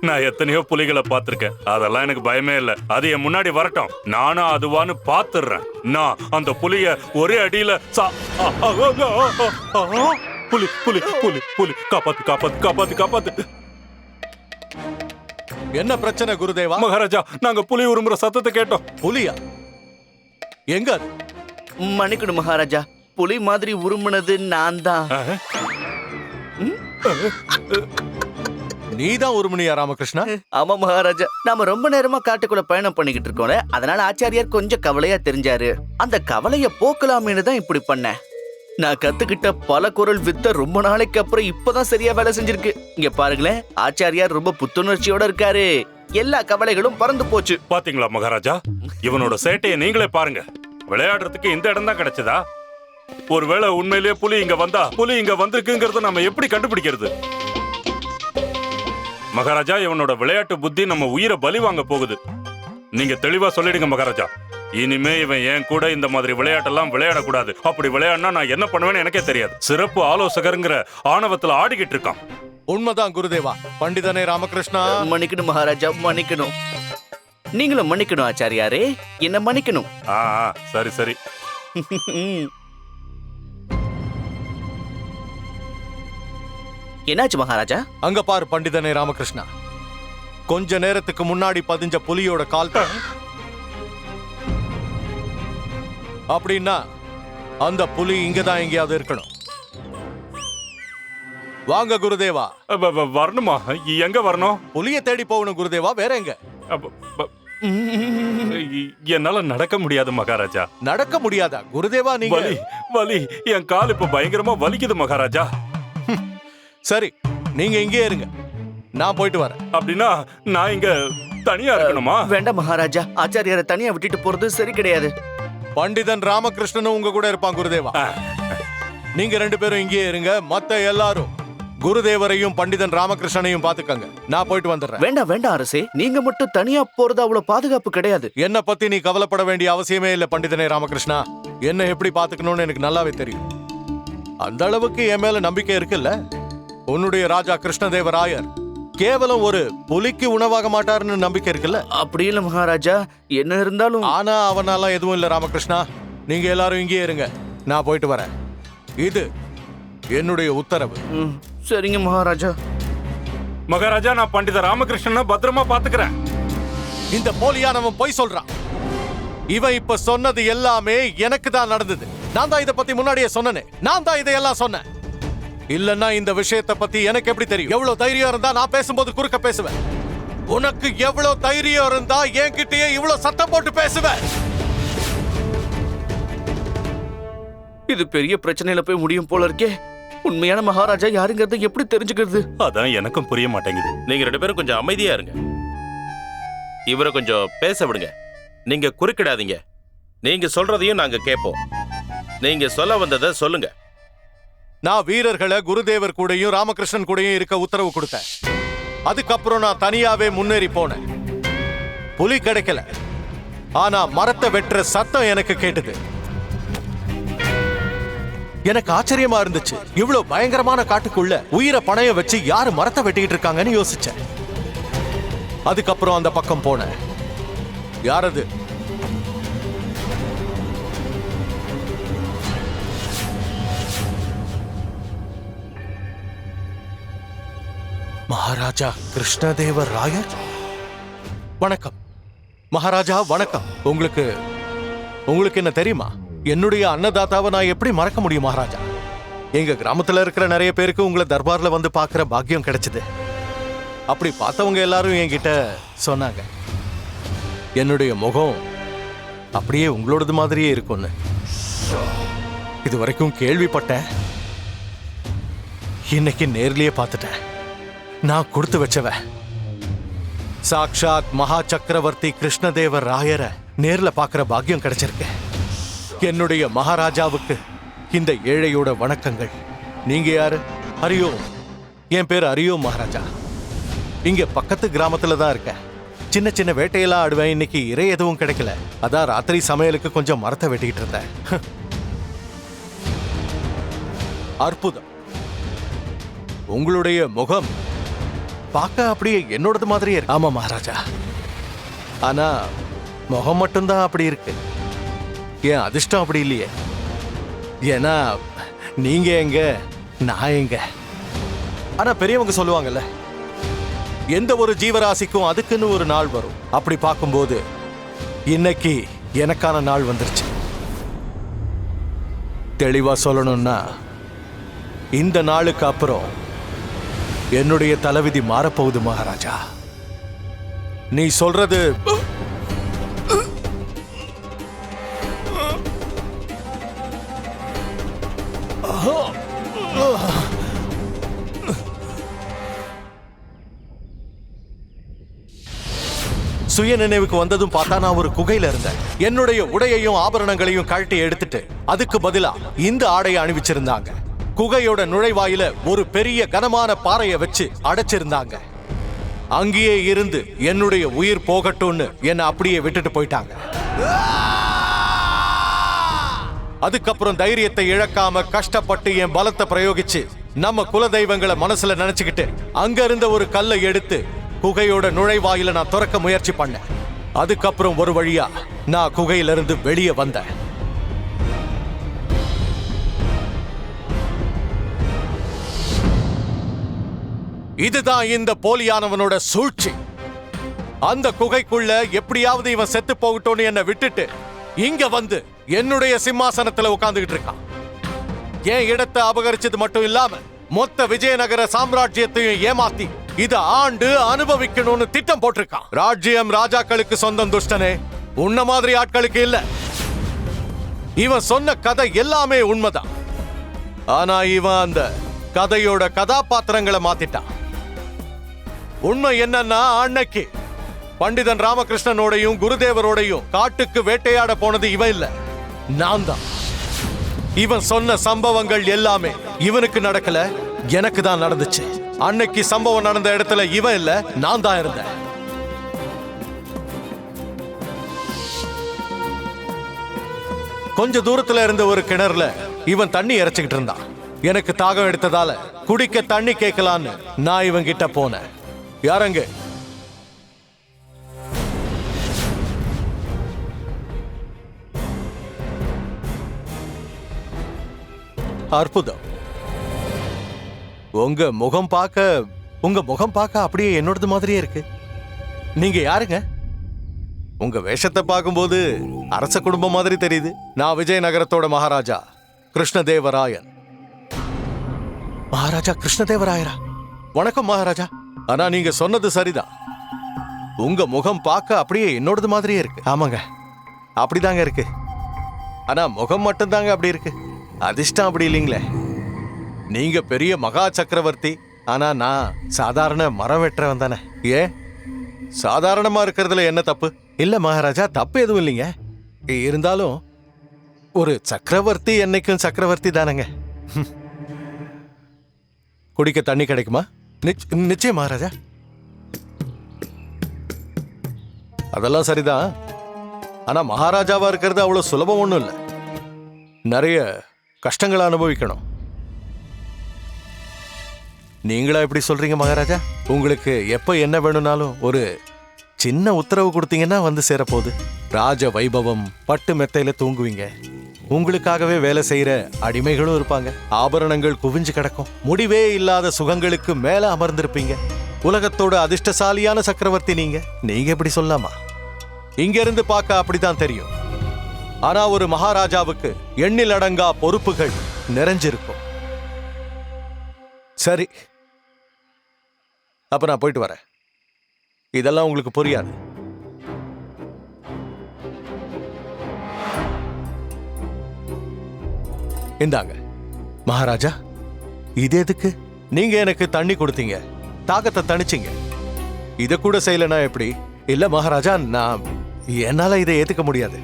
நான் எத்தனையோ புலிகளை பார்த்திருக்கேன், அதெல்லாம் எனக்கு பயமே இல்ல. அது என் முன்னாடி வரட்டும், நானும் அதுவான்னு பாத்துறேன். நான் அந்த புலிய ஒரே அடியில புலி புலி புலி புலி காப்பாத்து காப்பாத்து காப்பாத்து காப்பாத்து. என்ன பிரச்சனை குருதேவா? மகாராஜா, நாங்க புலி உருமுற சத்தத்தை கேட்டோம். புலியா? எங்க? மன்னிக்கணும் மகாராஜா, புலி மாதிரி உருமுனது நான் தான். நீதான் உருமுனியா ராமகிருஷ்ணா? ஆமா மகாராஜா, நாம ரொம்ப நேரமா காட்டுக்குள்ள பயணம் பண்ணிக்கிட்டு இருக்கோம். அதனால ஆச்சாரியார் கொஞ்சம் கவலையா தெரிஞ்சாரு. அந்த கவலைய போக்கலாமேன்னு தான் இப்படி பண்ணேன். நான் கத்துக்கிட்ட பல குரல் வித்த ரொம்ப நாளைக்கு அப்புறம் இப்பதான் சரியா வேலை செஞ்சிருக்கு. இங்க பாருங்களேன், ஆச்சாரியார் ரொம்ப புத்துணர்ச்சியோட இருக்காரு. எல்லா கவலைகளும் பறந்து போச்சு. பாத்தீங்களா மகாராஜா, இவனோட சேட்டையை நீங்களே பாருங்க. விளையாடுறதுக்கு இந்த இடம் தான் கிடைச்சதா? ஒருவேளை உண்மையிலேயே புலி இங்க வந்திருக்குங்கிறத நம்ம எப்படி கண்டுபிடிக்கிறது? மகாராஜா, இவனோட விளையாட்டு புத்தி நம்ம உயிரை பலி வாங்க போகுது. நீங்க தெளிவா சொல்லிடுங்க மகாராஜா. இனிமே இவன் என் கூட இந்த மாதிரி விளையாட்டெல்லாம் விளையாடக்கூடாது. அப்படி விளையாடினா நான் என்ன பண்ணுவேன்னு எனக்கே தெரியாது. சிறப்பு ஆலோசகருங்கிற ஆணவத்துல ஆடிக்கிட்டு இருக்கான். உண்மைதான் குருதேவா. பண்டிதனே ராமகிருஷ்ணா. மன்னிக்கணும் மகாராஜா, மன்னிக்கணும். நீங்களும் மன்னிக்கணும் ஆச்சாரியாரே, என்ன மன்னிக்கணும். சரி சரி. என்னாச்சு மகாராஜா? அங்க பாரு பண்டிதனே ராமகிருஷ்ணா, கொஞ்ச நேரத்துக்கு முன்னாடி பதிஞ்ச புலியோட கால். அப்படின்னா அந்த புலி இங்கதான் எங்கேயாவது இருக்கணும். வாங்க குருதேவா. வரணுமா? எங்க வரணும்? புலிய தேடி போகணும் குருதேவா. வேற எங்க? என்னால நடக்க முடியாது மகாராஜா. நடக்க முடியாதா குருதேவா? நீங்க வலி வலி, என் கால் இப்ப பயங்கரமா வலிக்குது மகாராஜா. சரி, நீங்க இங்கே இருங்க, நான் போயிட்டு வரேன். அப்படின்னா நான் இங்க தனியா இருக்கணுமா? வேண்டாம் மகாராஜா, ஆச்சாரியரை தனியா விட்டுட்டு போறது சரி கிடையாது. பண்டிதன் ராமகிருஷ்ணனும் உங்க கூட இருப்பான் குருதேவா. நீங்க 2 பேரும் இங்கே இருங்க. மத்த எல்லாரும் குருதேவரையும் பண்டிதன் ராமகிருஷ்ணனையும் பாத்துக்கங்க. நான் போயிட்டு வந்துடுறேன். வேண்டாம் வேண்டாம் அரசே, நீங்க மட்டும் தனியா போறது அவ்வளவு பாதுகாப்பு கிடையாது. என்ன பத்தி நீ கவலைப்பட வேண்டிய அவசியமே இல்ல பண்டிதனே ராமகிருஷ்ணா. என்ன எப்படி பாத்துக்கணும்னு எனக்கு நல்லாவே தெரியும். அந்த அளவுக்கு என் மேல நம்பிக்கை இருக்குல்ல. உன்னுடைய ராஜா கிருஷ்ணதேவராயர் கேவலம் ஒரு புலிக்கு உணவாக மாட்டாருன்னு நம்பிக்கை இருக்குல்ல. அப்படி இல்ல மகாராஜா, என்ன இருந்தாலும். ஆனா அவனால எதுவும் இல்ல ராமகிருஷ்ணா. நீங்க எல்லாரும் இங்கே இருங்க, நான் போயிட்டு வரேன். இது என்னுடைய உத்தரவு. சரிங்க மகாராஜா. மகாராஜா, நான் பண்டித ராமகிருஷ்ணனை பத்திரமா பாத்துக்கிறேன். இந்த போலியானவன் பொய் சொல்றான். இவன் இப்ப சொன்னது எல்லாமே எனக்கு தான் நடந்தது. நான் தான் இதை பத்தி முன்னாடியே சொன்னேன். நான் தான் இதையெல்லாம் சொன்னேன். இல்லன்னா இந்த விஷயத்தை பத்தி எனக்கு எப்படி தெரியும்? எவ்வளவு தைரியம் இருந்தா நான் பேசும்போது குறுக்க பேசுவேன். உனக்கு எவ்வளவு தைரியம் இருந்தா என்கிட்டயே இவ்வளவு சத்தம் போட்டு பேசுவேன்? இது பெரிய பிரச்சனையில போய் முடியும் போல இருக்கே. உண்மையான மகாராஜா யாருங்கிறத எப்படி தெரிஞ்சுக்கிறது? அதான் எனக்கும் புரிய மாட்டேங்குது. நீங்க 2 பேரும் கொஞ்சம் அமைதியா இருங்க. இவரை கொஞ்சம் பேச விடுங்க. நீங்க குறுக்கிடாதீங்க. நீங்க சொல்றதையும் நாங்க கேட்போம். நீங்க சொல்ல வந்ததை சொல்லுங்க. நான் வீரர்களை குருதேவர் கூடயும் ராமகிருஷ்ணன் கூடயும் இருக்க உத்தரவு கொடுத்தேன். அதுக்கப்புறம் நான் தனியாவே முன்னேறி போனேன். புலி கிடைக்கல, ஆனா மரத்தை வெட்டுற சத்தம் எனக்கு கேட்டது. எனக்கு ஆச்சரியமா இருந்துச்சு. இவ்வளவு பயங்கரமான காட்டுக்குள்ள உயிரை பணைய வச்சு யாரு மரத்தை வெட்டிக்கிட்டு இருக்காங்கன்னு யோசிச்சேன். அதுக்கப்புறம் அந்த பக்கம் போனேன். யாரது? மகாராஜா கிருஷ்ணதேவராயர். வணக்கம் மகாராஜா, வணக்கம். உங்களுக்கு என்ன தெரியுமா? என்னுடைய அன்னதாத்தாவை நான் எப்படி மறக்க முடியும் மகாராஜா? எங்க கிராமத்துல இருக்கிற நிறைய பேருக்கு உங்களை தர்பார்ல வந்து பார்க்கிற பாக்கியம் கிடைச்சது. அப்படி பார்த்தவங்க எல்லாரும் என்கிட்ட சொன்னாங்க, என்னுடைய முகம் அப்படியே உங்களோடது மாதிரியே இருக்கும்னு. இது வரைக்கும் கேள்விப்பட்டேன், இன்னைக்கு நேர்லயே பார்த்துட்டேன். நான் கொடுத்து வச்சவ சாக்ஷாத் மகா சக்கரவர்த்தி கிருஷ்ணதேவர் ராயரை நேர்ல பார்க்கிற பாக்கியம் கிடைச்சிருக்கு. என்னுடைய மகாராஜாவுக்கு இந்த ஏழையோட வணக்கங்கள். நீங்க யாரு? ஹரியோம். என் பேர் ஹரியோம் மகாராஜா. இங்க பக்கத்து கிராமத்துல தான் இருக்கேன். சின்ன சின்ன வேட்டையெல்லாம் ஆடுவேன். இன்னைக்கு இறை எதுவும் கிடைக்கல, அதான் ராத்திரி சமையலுக்கு கொஞ்சம் மரத்தை வெட்டிக்கிட்டு இருந்தேன். அற்புதம். உங்களுடைய முகம் பார்க்க அப்படியே என்னோடது மாதிரியே இருக்கு. ஆமா மகாராஜா, ஆனா முகம் மட்டும்தான் அப்படி இருக்கு. என் அதிர்ஷ்டம் அப்படி இல்லையே. ஏன்னா நீங்க எங்க, நான் எங்க. ஆனா பெரியவங்க சொல்லுவாங்கல்ல, எந்த ஒரு ஜீவராசிக்கும் அதுக்குன்னு ஒரு நாள் வரும். அப்படி பார்க்கும்போது இன்னைக்கு எனக்கான நாள் வந்துருச்சு. தெளிவா சொல்லணும்னா, இந்த நாளுக்கு அப்புறம் என்னுடைய தலைவிதி மாறப்போகுது மகாராஜா. நீ சொல்றது சுய நினைவுக்கு வந்ததும் பார்த்தா நான் ஒரு குகையில இருந்தேன். என்னுடைய உடையையும் ஆபரணங்களையும் கழட்டி எடுத்துட்டு அதுக்கு பதிலா இந்த ஆடையை அணிவிச்சிருந்தாங்க. குகையோட நுழைவாயில ஒரு பெரிய கனமான பாறையை வச்சு அடைச்சிருந்தாங்க. அங்கேயே இருந்து என்னுடைய உயிர் போகட்டும்னு என்னை அப்படியே விட்டுட்டு போயிட்டாங்க. அதுக்கப்புறம் தைரியத்தை இழக்காம கஷ்டப்பட்டு என் பலத்தை பிரயோகிச்சு நம்ம குலதெய்வங்களை மனசுல நினைச்சுக்கிட்டு அங்க இருந்த ஒரு கல்லை எடுத்து குகையோட நுழைவாயில நான் திறக்க முயற்சி பண்ணேன். அதுக்கப்புறம் ஒரு வழியா நான் குகையிலிருந்து வெளியே வந்தேன். இதுதான் இந்த போலியானவனோட சூழ்ச்சி. அந்த குகைக்குள்ள எப்படியாவது இவன் செத்து போகட்டும்னு என்னை விட்டுட்டு இங்க வந்து என்னுடைய சிம்மாசனத்துல உட்கார்ந்துகிட்டு இருக்கான். என் இடத்தை அபகரிச்சது மட்டும் இல்லாம மொத்த விஜயநகர சாம்ராஜ்யத்தையும் ஏமாத்தி இத ஆண்டு அனுபவிக்கணும்னு திட்டம் போட்டிருக்கான். ராஜ்யம் ராஜாக்களுக்கு சொந்தம் துஷ்டனே, உன்ன மாதிரி ஆட்களுக்கு இல்ல. இவன் சொன்ன கதை எல்லாமே உண்மைதான். ஆனா இவன் அந்த கதையோட கதாபாத்திரங்களை மாத்திட்டான். உண்மை என்னன்னா, அன்னைக்கு பண்டிதன் ராமகிருஷ்ணனோடையும் குருதேவரோடையும் காட்டுக்கு வேட்டையாட போனது இவன் இல்ல, நான் தான். இவன் சொன்ன சம்பவங்கள் எல்லாமே இவனுக்கு நடக்கல, எனக்கு தான் நடந்துச்சு. அன்னைக்கு சம்பவம் நடந்த இடத்துல இவன் இல்ல, நான் தான் இருந்தேன். கொஞ்ச தூரத்துல இருந்த ஒரு கிணறுல இவன் தண்ணி இறைச்சுக்கிட்டு இருந்தான். எனக்கு தாகம் எடுத்ததால குடிக்க தண்ணி கேட்கலான்னு நான் இவன் கிட்ட போனேன். யாரங்க? அற்புதம். உங்க முகம் பார்க்க அப்படியே என்னோடது மாதிரியே இருக்கு. நீங்க யாருங்க? உங்க வேஷத்தை பார்க்கும்போது அரச குடும்பம் மாதிரி தெரியுது. நான் விஜயநகரத்தோட மகாராஜா கிருஷ்ணதேவராயன். மகாராஜா கிருஷ்ணதேவராயரா? வணக்கம் மகாராஜா. ஆனா நீங்க சொன்னது சரிதான், உங்க முகம் பார்க்க அப்படியே என்னோடது மாதிரியே இருக்கு. ஆமாங்க, அப்படிதாங்க இருக்கு. ஆனா முகம் மட்டும்தாங்க அப்படி இருக்கு, அதிர்ஷ்டம் அப்படி இல்லைங்களே. நீங்க பெரிய மகா சக்கரவர்த்தி, ஆனா நான் சாதாரண மரம் வெட்டுறவன் தானே. ஏன் சாதாரணமா இருக்கிறதுல என்ன தப்பு? இல்ல மகாராஜா, தப்பு எதுவும் இல்லைங்க. இருந்தாலும் ஒரு சக்கரவர்த்தி என்னைக்கும் சக்கரவர்த்தி தானங்க. குடிக்க தண்ணி கிடைக்குமா? நிச்சயம் மகாராஜா. அதெல்லாம் சரிதான், ஆனா மகாராஜாவா இருக்கிறது அவ்வளவு சுலபம் ஒண்ணும் இல்லை. நிறைய கஷ்டங்களை அனுபவிக்கணும். நீங்களா எப்படி சொல்றீங்க மகாராஜா? உங்களுக்கு எப்ப என்ன வேணும்னாலும் ஒரு சின்ன உத்தரவு கொடுத்தீங்கன்னா வந்து சேரப்போகுது. ராஜ வைபவம், பட்டு மெத்தையில தூங்குவீங்க. உங்களுக்காகவே வேலை செய்யற அடிமைகளும் இருப்பாங்க. ஆபரணங்கள் குவிஞ்சு கிடக்கும். முடிவே இல்லாத சுகங்களுக்கு மேல அமர்ந்திருப்பீங்க. உலகத்தோட அதிர்ஷ்டசாலியான சக்கரவர்த்தி நீங்க. நீங்க எப்படி சொல்லலாமா? இங்க இருந்து பார்க்க அப்படிதான் தெரியும். ஆனா ஒரு மகாராஜாவுக்கு எண்ணில் அடங்கா பொறுப்புகள் நிறைஞ்சிருக்கும். சரி, அப்ப நான் போயிட்டு வரேன். இதெல்லாம் உங்களுக்கு புரியாது. இந்தாங்க மகாராஜா. இது எதுக்கு? நீங்க எனக்கு தண்ணி கொடுத்தீங்க, தாகத்தை தணிச்சிங்க. இத கூட செய்யலனா எப்படி? இல்ல மகாராஜா, நான் என்னால இதை ஏத்துக்க முடியாது.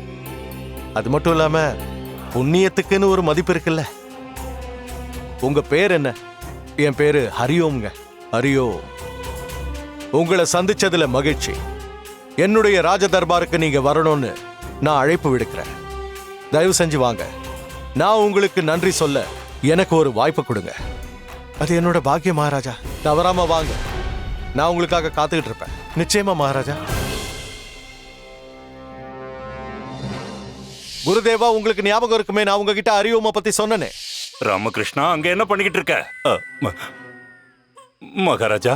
அது மட்டும் இல்லாம புண்ணியத்துக்குன்னு ஒரு மதிப்பு இருக்குல்ல. உங்க பேர் என்ன? என் பேரு ஹரியோம்ங்க. ஹரியோம். உங்களை சந்திச்சதுல மகிழ்ச்சி. என்னுடைய ராஜ தர்பாருக்கு நீங்க வரணும்னு நான் அழைப்பு விடுக்கிறேன். தயவு செஞ்சு வாங்க. நான் உங்களுக்கு நன்றி சொல்ல எனக்கு ஒரு வாய்ப்பு கொடுங்க. அது என்னோட பாக்கியம் மகாராஜா. தவறாம வாங்க, நான் உங்களுக்காக காத்துக்கிட்டு இருப்பேன். நிச்சயமா மகாராஜா. குருதேவா, உங்களுக்கு ஞாபகம் இருக்குமே, நான் உங்ககிட்ட ஹரியோமை பத்தி சொன்னனே. ராமகிருஷ்ணா, அங்க என்ன பண்ணிக்கிட்டு இருக்க? மகாராஜா,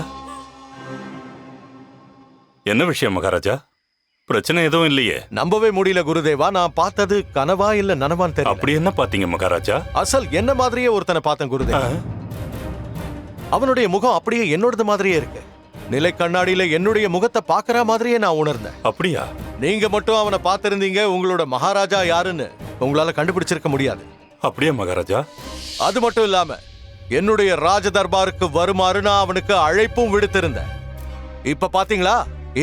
என்ன விஷயம் மகாராஜா? பிரச்சனை எதுவும் இல்லையே? நம்பவே முடியல குருதேவா. நான் பார்த்தது கனவா இல்ல நனவான்னு தெரியல. அப்படி என்ன பாத்தீங்க மகாராஜா? அசல் என்ன மாதிரியே ஒருத்தனை பார்த்தேன் குருதேவா. அவனுடைய முகம் அப்படியே என்னோடது மாதிரியே இருக்கு. நிலை கண்ணாடியில என்னுடைய முகத்தை பாக்குற மாதிரியே நான் உணர்ந்தேன். அப்படியா? நீங்க மட்டும் அவனை பார்த்திருந்தீங்க, உங்களோட மகாராஜா யாருன்னு உங்களால கண்டுபிடிச்சிருக்க முடியாது. அப்படியே மகாராஜா? அது மட்டும் இல்லாம என்னுடைய ராஜ தர்பாருக்கு வருமாறு நான் அவனுக்கு அழைப்பும் விடுத்திருந்தேன். இப்ப பாத்தீங்களா,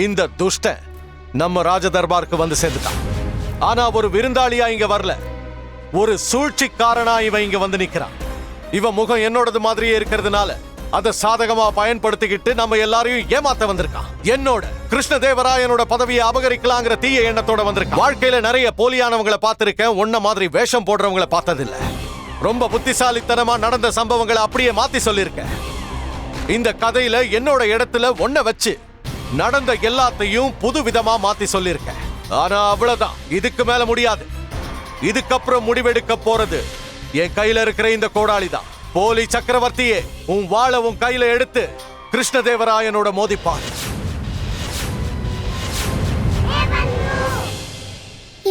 இந்த துஷ்டன் நம்ம ராஜ தர்பாருக்கு வந்து சேர்ந்துட்டான். ஆனா ஒரு விருந்தாளியா இங்க வரல, ஒரு சூழ்ச்சிக்காரனா இவன் இங்க வந்து நிக்கிறான். இவன் முகம் என்னோடது மாதிரியே இருக்கிறதுனால அதை சாதகமா பயன்படுத்திக்கிட்டு நம்ம எல்லாரையும் ஏமாத்த வந்திருக்கான். என்னோட கிருஷ்ணதேவராயனோட பதவியை அபகரிக்கலாங்கிற தீய எண்ணத்தோட வந்திருக்கான். வாழ்க்கையில நிறைய போலியானவங்களை பார்த்திருக்கேன், ஒன்ன மாதிரி வேஷம் போடுறவங்களை பார்த்ததில்ல. ரொம்ப புத்திசாலித்தனமா நடந்த சம்பவங்களை அப்படியே மாத்தி சொல்லியிருக்கேன். இந்த கதையில என்னோட இடத்துல ஒன்ன வச்சு நடந்த எல்லாத்தையும் புது விதமா மாத்தி சொல்லியிருக்கேன். ஆனா அவ்வளவுதான், இதுக்கு மேல முடியாது. இதுக்கப்புறம் முடிவெடுக்க போறது என் கையில இருக்கிற இந்த கோடாளி தான். போலி சக்கரவர்த்தியே, உன் வாளை உன் கையில எடுத்து கிருஷ்ணதேவராயனோட மோதிப்பார்.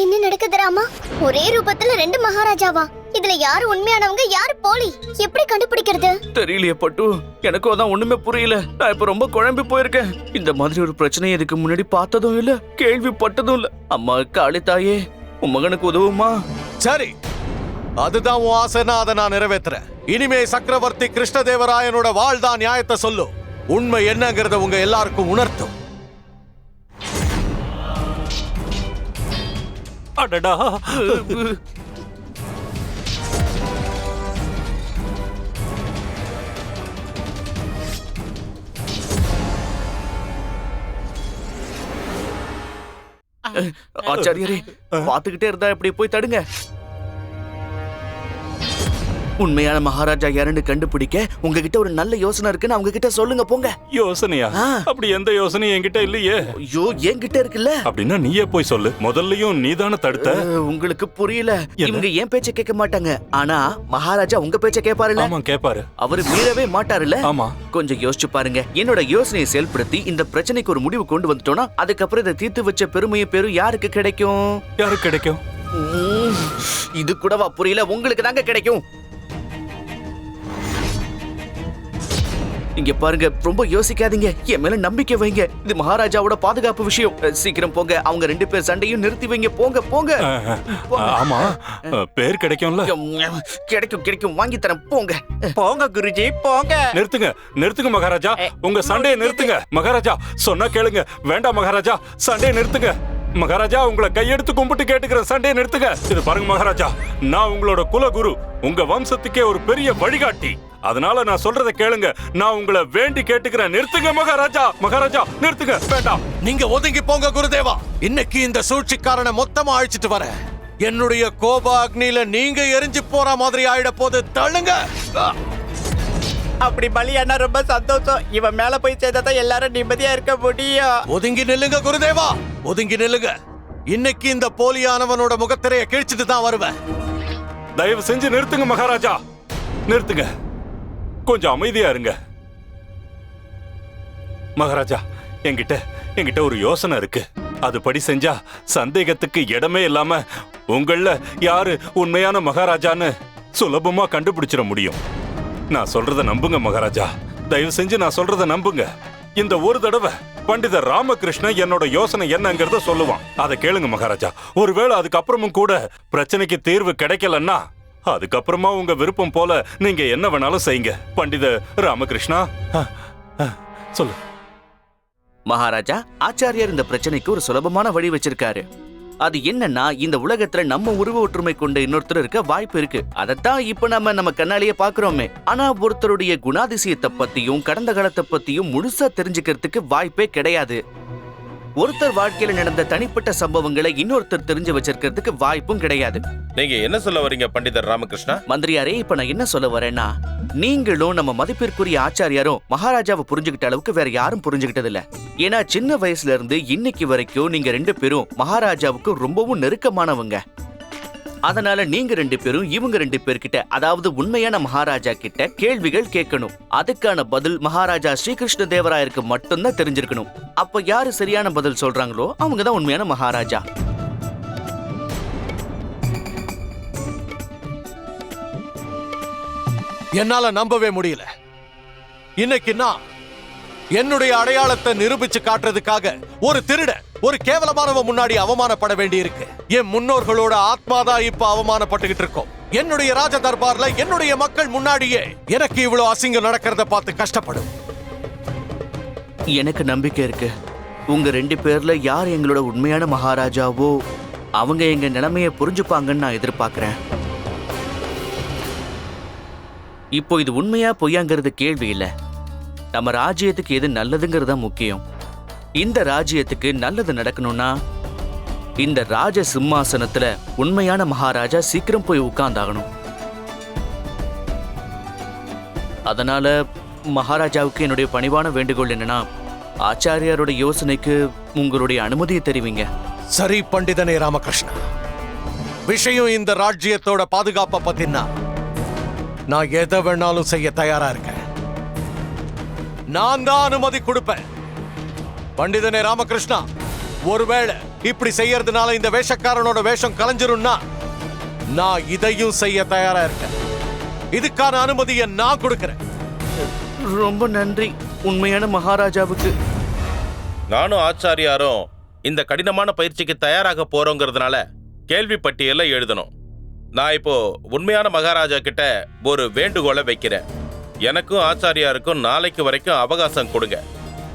என்ன நடக்குது ராமா? ஒரே ரூபத்துல ரெண்டு மகாராஜாவா? இதுல யாரு உண்மையானவங்க யாரு போலி எப்படி கண்டுபிடிக்கிறது? தெரியலையே பட்டு, எனக்கும் அதான் ஒண்ணுமே புரியல. நான் இப்ப ரொம்ப குழம்பி போயிருக்கேன். இந்த மாதிரி ஒரு பிரச்சனையை இதுக்கு முன்னாடி பார்த்ததும் இல்ல, கேள்விப்பட்டதும் இல்ல. அம்மா காளி தாயே, உன் மகனுக்கு உதவுமா? சரி, அதுதான் உன் ஆசைன்னா அதை நான் நிறைவேற்றுறேன். இனிமே சக்கரவர்த்தி கிருஷ்ணதேவராயனோட வாழ்தான் நியாயத்தை சொல்லும். உண்மை என்னங்கறத உங்க எல்லாருக்கும் உணர்த்தும். அடடா, ஆச்சாரியரே, பாத்துக்கிட்டே இருந்தா இப்படி போய் தடுங்க. உண்மையான மகாராஜா யாருன்னு கண்டுபிடிக்க உங்ககிட்ட ஒரு நல்ல யோசனை இருக்குன்னு அவங்க கிட்ட சொல்லுங்க போங்க. யோசனையா? அப்படி எந்த யோசனையும் என்கிட்ட இல்லையே. ஐயோ, என்கிட்ட இருக்குல்ல. அப்படின்னா நீயே போய் சொல்லு. முதல்லயும் நீதானே தடுத்த. உங்களுக்கு புரியல. இவங்க ஏன் பேச்ச கேட்க மாட்டாங்க, ஆனா மகாராஜா உங்க பேச்ச கேட்பாருல்ல. ஆமா, கேட்பாரு. அவரு மீறவே மாட்டாருல்ல. ஆமா. கொஞ்சம் யோசிச்சு பாருங்க. என்னோட யோசனையை செயல்படுத்தி இந்த பிரச்சனைக்கு ஒரு முடிவு கொண்டு வந்துட்டோம்னா அதுக்கப்புறம் இதை தீர்த்து வச்ச பெருமையை பேரும் யாருக்கு கிடைக்கும்? யாருக்கு கிடைக்கும்? இது கூடவா புரியல? உங்களுக்கு தாங்க கிடைக்கும். இங்க பாருங்க, ரொம்ப யோசிக்காதீங்க. என் மேல நம்பிக்கை வைங்க. இது மகாராஜாவோட பாதுகாப்பு விஷயம். சீக்கிரம் போங்க. அவங்க 2 பேர் சண்டையும் நிறுத்தி வைங்க. போங்க போங்க. ஆமா, பேர் கிடைக்கும்ல. கிடைக்கும் கிடைக்கும், வாங்கி தரேன். போங்க போங்க குருஜி, போங்க. நிறுத்துங்க நிறுத்துங்க மகாராஜா, உங்க சண்டையை நிறுத்துங்க. மகாராஜா சொன்னா கேளுங்க. வேண்டாம் மகாராஜா, சண்டையை நிறுத்துங்க. மகாராஜா, உங்களை கையெடுத்து கும்பிட்டு கேட்டுக்கிற, சண்டையை நிறுத்துங்க. இது பாருங்க மகாராஜா, நான் உங்களோட குலகுரு, உங்க வம்சத்துக்கே ஒரு பெரிய வழிகாட்டி. அதனால நான் சொல்றதை கேளுங்க. நான் உங்களை வேண்டி கேட்டுக்கிறேன். நிறுத்துங்க மகாராஜா. மகாராஜா நிறுத்துங்க. வேண்டாம். நீங்க ஒதுங்கி போங்க குருதேவா. இன்னைக்கு இந்த சூழ்ச்சிக்காரனை மொத்தமா அழிச்சிட்டு வர என்னுடைய கோப அக்னியில நீங்க எரிஞ்சு போற மாதிரி ஆயிட போது. தள்ளுங்க. அப்படி பலியானா ரொம்ப சந்தோஷம். இவன் மேல போய் சேர்ந்தாதான் எல்லாரும் நிம்மதியா இருக்க முடியும். ஒதுங்கி நில்லுங்க குருதேவா, ஒதுங்கி நில்லுங்க. இன்னைக்கு இந்த போலியானவனோட முகத்திரைய கிழிச்சிட்டு தான் வருவேன். தயவு செஞ்சு நிறுத்துங்க மகாராஜா, நிறுத்துங்க. கொஞ்சம் அமைதியா இருங்க மகாராஜா. என்கிட்ட ஒரு யோசனை இருக்கு. அதுபடி செஞ்சா சந்தேகத்துக்கு இடமே இல்லாம உங்கள யாரு உண்மையான மகாராஜான்னு சுலபமா கண்டுபிடிச்சிட முடியும். நான் சொல்றத நம்புங்க மகாராஜா, தயவு செஞ்சு நான் சொல்றத நம்புங்க. இந்த ஒரு தடவை பண்டிதர் ராமகிருஷ்ணன் என்னோட யோசனை என்னங்கறத சொல்லுவான். அதை கேளுங்க மகாராஜா. ஒருவேளை அதுக்கப்புறமும் கூட பிரச்சனைக்கு தீர்வு கிடைக்கலன்னா அதுக்கப்புறமா உங்க விருப்பம் போல நீங்க என்ன வேணாலும் செய்யுங்க. பண்டித ராமகிருஷ்ணா, சொல்லு. மகாராஜா, ஆச்சாரியார் இந்த பிரச்சனைக்கு ஒரு சுலபமான வழி வச்சிருக்காரு. அது என்னன்னா, இந்த உலகத்துல நம்ம உருவ ஒற்றுமை கொண்ட இன்னொருத்தர் இருக்க வாய்ப்பு இருக்கு. அதத்தான் இப்ப நம்ம கண்ணாலேயே பாக்குறோமே. ஆனா ஒருத்தருடைய குணாதிசயத்தை பத்தியும் கடந்த காலத்தை பத்தியும் முழுசா தெரிஞ்சுக்கிறதுக்கு வாய்ப்பே கிடையாது. ஒருத்தர் வாழ்க்கையில நடந்த தனிப்பட்ட சம்பவங்களை இன்னொருத்தர் தெரிஞ்சு வச்சிருக்கிறதுக்கு வாய்ப்பும் கிடையாது. நீங்க என்ன சொல்ல வரீங்க பண்டிதர் ராமகிருஷ்ணா? மந்திரியாரே, இப்ப நான் என்ன சொல்ல வரேன்னா, நீங்களும் நம்ம மதிப்பிற்குரிய ஆச்சாரியாரும் மகாராஜாவை புரிஞ்சுக்கிட்ட அளவுக்கு வேற யாரும் புரிஞ்சுக்கிட்டது இல்ல. ஏன்னா சின்ன வயசுல இருந்து இன்னைக்கு வரைக்கும் நீங்க 2 பேரும் மகாராஜாவுக்கு ரொம்பவும் நெருக்கமானவங்க. அதனால நீங்க 2 பேரும் இவங்க 2 பேர்கிட்ட, அதாவது உண்மையான மகாராஜா கிட்ட கேள்விகள் கேட்கணும். அதுக்கான பதில் மகாராஜா ஸ்ரீகிருஷ்ண தேவராயருக்கு மட்டும்தான் தெரிஞ்சிருக்கணும். அப்ப யாரு சரியான பதில் சொல்றாங்களோ அவங்கதான் உண்மையான மகாராஜா. என்னால நம்பவே முடியல. இன்னைக்கு நான் என்னுடைய அடையாளத்தை நிரூபிச்சு காட்டுறதுக்காக ஒரு திருட, ஒரு கேவலமானவன் முன்னாடி அவமானப்பட வேண்டி இருக்கு. என் முன்னோர்களோட ஆத்மாதான் இப்ப அவமானப்பட்டுகிட்டு இருக்கோம். என்னுடைய ராஜ தர்பார்ல என்னுடைய மக்கள் முன்னாடியே எனக்கு இவ்வளவு அசிங்கம் நடக்கிறத பார்த்து கஷ்டப்படும். எனக்கு நம்பிக்கை இருக்கு. உங்க 2 பேர்ல யார் எங்களோட உண்மையான மகாராஜாவோ அவங்க எங்க நிலைமையை புரிஞ்சுப்பாங்கன்னு நான் எதிர்பார்க்கிறேன். இப்போ இது உண்மையா பொய்யாங்கிறது கேள்வி இல்ல. நம்ம ராஜ்யத்துக்கு எது நல்லதுங்கிறது தான் முக்கியம். இந்த ராஜ்யத்துக்கு நல்லது நடக்கணும்னா இந்த ராஜ சிம்மாசனத்துல உண்மையான மகாராஜா சீக்கிரம் போய் உட்கார்ந்தாகணும். அதனால மகாராஜாவுக்கு என்னுடைய பணிவான வேண்டுகோள் என்னன்னா, ஆச்சாரியாரோட யோசனைக்கு உங்களுடைய அனுமதியை தெரிவிங்க. சரி பண்டிதனே ராமகிருஷ்ணா, விஷயம் இந்த ராஜ்யத்தோட பாதுகாப்பை பத்தினா நான் எதை வேணாலும் செய்ய தயாரா இருக்கேன். நான் தான் அனுமதி கொடுப்பேன். பண்டிதனே ராமகிருஷ்ணா, ஒருவேளை இப்படி செய்யறதுனால இந்த வேஷக்காரனோட வேஷம் கலைஞ்சிரும்னா நான் இதையும் செய்ய தயாரா இருக்கேன். இதுக்கான அனுமதியை நான் கொடுக்கிறேன். ரொம்ப நன்றி உண்மையான மகாராஜாவுக்கு. நானும் ஆச்சாரியாரும் இந்த கடினமான பயிற்சிக்கு தயாராக போறோங்கிறதுனால கேள்வி பட்டியலை எழுதணும். நான் இப்போ உண்மையான மகாராஜா கிட்ட ஒரு வேண்டுகோளை வைக்கிறேன். எனக்கும் ஆச்சாரியாருக்கும் நாளைக்கு வரைக்கும் அவகாசம் கொடுங்க.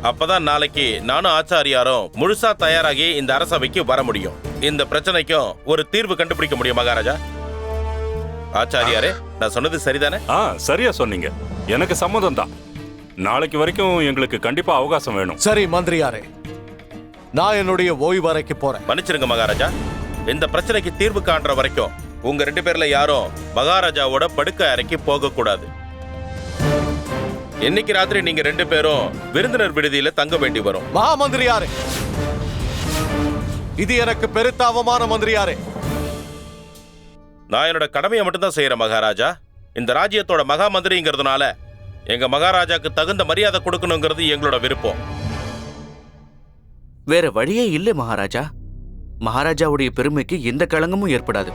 அப்பதான் நாளைக்கு நானும் ஆச்சாரியாரும் முழுசா தயாராகி இந்த அரசவைக்கு வர முடியும். இந்த பிரச்சனைக்கும் ஒரு தீர்வு கண்டுபிடிக்க முடியும் மகாராஜா. ஆச்சாரியாரே, நான் சொன்னது சரிதானே? சரியா சொன்னீங்க. எனக்கு சம்மதம் தான். நாளைக்கு வரைக்கும் எங்களுக்கு கண்டிப்பா அவகாசம் வேணும். சரி மந்திரியாரே, நான் என்னுடைய ஓய்வு அறைக்கு போறேன். மன்னிச்சிருங்க மகாராஜா. இந்த பிரச்சனைக்கு தீர்வு காண்ற வரைக்கும் உங்க 2 பேர்ல யாரும் மகாராஜாவோட படுக்கை அறைக்கு போக கூடாது. இன்னைக்கு ராத்திரி நீங்க 2 பேரும் விருந்தினர் விடுதியில தங்க வேண்டி வரும். மகா மந்திரியாரே, இது எனக்கு பெருத்த அவமான மந்திரியாரே. நான் என்னோட கடமையை மட்டும்தான் செய்யறேன் மகாராஜா. இந்த ராஜ்யத்தோட மகா மந்திரிங்கிறதுனால எங்க மகாராஜாக்கு தகுந்த மரியாதை கொடுக்கணுங்கிறது எங்களோட விருப்பம். வேற வழியே இல்லை மகாராஜா. மகாராஜாவுடைய பெருமைக்கு எந்த களங்கமும் ஏற்படாது.